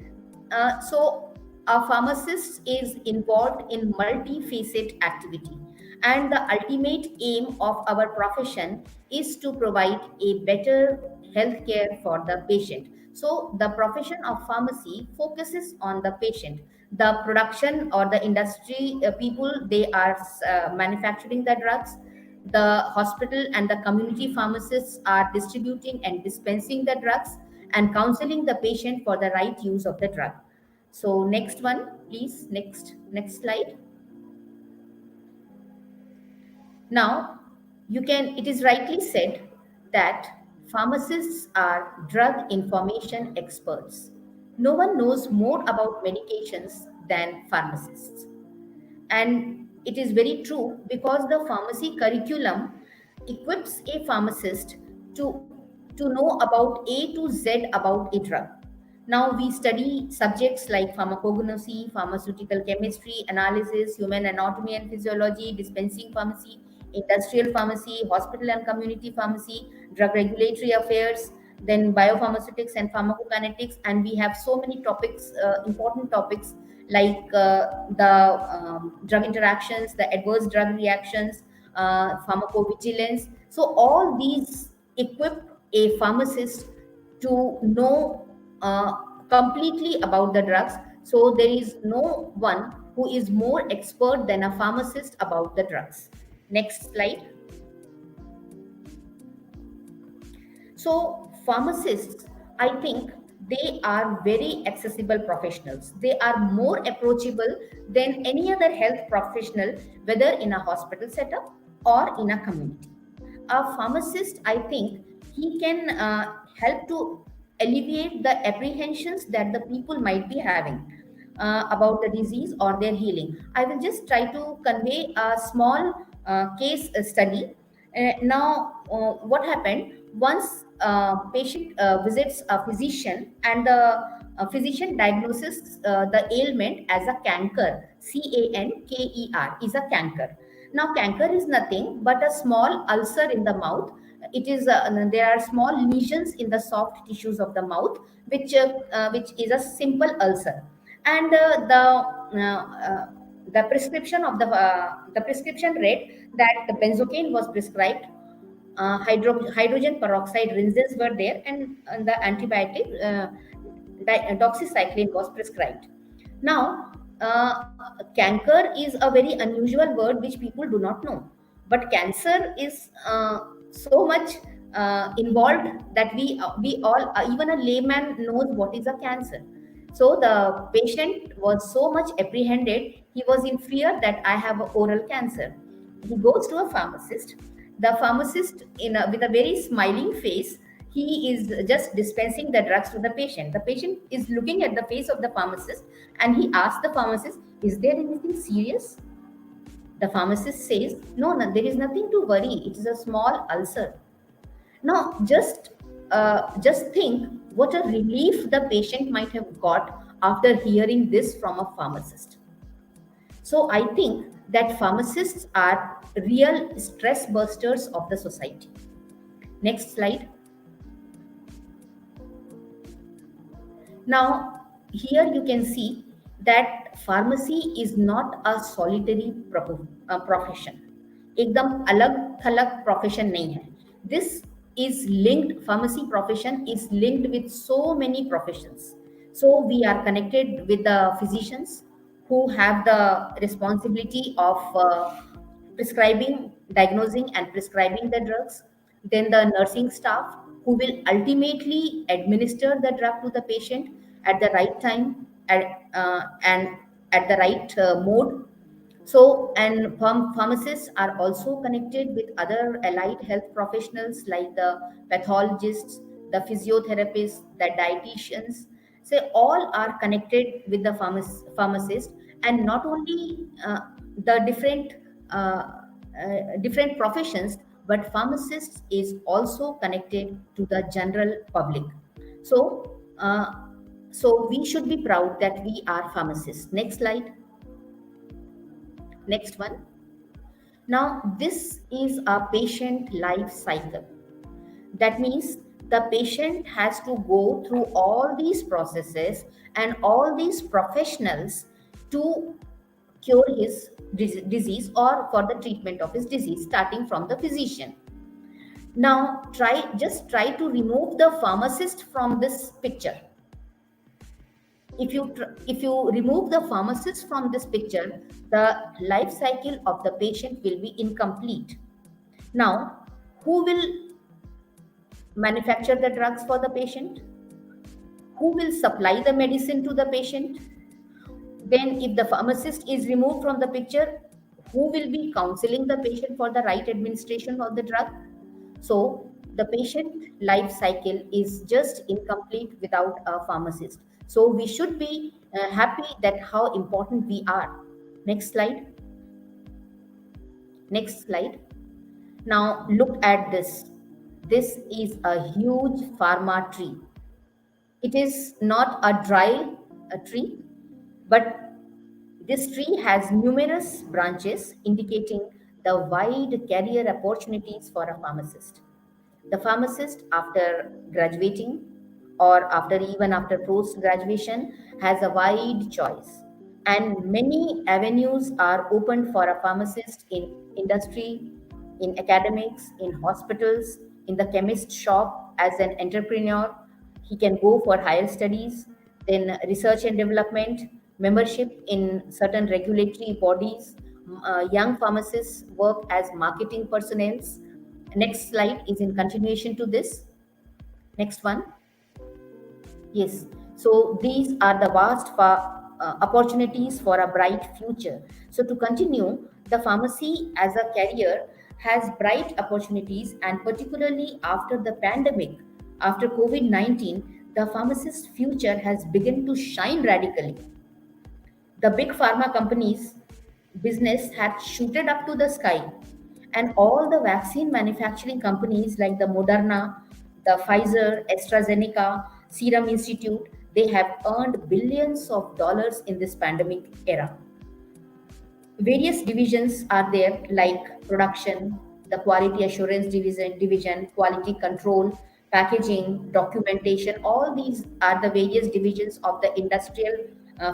So a pharmacist is involved in multifaceted activity, and the ultimate aim of our profession is to provide a better healthcare for the patient. So the profession of pharmacy focuses on the patient. The production or the industry people, they are manufacturing the drugs. The hospital and the community pharmacists are distributing and dispensing the drugs and counseling the patient for the right use of the drug. So next one, please. Next slide. Now, it is rightly said that pharmacists are drug information experts. No one knows more about medications than pharmacists. And it is very true because the pharmacy curriculum equips a pharmacist to, to know about A to Z about a drug. Now we study subjects like pharmacognosy, pharmaceutical chemistry, analysis, human anatomy and physiology, dispensing pharmacy, industrial pharmacy, hospital and community pharmacy, drug regulatory affairs, then biopharmaceutics and pharmacokinetics, and we have so many topics, important topics like the drug interactions, the adverse drug reactions, pharmacovigilance. So all these equip a pharmacist to know completely about the drugs. So there is no one who is more expert than a pharmacist about the drugs. Next slide. So pharmacists, I think they are very accessible professionals. They are more approachable than any other health professional, whether in a hospital setup or in a community. A pharmacist, I think, he can help to alleviate the apprehensions that the people might be having about the disease or their healing. I will just try to convey a small case study. What happened once patient visits a physician, and the physician diagnoses the ailment as a canker. Canker is a canker. Now, canker is nothing but a small ulcer in the mouth. It is there are small lesions in the soft tissues of the mouth, which is a simple ulcer, and the prescription of the prescription read that the benzocaine was prescribed, hydrogen peroxide rinses were there, and the antibiotic doxycycline was prescribed. Now, canker is a very unusual word which people do not know, but cancer is so much involved that we all, even a layman knows what is a cancer. So the patient was so much apprehended, he was in fear that I have oral cancer. He goes to a pharmacist. The pharmacist, with a very smiling face, he is just dispensing the drugs to the patient. The patient is looking at the face of the pharmacist, and he asks the pharmacist, "Is there anything serious?" The pharmacist says, "No, no, there is nothing to worry. It is a small ulcer." Now, just think what a relief the patient might have got after hearing this from a pharmacist. So I think that pharmacists are real stress busters of the society. Next slide. Now, here you can see that pharmacy is not a solitary profession. एकदम अलग थलग profession नहीं है. This is linked, pharmacy profession is linked with so many professions. So we are connected with the physicians who have the responsibility of prescribing, diagnosing and prescribing the drugs. Then the nursing staff who will ultimately administer the drug to the patient at the right time and at the right mode. So, and pharmacists are also connected with other allied health professionals like the pathologists, the physiotherapists, the dietitians. So, all are connected with the pharmacist, and not only the different professions, but pharmacists is also connected to the general public. So, so we should be proud that we are pharmacists. Next slide. Next one. Now, this is a patient life cycle. That means the patient has to go through all these processes and all these professionals to cure his disease or for the treatment of his disease, starting from the physician. Now try to remove the pharmacist from this picture. If you remove the pharmacist from this picture, the life cycle of the patient will be incomplete. Now, who will manufacture the drugs for the patient? Who will supply the medicine to the patient? Then, if the pharmacist is removed from the picture, who will be counseling the patient for the right administration of the drug? So, the patient life cycle is just incomplete without a pharmacist. So, we should be happy that how important we are. Next slide. Next slide. Now, look at this. This is a huge pharma tree. It is not a dry tree, but this tree has numerous branches indicating the wide career opportunities for a pharmacist. The pharmacist, after graduating or even after post graduation, has a wide choice, and many avenues are opened for a pharmacist in industry, in academics, in hospitals, in the chemist shop. As an entrepreneur, he can go for higher studies, then research and development, membership in certain regulatory bodies. Young pharmacists work as marketing personnel. Next slide is in continuation to this. Next one. Yes. So these are the vast opportunities for a bright future. So to continue, the pharmacy as a career has bright opportunities, and particularly after the pandemic, after COVID-19, the pharmacist's future has begun to shine radically. The big pharma companies business had shooted up to the sky, and all the vaccine manufacturing companies like the Moderna, the Pfizer, AstraZeneca, Serum Institute, they have earned billions of dollars in this pandemic era. Various divisions are there, like production, the quality assurance division, quality control, packaging, documentation. All these are the various divisions of the industrial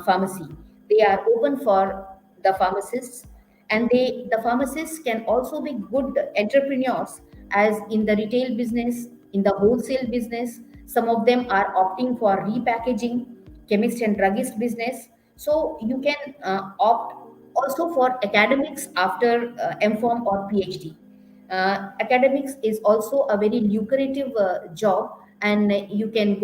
pharmacy. They are open for the pharmacists, and the pharmacists can also be good entrepreneurs, as in the retail business, in the wholesale business. Some of them are opting for repackaging, chemist and druggist business. So you can opt also for academics after MPharm or PhD. Academics is also a very lucrative job, and you can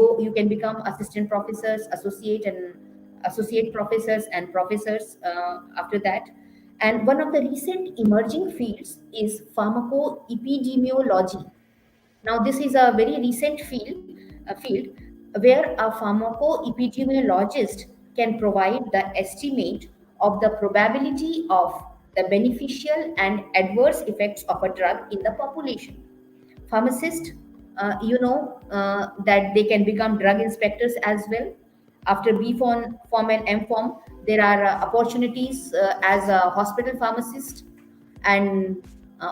become assistant professors, associate professors and professors after that. And one of the recent emerging fields is pharmacoepidemiology. Now, this is a very recent field where a pharmacoepidemiologist can provide the estimate of the probability of the beneficial and adverse effects of a drug in the population. Pharmacists, that they can become drug inspectors as well. After B-Pharm and M-Pharm, there are opportunities as a hospital pharmacist, and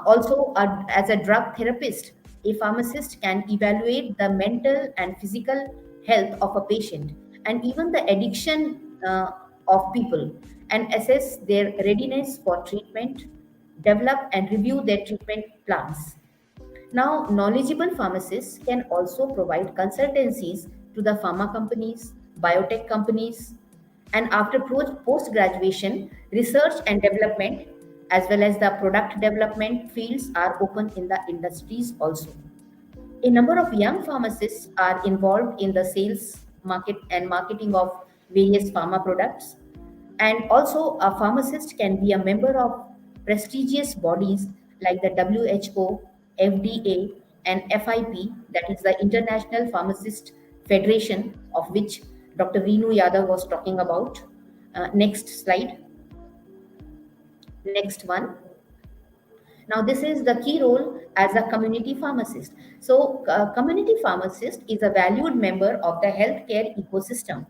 also as a drug therapist. A pharmacist can evaluate the mental and physical health of a patient, and even the addiction of people, and assess their readiness for treatment, develop and review their treatment plans. Now, knowledgeable pharmacists can also provide consultancies to the pharma companies, biotech companies, and after post graduation, research and development as well as the product development fields are open in the industries also. A number of young pharmacists are involved in the sales, market, and marketing of various pharma products. And also, a pharmacist can be a member of prestigious bodies like the WHO, FDA, and FIP, that is the International Pharmacist Federation, of which Dr. Renu Yadava was talking about. Next slide. Next one. Now, this is the key role as a community pharmacist. So, community pharmacist is a valued member of the healthcare ecosystem.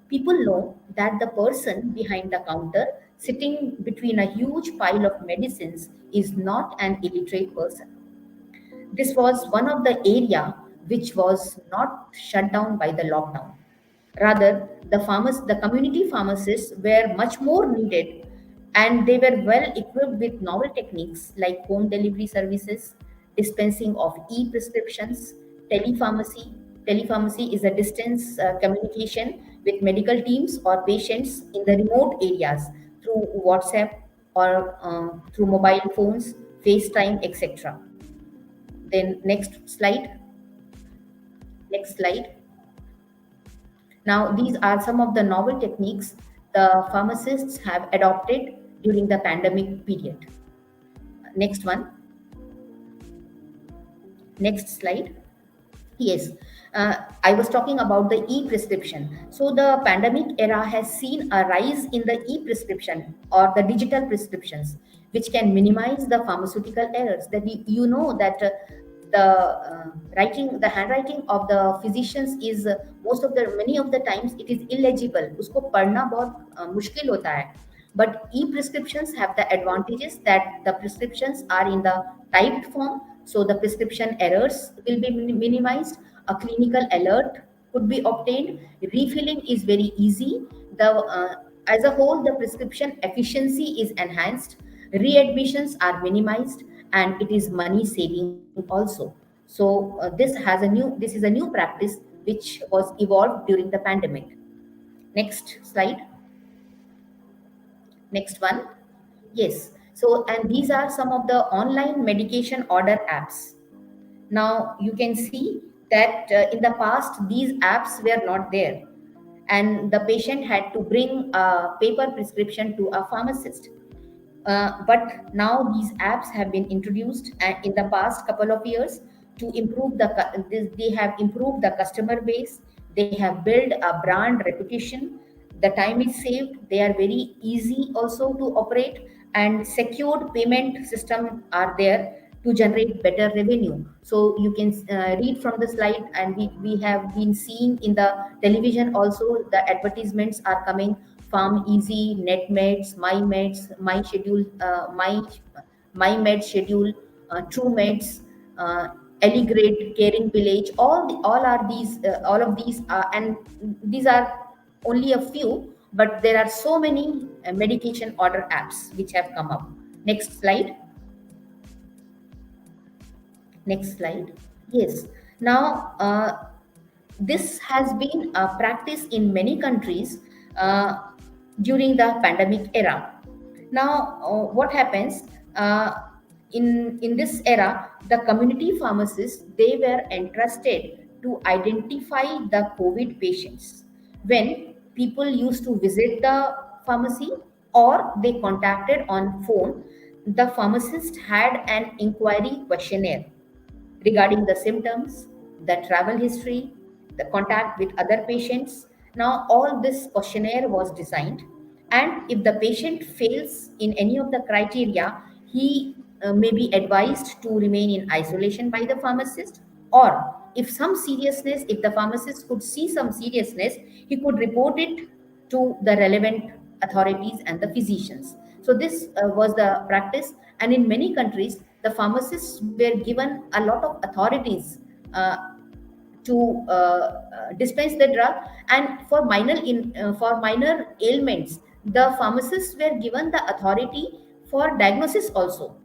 People know that the person behind the counter, sitting between a huge pile of medicines, is not an illiterate person. This was one of the area which was not shut down by the lockdown. Rather, the community pharmacists were much more needed, and they were well equipped with novel techniques like home delivery services, dispensing of e-prescriptions, telepharmacy. Telepharmacy is a distance communication with medical teams or patients in the remote areas through WhatsApp or through mobile phones, FaceTime, etc. Then next slide. Next slide. Now, these are some of the novel techniques the pharmacists have adopted during the pandemic period. Next one. Next slide. Yes, I was talking about the e-prescription. So the pandemic era has seen a rise in the e-prescription or the digital prescriptions, which can minimize the pharmaceutical errors. That you know that the handwriting of the physicians is many of the times it is illegible. उसको पढ़ना बहुत मुश्किल होता है. But e-prescriptions have the advantages that the prescriptions are in the typed form, so the prescription errors will be minimized. A clinical alert could be obtained. Refilling is very easy. As a whole, the prescription efficiency is enhanced. Readmissions are minimized, and it is money saving also. So this is a new practice which was evolved during the pandemic. Next slide. Next one. Yes. So, and these are some of the online medication order apps. Now, you can see that in the past, these apps were not there, and the patient had to bring a paper prescription to a pharmacist. But now these apps have been introduced in the past couple of years to improve they have improved the customer base. They have built a brand reputation. The time is saved. They are very easy also to operate, and secured payment system are there to generate better revenue. So you can read from the slide, and we have been seeing in the television also the advertisements are coming. Farm Easy, NetMeds, MyMeds, My Schedule, My Med Schedule, True Meds, Eligrade, Caring Village. All of these are, and these are only a few, but there are so many medication order apps which have come up. Next slide. Next slide. Yes. Now, this has been a practice in many countries during the pandemic era. Now, what happens in this era? The community pharmacists, they were entrusted to identify the COVID patients when people used to visit the pharmacy or they contacted on phone. The pharmacist had an inquiry questionnaire regarding the symptoms, the travel history, the contact with other patients. Now, all this questionnaire was designed, and if the patient fails in any of the criteria, he may be advised to remain in isolation by the pharmacist, or if the pharmacist could see some seriousness, he could report it to the relevant authorities and the physicians. So this was the practice, and in many countries, the pharmacists were given a lot of authorities to dispense the drug, and for minor ailments, the pharmacists were given the authority for diagnosis also.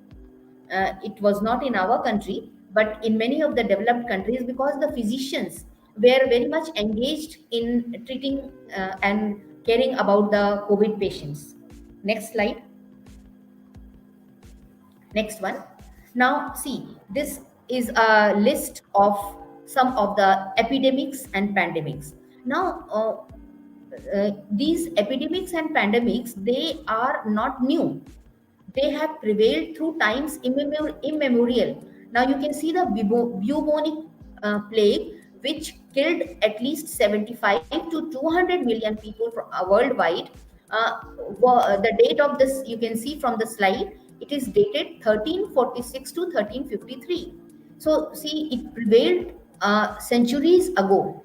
It was not in our country, but in many of the developed countries, because the physicians were very much engaged in treating and caring about the COVID patients. Next slide. Next one. Now, see, this is a list of some of the epidemics and pandemics. Now, these epidemics and pandemics, they are not new. They have prevailed through times immemorial. Now you can see the bubonic plague, which killed at least 75 to 200 million people worldwide. The date of this, you can see from the slide, it is dated 1346 to 1353. So see, it prevailed centuries ago.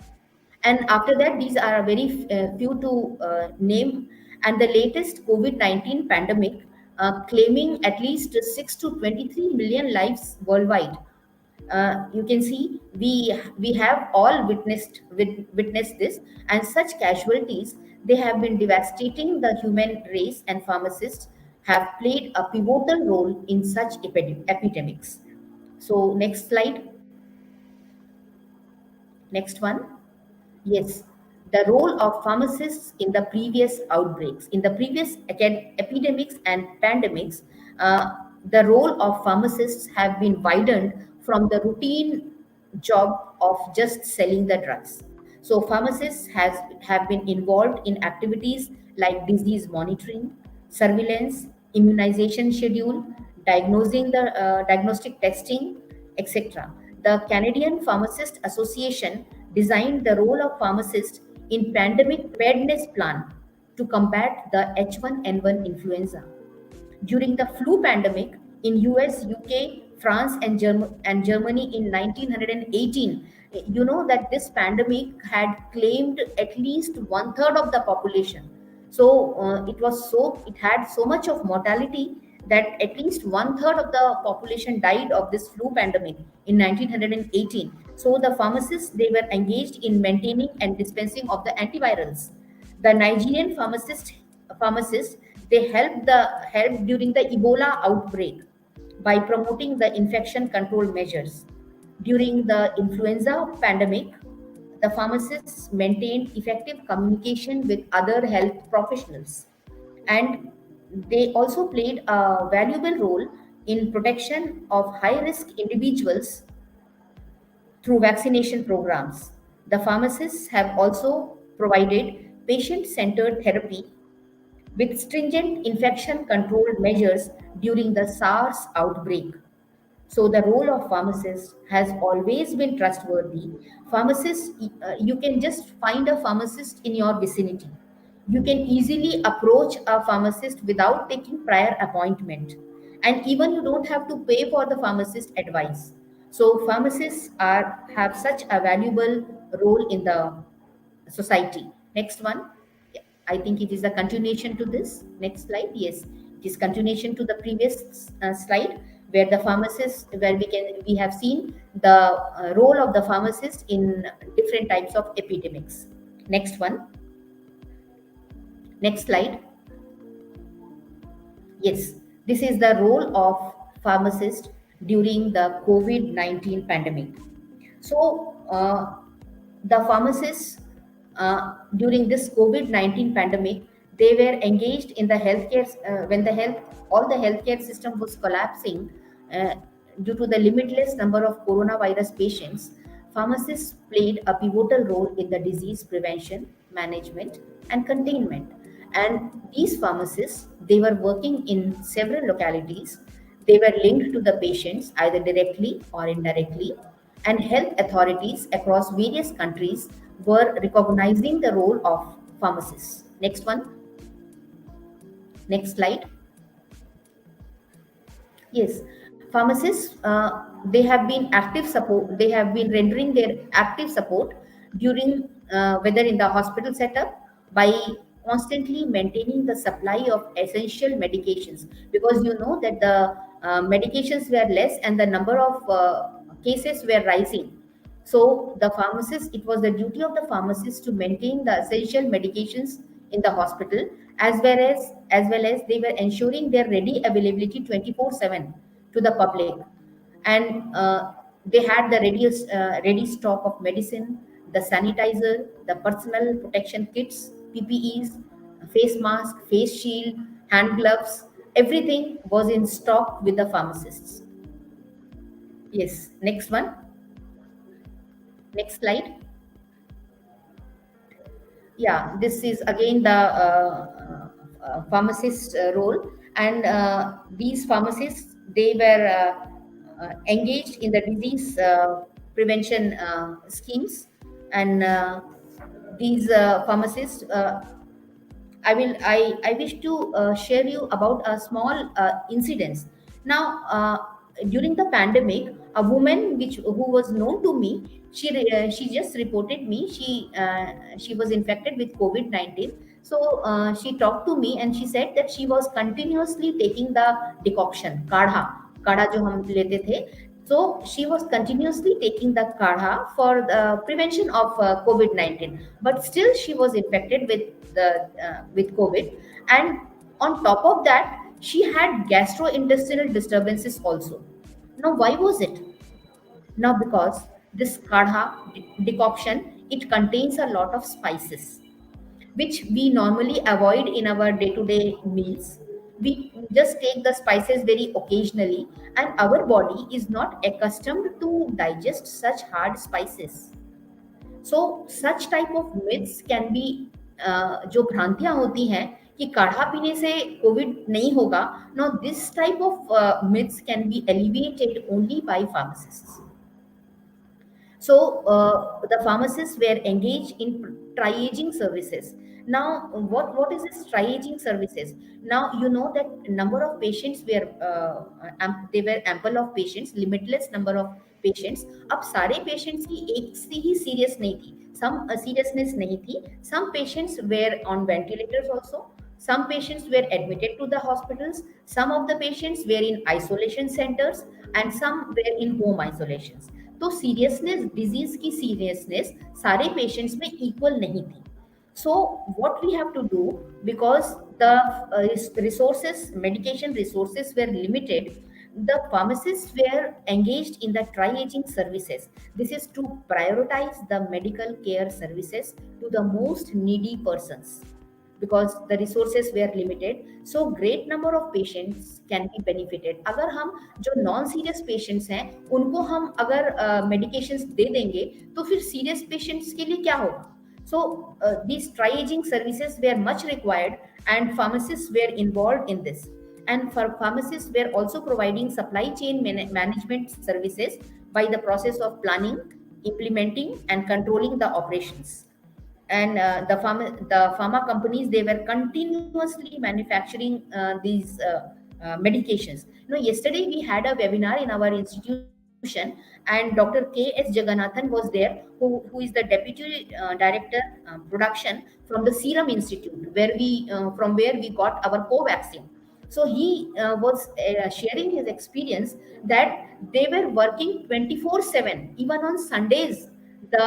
And after that, these are very few to name. And the latest COVID-19 pandemic, claiming at least 6 to 23 million lives worldwide. You can see we have all witnessed this, and such casualties, they have been devastating the human race, and pharmacists have played a pivotal role in such epidemics. So next slide, next one. Yes, the role of pharmacists in the previous outbreaks, in the previous epidemics and pandemics, the role of pharmacists have been widened from the routine job of just selling the drugs. So pharmacists have been involved in activities like disease monitoring, surveillance, immunization schedule, diagnosing the diagnostic testing, etc. The Canadian Pharmacist Association designed the role of pharmacist in pandemic preparedness plan to combat the H1N1 influenza. During the flu pandemic in US, UK, France, and Germany in 1918, you know that this pandemic had claimed at least one third of the population. So it had so much of mortality that at least one third of the population died of this flu pandemic in 1918. So the pharmacists, they were engaged in maintaining and dispensing of the antivirals. The Nigerian pharmacists, they helped during the Ebola outbreak by promoting the infection control measures. During the influenza pandemic, the pharmacists maintained effective communication with other health professionals, and they also played a valuable role in protection of high risk individuals through vaccination programs. The pharmacists have also provided patient centered therapy with stringent infection control measures during the SARS outbreak. So the role of pharmacist has always been trustworthy. Pharmacists, you can just find a pharmacist in your vicinity. You can easily approach a pharmacist without taking prior appointment. And even you don't have to pay for the pharmacist advice. So pharmacists have such a valuable role in the society. Next one. Yeah, I think it is a continuation to this. Next slide. Yes, it is continuation to the previous slide, where the pharmacist, where we have seen the role of the pharmacist in different types of epidemics. Next one. Next slide. Yes, this is the role of pharmacist during the COVID-19 pandemic. So the pharmacists during this COVID-19 pandemic, they were engaged in the healthcare when all the healthcare system was collapsing due to the limitless number of coronavirus patients. Pharmacists played a pivotal role in the disease prevention, management, and containment. And these pharmacists, they were working in several localities. They were linked to the patients either directly or indirectly, and health authorities across various countries were recognizing the role of pharmacists. Next one. Next slide. Yes, pharmacists, they have been active support. They have been rendering their active support during whether in the hospital setup, by constantly maintaining the supply of essential medications, because you know that the medications were less and the number of cases were rising. So the pharmacist, it was the duty of the pharmacist to maintain the essential medications in the hospital, as well as they were ensuring their ready availability 24/7 to the public. And they had the ready stock of medicine, the sanitizer, the personal protection kits, PPEs, face mask, face shield, hand gloves, everything was in stock with the pharmacists. Yes, next one. Next slide. Yeah, this is again the pharmacist role, and these pharmacists, they were engaged in the disease prevention schemes, and these pharmacists, I wish to share you about a small incidents. Now, during the pandemic, a woman who was known to me, she just reported me. She was infected with COVID-19. So she talked to me and she said that she was continuously taking the decoction, kadha जो हम लेते थे, So she was continuously taking the kadha for the prevention of COVID-19, but still she was infected with COVID, and on top of that, she had gastrointestinal disturbances also. Now, why was it? Now, because this kadha decoction, it contains a lot of spices which we normally avoid in our day-to-day meals. We just take the spices very occasionally, and our body is not accustomed to digest such hard spices. So such type of myths can be जो भ्रांतियां होती हैं कि काढ़ा पीने से Covid नहीं होगा, now this type of myths can be alleviated only by pharmacists. So the pharmacists were engaged in triaging services. Now, what is this triaging services? Now you know that number of patients were they were ample of patients, limitless number of patients. अब सारे patients की एक सी ही serious नहीं थी, some seriousness नहीं थी. Some patients were on ventilators also. Some patients were admitted to the hospitals. Some of the patients were in isolation centers, and some were in home isolations. तो seriousness, disease की seriousness सारे patients में equal नहीं थी. So what we have to do, because the resources, medication resources were limited, the pharmacists were engaged in the triaging services. This is to prioritize the medical care services to the most needy persons, because the resources were limited. So great number of patients can be benefited. अगर हम जो non serious patients हैं उनको हम अगर medications दे देंगे तो फिर सीरियस पेशेंट्स के लिए क्या होगा? So these triaging services were much required, and pharmacists were involved in this. And for pharmacists were also providing supply chain management services by the process of planning, implementing, and controlling the operations. And the pharma companies, they were continuously manufacturing these medications. You know, yesterday we had a webinar in our institution, and Dr. K.S. Jagannathan was there, who is the deputy director production from the Serum Institute, where we from where we got our co-vaccine. So he was sharing his experience that they were working 24/7, even on Sundays. The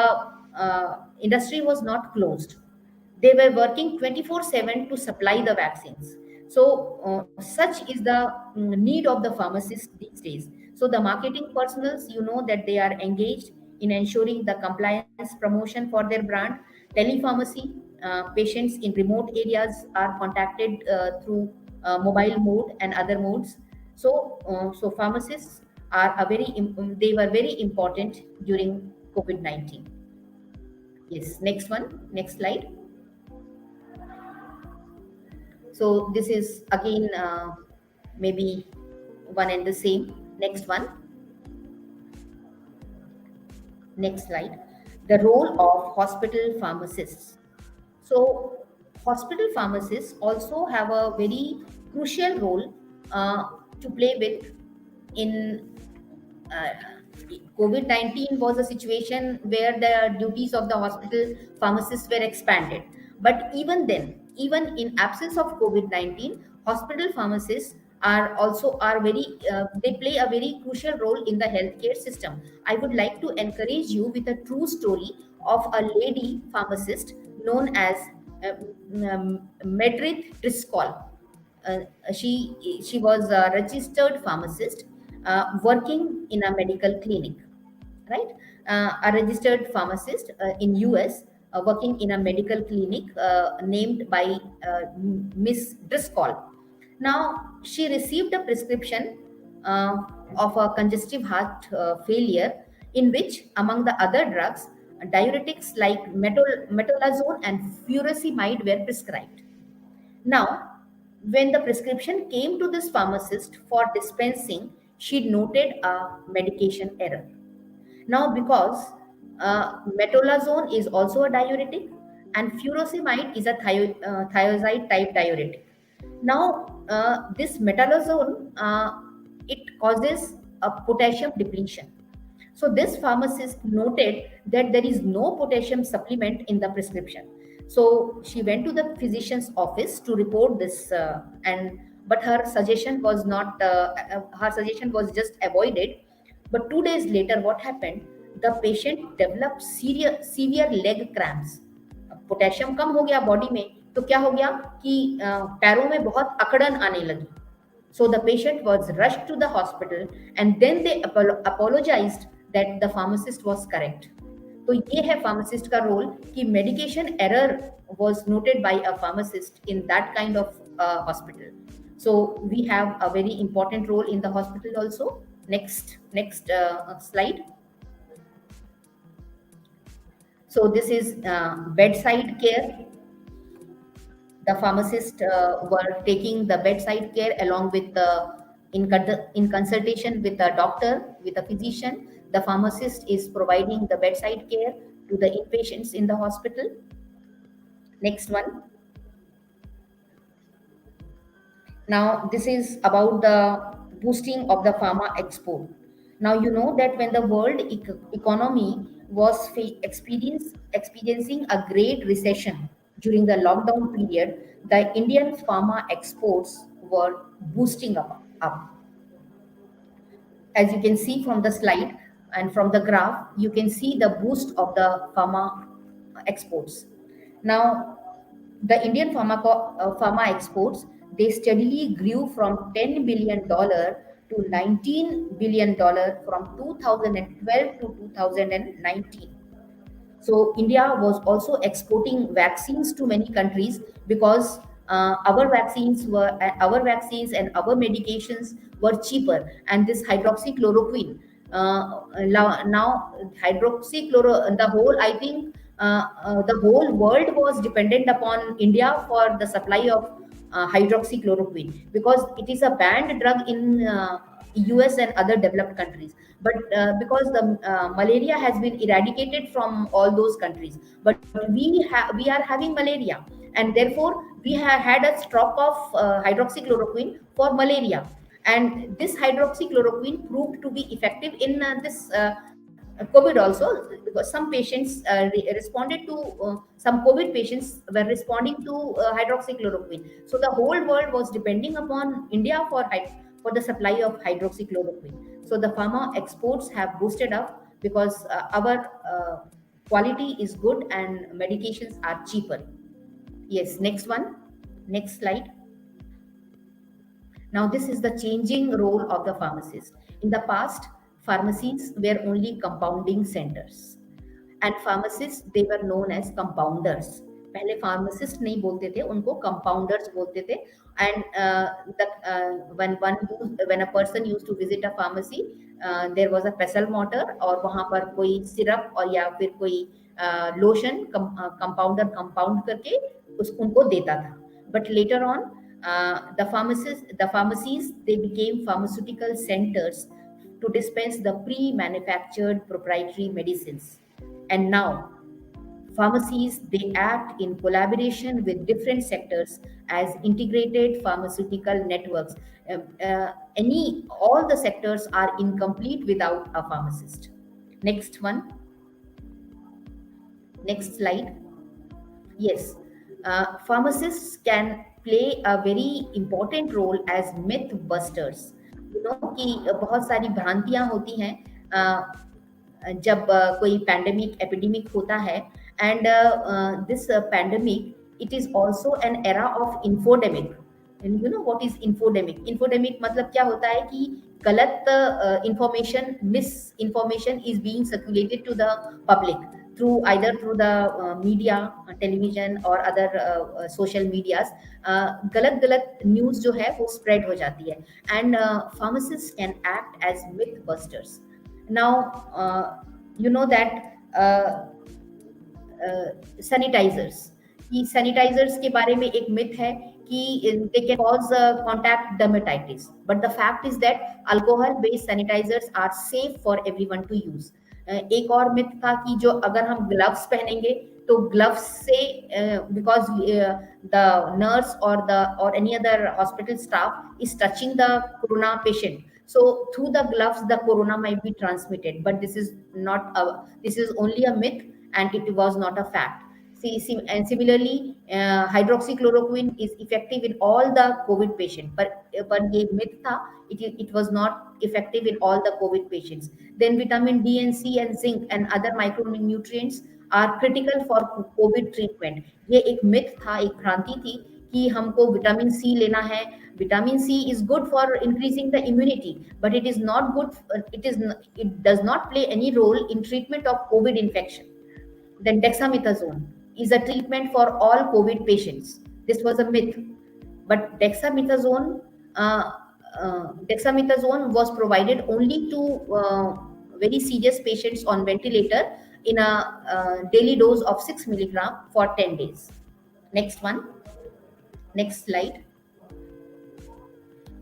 industry was not closed. They were working 24/7 to supply the vaccines. So such is the need of the pharmacists these days. So the marketing personals, you know that they are engaged in ensuring the compliance promotion for their brand. Telepharmacy, patients in remote areas are contacted through mobile mode and other modes. So pharmacists are they were very important during COVID-19. Yes, next one, next slide. So this is again maybe one and the same. Next one. Next slide. The role of hospital pharmacists. So hospital pharmacists also have a very crucial role to play with in COVID-19 was a situation where the duties of the hospital pharmacists were expanded. But even then, even in absence of COVID-19, hospital pharmacists are very they play a very crucial role in the healthcare system. I would like to encourage you with a true story of a lady pharmacist known as Medrit Driscoll. She was a registered pharmacist working in a medical clinic, right? A registered pharmacist in US working in a medical clinic named by Miss Driscoll. Now she received a prescription of a congestive heart failure, in which among the other drugs, diuretics like metolazone and furosemide were prescribed. Now, when the prescription came to this pharmacist for dispensing, she noted a medication error. Now, because metolazone is also a diuretic and furosemide is a thiazide type diuretic. Now, this metolazone it causes a potassium depletion. So this pharmacist noted that there is no potassium supplement in the prescription. So she went to the physician's office to report this, and but her suggestion was not her suggestion was just avoided. But 2 days later, what happened? The patient developed severe leg cramps. Potassium कम हो गया body में, तो क्या हो गया कि पैरों में बहुत अकड़न आने लगी. So the patient was rushed to the hospital, and then they apologized that the pharmacist was correct. तो ये है pharmacist का role कि medication error was noted by a pharmacist in that kind of hospital. So we have a very important role in the hospital also. Next slide. So this is bedside care. The pharmacists were taking the bedside care along with in consultation with a doctor, with a physician. The pharmacist is providing the bedside care to the inpatients in the hospital. Next one. Now this is about the boosting of the pharma export. Now you know that when the world economy was experiencing a great recession during the lockdown period, the Indian pharma exports were boosting up. As you can see from the slide and from the graph, you can see the boost of the pharma exports. Now, the Indian pharma exports, they steadily grew from $10 billion to $19 billion from 2012 to 2019. So India was also exporting vaccines to many countries because our vaccines and our medications were cheaper. And this hydroxychloroquine, now the whole, I think, the whole world was dependent upon India for the supply of hydroxychloroquine, because it is a banned drug in US and other developed countries. But because the malaria has been eradicated from all those countries, but we are having malaria, and therefore we had a stock of hydroxychloroquine for malaria. And this hydroxychloroquine proved to be effective in this COVID also, because some patients responded to some COVID patients were responding to hydroxychloroquine. So the whole world was depending upon India for the supply of hydroxychloroquine. So the pharma exports have boosted up because our quality is good and medications are cheaper. Yes, next one. Next slide. Now, this is the changing role of the pharmacist. In the past, pharmacies were only compounding centers, and pharmacists, they were known as compounders. पहले pharmacist नहीं बोलते थे, उनको compounders बोलते थे. And when a person used to visit a pharmacy, there was a pestle mortar, और वहाँ पर कोई syrup और या फिर कोई lotion compounder compound करके उनको देता था. But later on, the pharmacies, they became pharmaceutical centers to dispense the pre-manufactured proprietary medicines. And now, pharmacies, they act in collaboration with different sectors as integrated pharmaceutical networks. All the sectors are incomplete without a pharmacist. Next one. Next slide. Yes, pharmacists can play a very important role as myth busters. You know कि बहुत सारी भ्रांतियां होती हैं जब कोई epidemic होता है, and this pandemic, it is also an era of infodemic. And you know what is infodemic? Infodemic मतलब क्या होता है कि गलत information, misinformation is being circulated to the public through either through the media, television or other social medias. गलत news जो है वो spread हो जाती है, and pharmacists can act as myth busters. Now you know that sanitizers, कि sanitizers के बारे में एक myth है कि they can cause contact dermatitis, but the fact is that alcohol based sanitizers are safe for everyone to use. एक और myth था कि जो अगर हम gloves पहनेंगे तो gloves से because the nurse or any other hospital staff is touching the corona patient, so through the gloves the corona might be transmitted. But this is only a myth, and it was not a fact. And similarly, hydroxychloroquine is effective in all the COVID patient, but ये myth था, it was not effective in all the COVID patients. Then vitamin D and C and zinc and other micronutrients are critical for COVID treatment. ये एक myth था, एक भ्रांति थी कि हमको विटामिन सी लेना है. Vitamin C is good for increasing the immunity, but it is not good. It does not play any role in treatment of COVID infection. Then dexamethasone is a treatment for all COVID patients. This was a myth, but uh, dexamethasone was provided only to very serious patients on ventilator in a daily dose of 6 milligram for 10 days. Next one, next slide.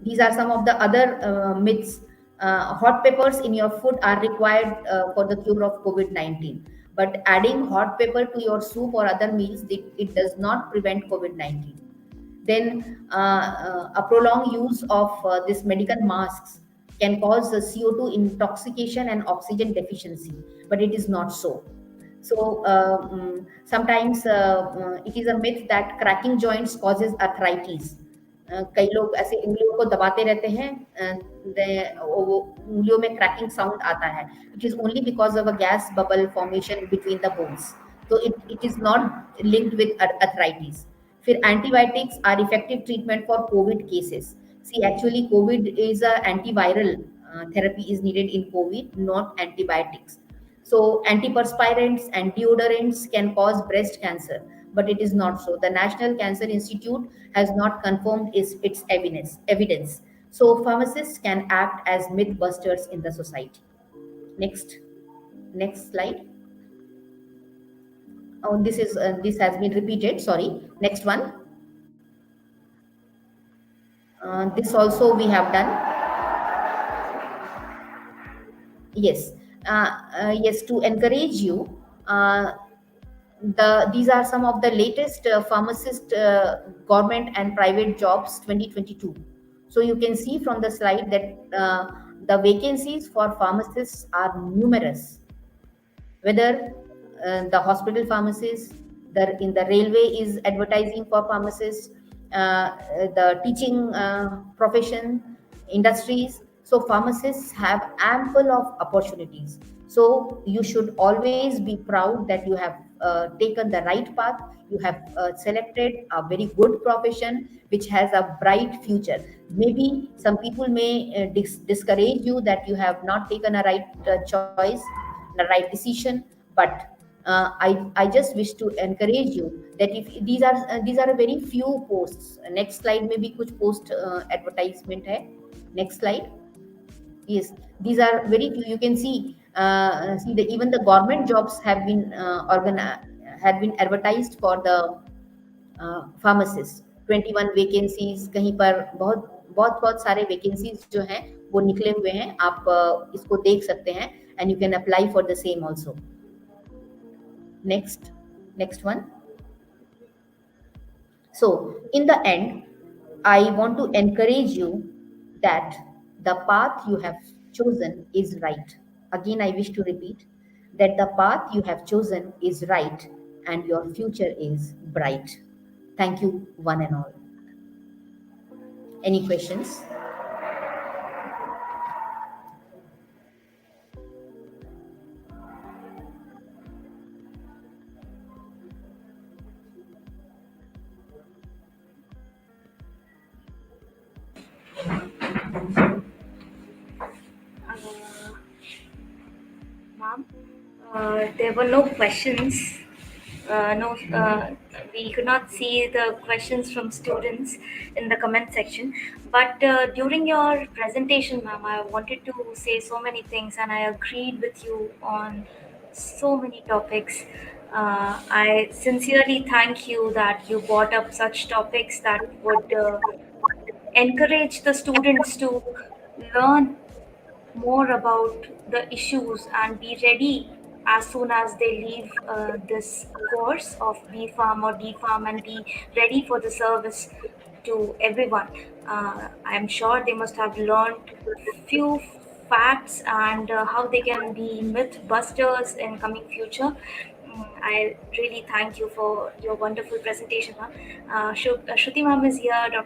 These are some of the other myths. Hot peppers in your food are required for the cure of COVID-19. But adding hot pepper to your soup or other meals, it does not prevent COVID-19. Then a prolonged use of this medical masks can cause CO2 intoxication and oxygen deficiency, but it is not so. So sometimes it is a myth that cracking joints causes arthritis. कई लोग ऐसे उंगलियों को दबाते रहते हैं, वो उंगलियों में क्रैकिंग साउंड आता है. It is only because of a gas bubble formation between the bones. So it is not linked with arthritis. फिर antibiotics are effective treatment for COVID cases. See, actually COVID is a antiviral therapy is needed in COVID, not antibiotics. So antiperspirants and deodorants can cause breast cancer, but it is not so. The National Cancer Institute has not confirmed its evidence. So pharmacists can act as mythbusters in the society. Next slide. Oh, this has been repeated. Sorry. Next one. This also we have done. Yes. Yes, to encourage you. These are some of the latest pharmacist government and private jobs 2022. So you can see from the slide that the vacancies for pharmacists are numerous. Whether the hospital pharmacists, in the railway is advertising for pharmacists, the teaching profession, industries. So pharmacists have ample of opportunities. So you should always be proud that you have taken the right path. You have selected a very good profession which has a bright future. Maybe some people may discourage you that you have not taken a right choice, the right decision, but I just wish to encourage you that if these are a very few posts. Next slide में भी कुछ post advertisement है. Next slide. Yes, these are very few. You can see even the government jobs have been advertised for the pharmacists. 21 vacancies. कहीं पर बहुत सारे vacancies जो हैं वो निकले हुए हैं. आप इसको देख सकते हैं and you can apply for the same also. Next one. So in the end, I want to encourage you that the path you have chosen is right. Again, I wish to repeat that the path you have chosen is right and your future is bright. Thank you, one and all. Any questions?
Ma'am, there were no questions. We could not see the questions from students in the comment section. But during your presentation, ma'am, I wanted to say so many things, and I agreed with you on so many topics. I sincerely thank you that you brought up such topics that would encourage the students to learn more about the issues and be ready as soon as they leave this course of B Farm or D Farm and be ready for the service to everyone. I'm sure they must have learned few facts and how they can be myth busters in coming future. I really thank you for your wonderful presentation, ma'am. Shruti ma'am is here,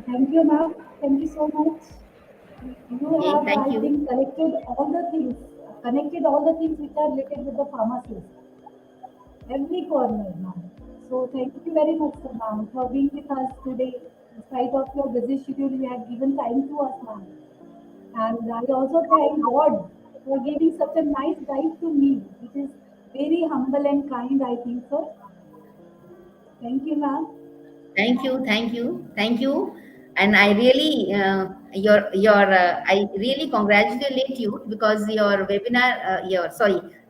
Thank you, ma'am. Thank you so much. You
Okay,
have,
thank
I
you.
think, connected all the things which are related with the pharmacist. Every corner, ma'am. So thank you very much, sir, ma'am, for being with us today. In spite of your busy schedule, you have given time to us, ma'am. And I also thank God for giving such a nice guide to me, which is very humble and kind, I think so. Thank you, ma'am.
Thank you, thank you, thank you. And I really, I really congratulate you because your webinar,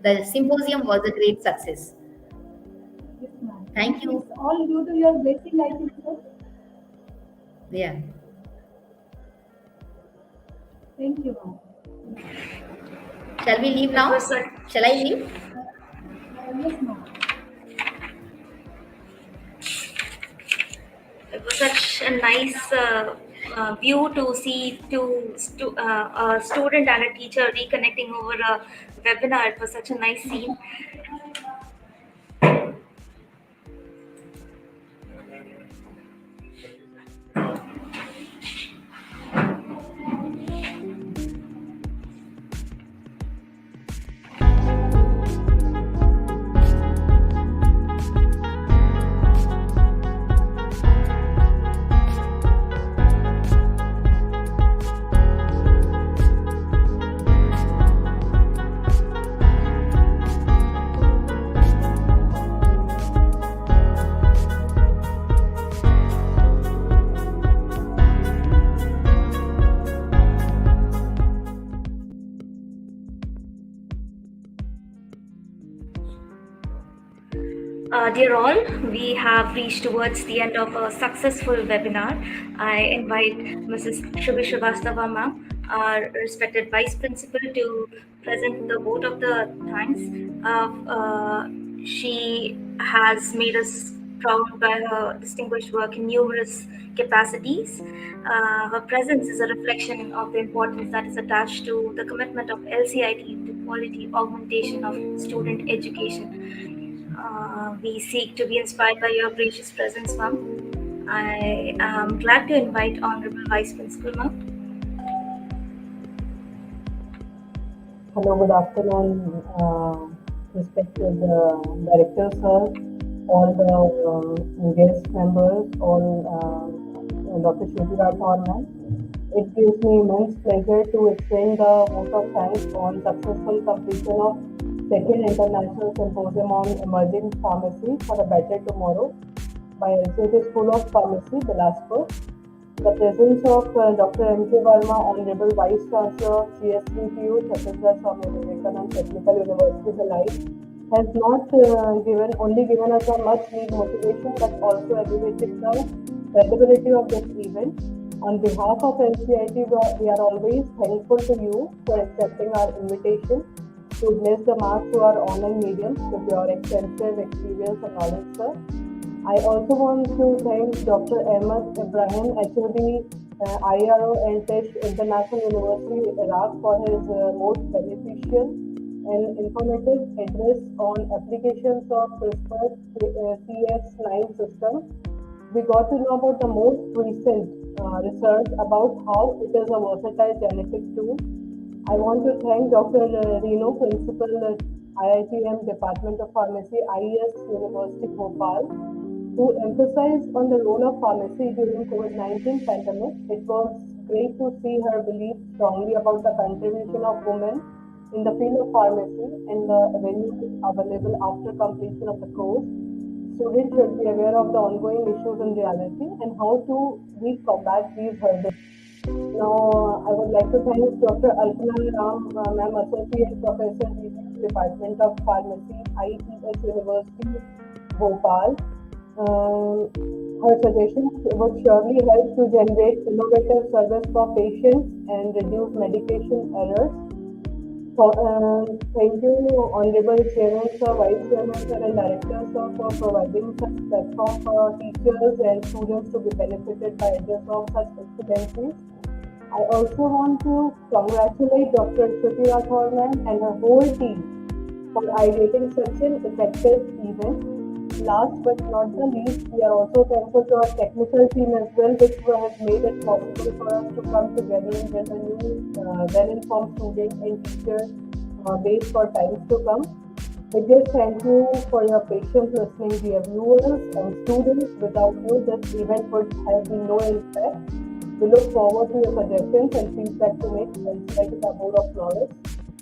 the symposium was a great success.
Yes, ma'am.
Thank you.
It's all due to your blessing, I think so.
Yeah.
Thank you, ma'am.
Shall we leave
it was
now?
such,
Shall I leave?
Yes, ma'am.
it was such a nice view to see a student and a teacher reconnecting over a webinar. It was such a nice scene. Dear all, we have reached towards the end of a successful webinar. I invite Mrs. Shubhi Srivastava ma'am, our respected Vice Principal, to present the vote of the thanks. She has made us proud by her distinguished work in numerous capacities. Her presence is a reflection of the importance that is attached to the commitment of LCIT to quality augmentation of student education. We seek to be inspired by your gracious presence, ma'am. I am glad to invite Honorable Vice Principal, ma'am.
Hello, good afternoon, respected directors, sir, all the guest members, all Dr. Shruti Rathore, ma'am. It gives me immense pleasure to extend the vote of thanks on successful completion of second International Symposium on Emerging Pharmacy for a Better Tomorrow by LCIT School of Pharmacy, Bilaspur. The presence of Dr. M.K. Verma, Honorable Vice Chancellor of CSVPU, Chhattisgarh Swami Vivekanand Technical University, Bhilai, has not only given us a much needed motivation but also elevated the credibility of this event. On behalf of LCIT, we are always thankful to you for accepting our invitation to bless the mass through our online medium with your extensive experience and knowledge, sir. I also want to thank Dr. Ahmed Ibrahim, HOD, IRO and TESH International University, Iraq, for his most beneficial and informative address on applications of CRISPR Cas9 system. We got to know about the most recent research about how it is a versatile genetic tool. I want to thank Dr. Renu, Principal at IITM Department of Pharmacy, IES University, Bhopal, to emphasize on the role of pharmacy during COVID-19 pandemic. It was great to see her believe strongly about the contribution of women in the field of pharmacy and the avenues available after completion of the course. Students should be aware of the ongoing issues in reality and how to combat these hurdles. Now, I would like to thank Dr. Alpana Ramadan, Ma'am, Associate Professor, Department of Pharmacy, IES University, Bhopal. Her suggestions would surely help to generate innovative service for patients and reduce medication errors. Thank you, Honorable Chairman, Sir, Vice Chairman, Sir, and Director, Sir, for providing such platform for teachers and students to be benefited by address of such excellencies. I also want to congratulate Dr. Shruti Rathore and her whole team for ideating such an effective event. Last but not the least, we are also thankful to our technical team as well, which has made it possible for us to come together and build a new, well-informed student and teacher base for times to come. Biggest thank you for your patience listening, dear viewers and students. Without you, this event would have been no impact. We look forward to your suggestions and feedback to make LCIT the board of knowledge.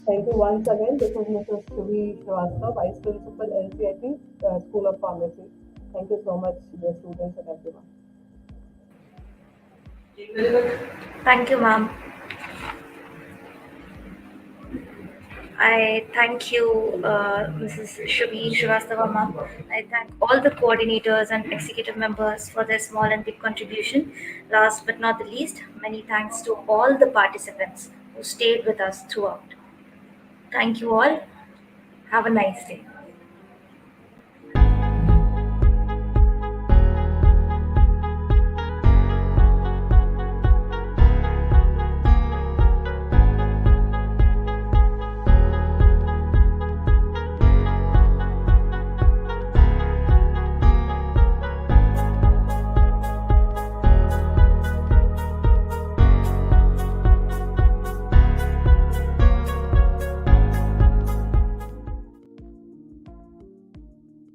Thank you once again. This is Mrs. Shubhi Srivastava, Vice Principal, LCIT School of Pharmacy. Thank you so much, dear students and everyone.
Thank you, ma'am. I thank you, Mrs. Shubhi Srivastava, ma'am. I thank all the coordinators and executive members for their small and big contribution. Last but not the least, many thanks to all the participants who stayed with us throughout. Thank you all. Have a nice day.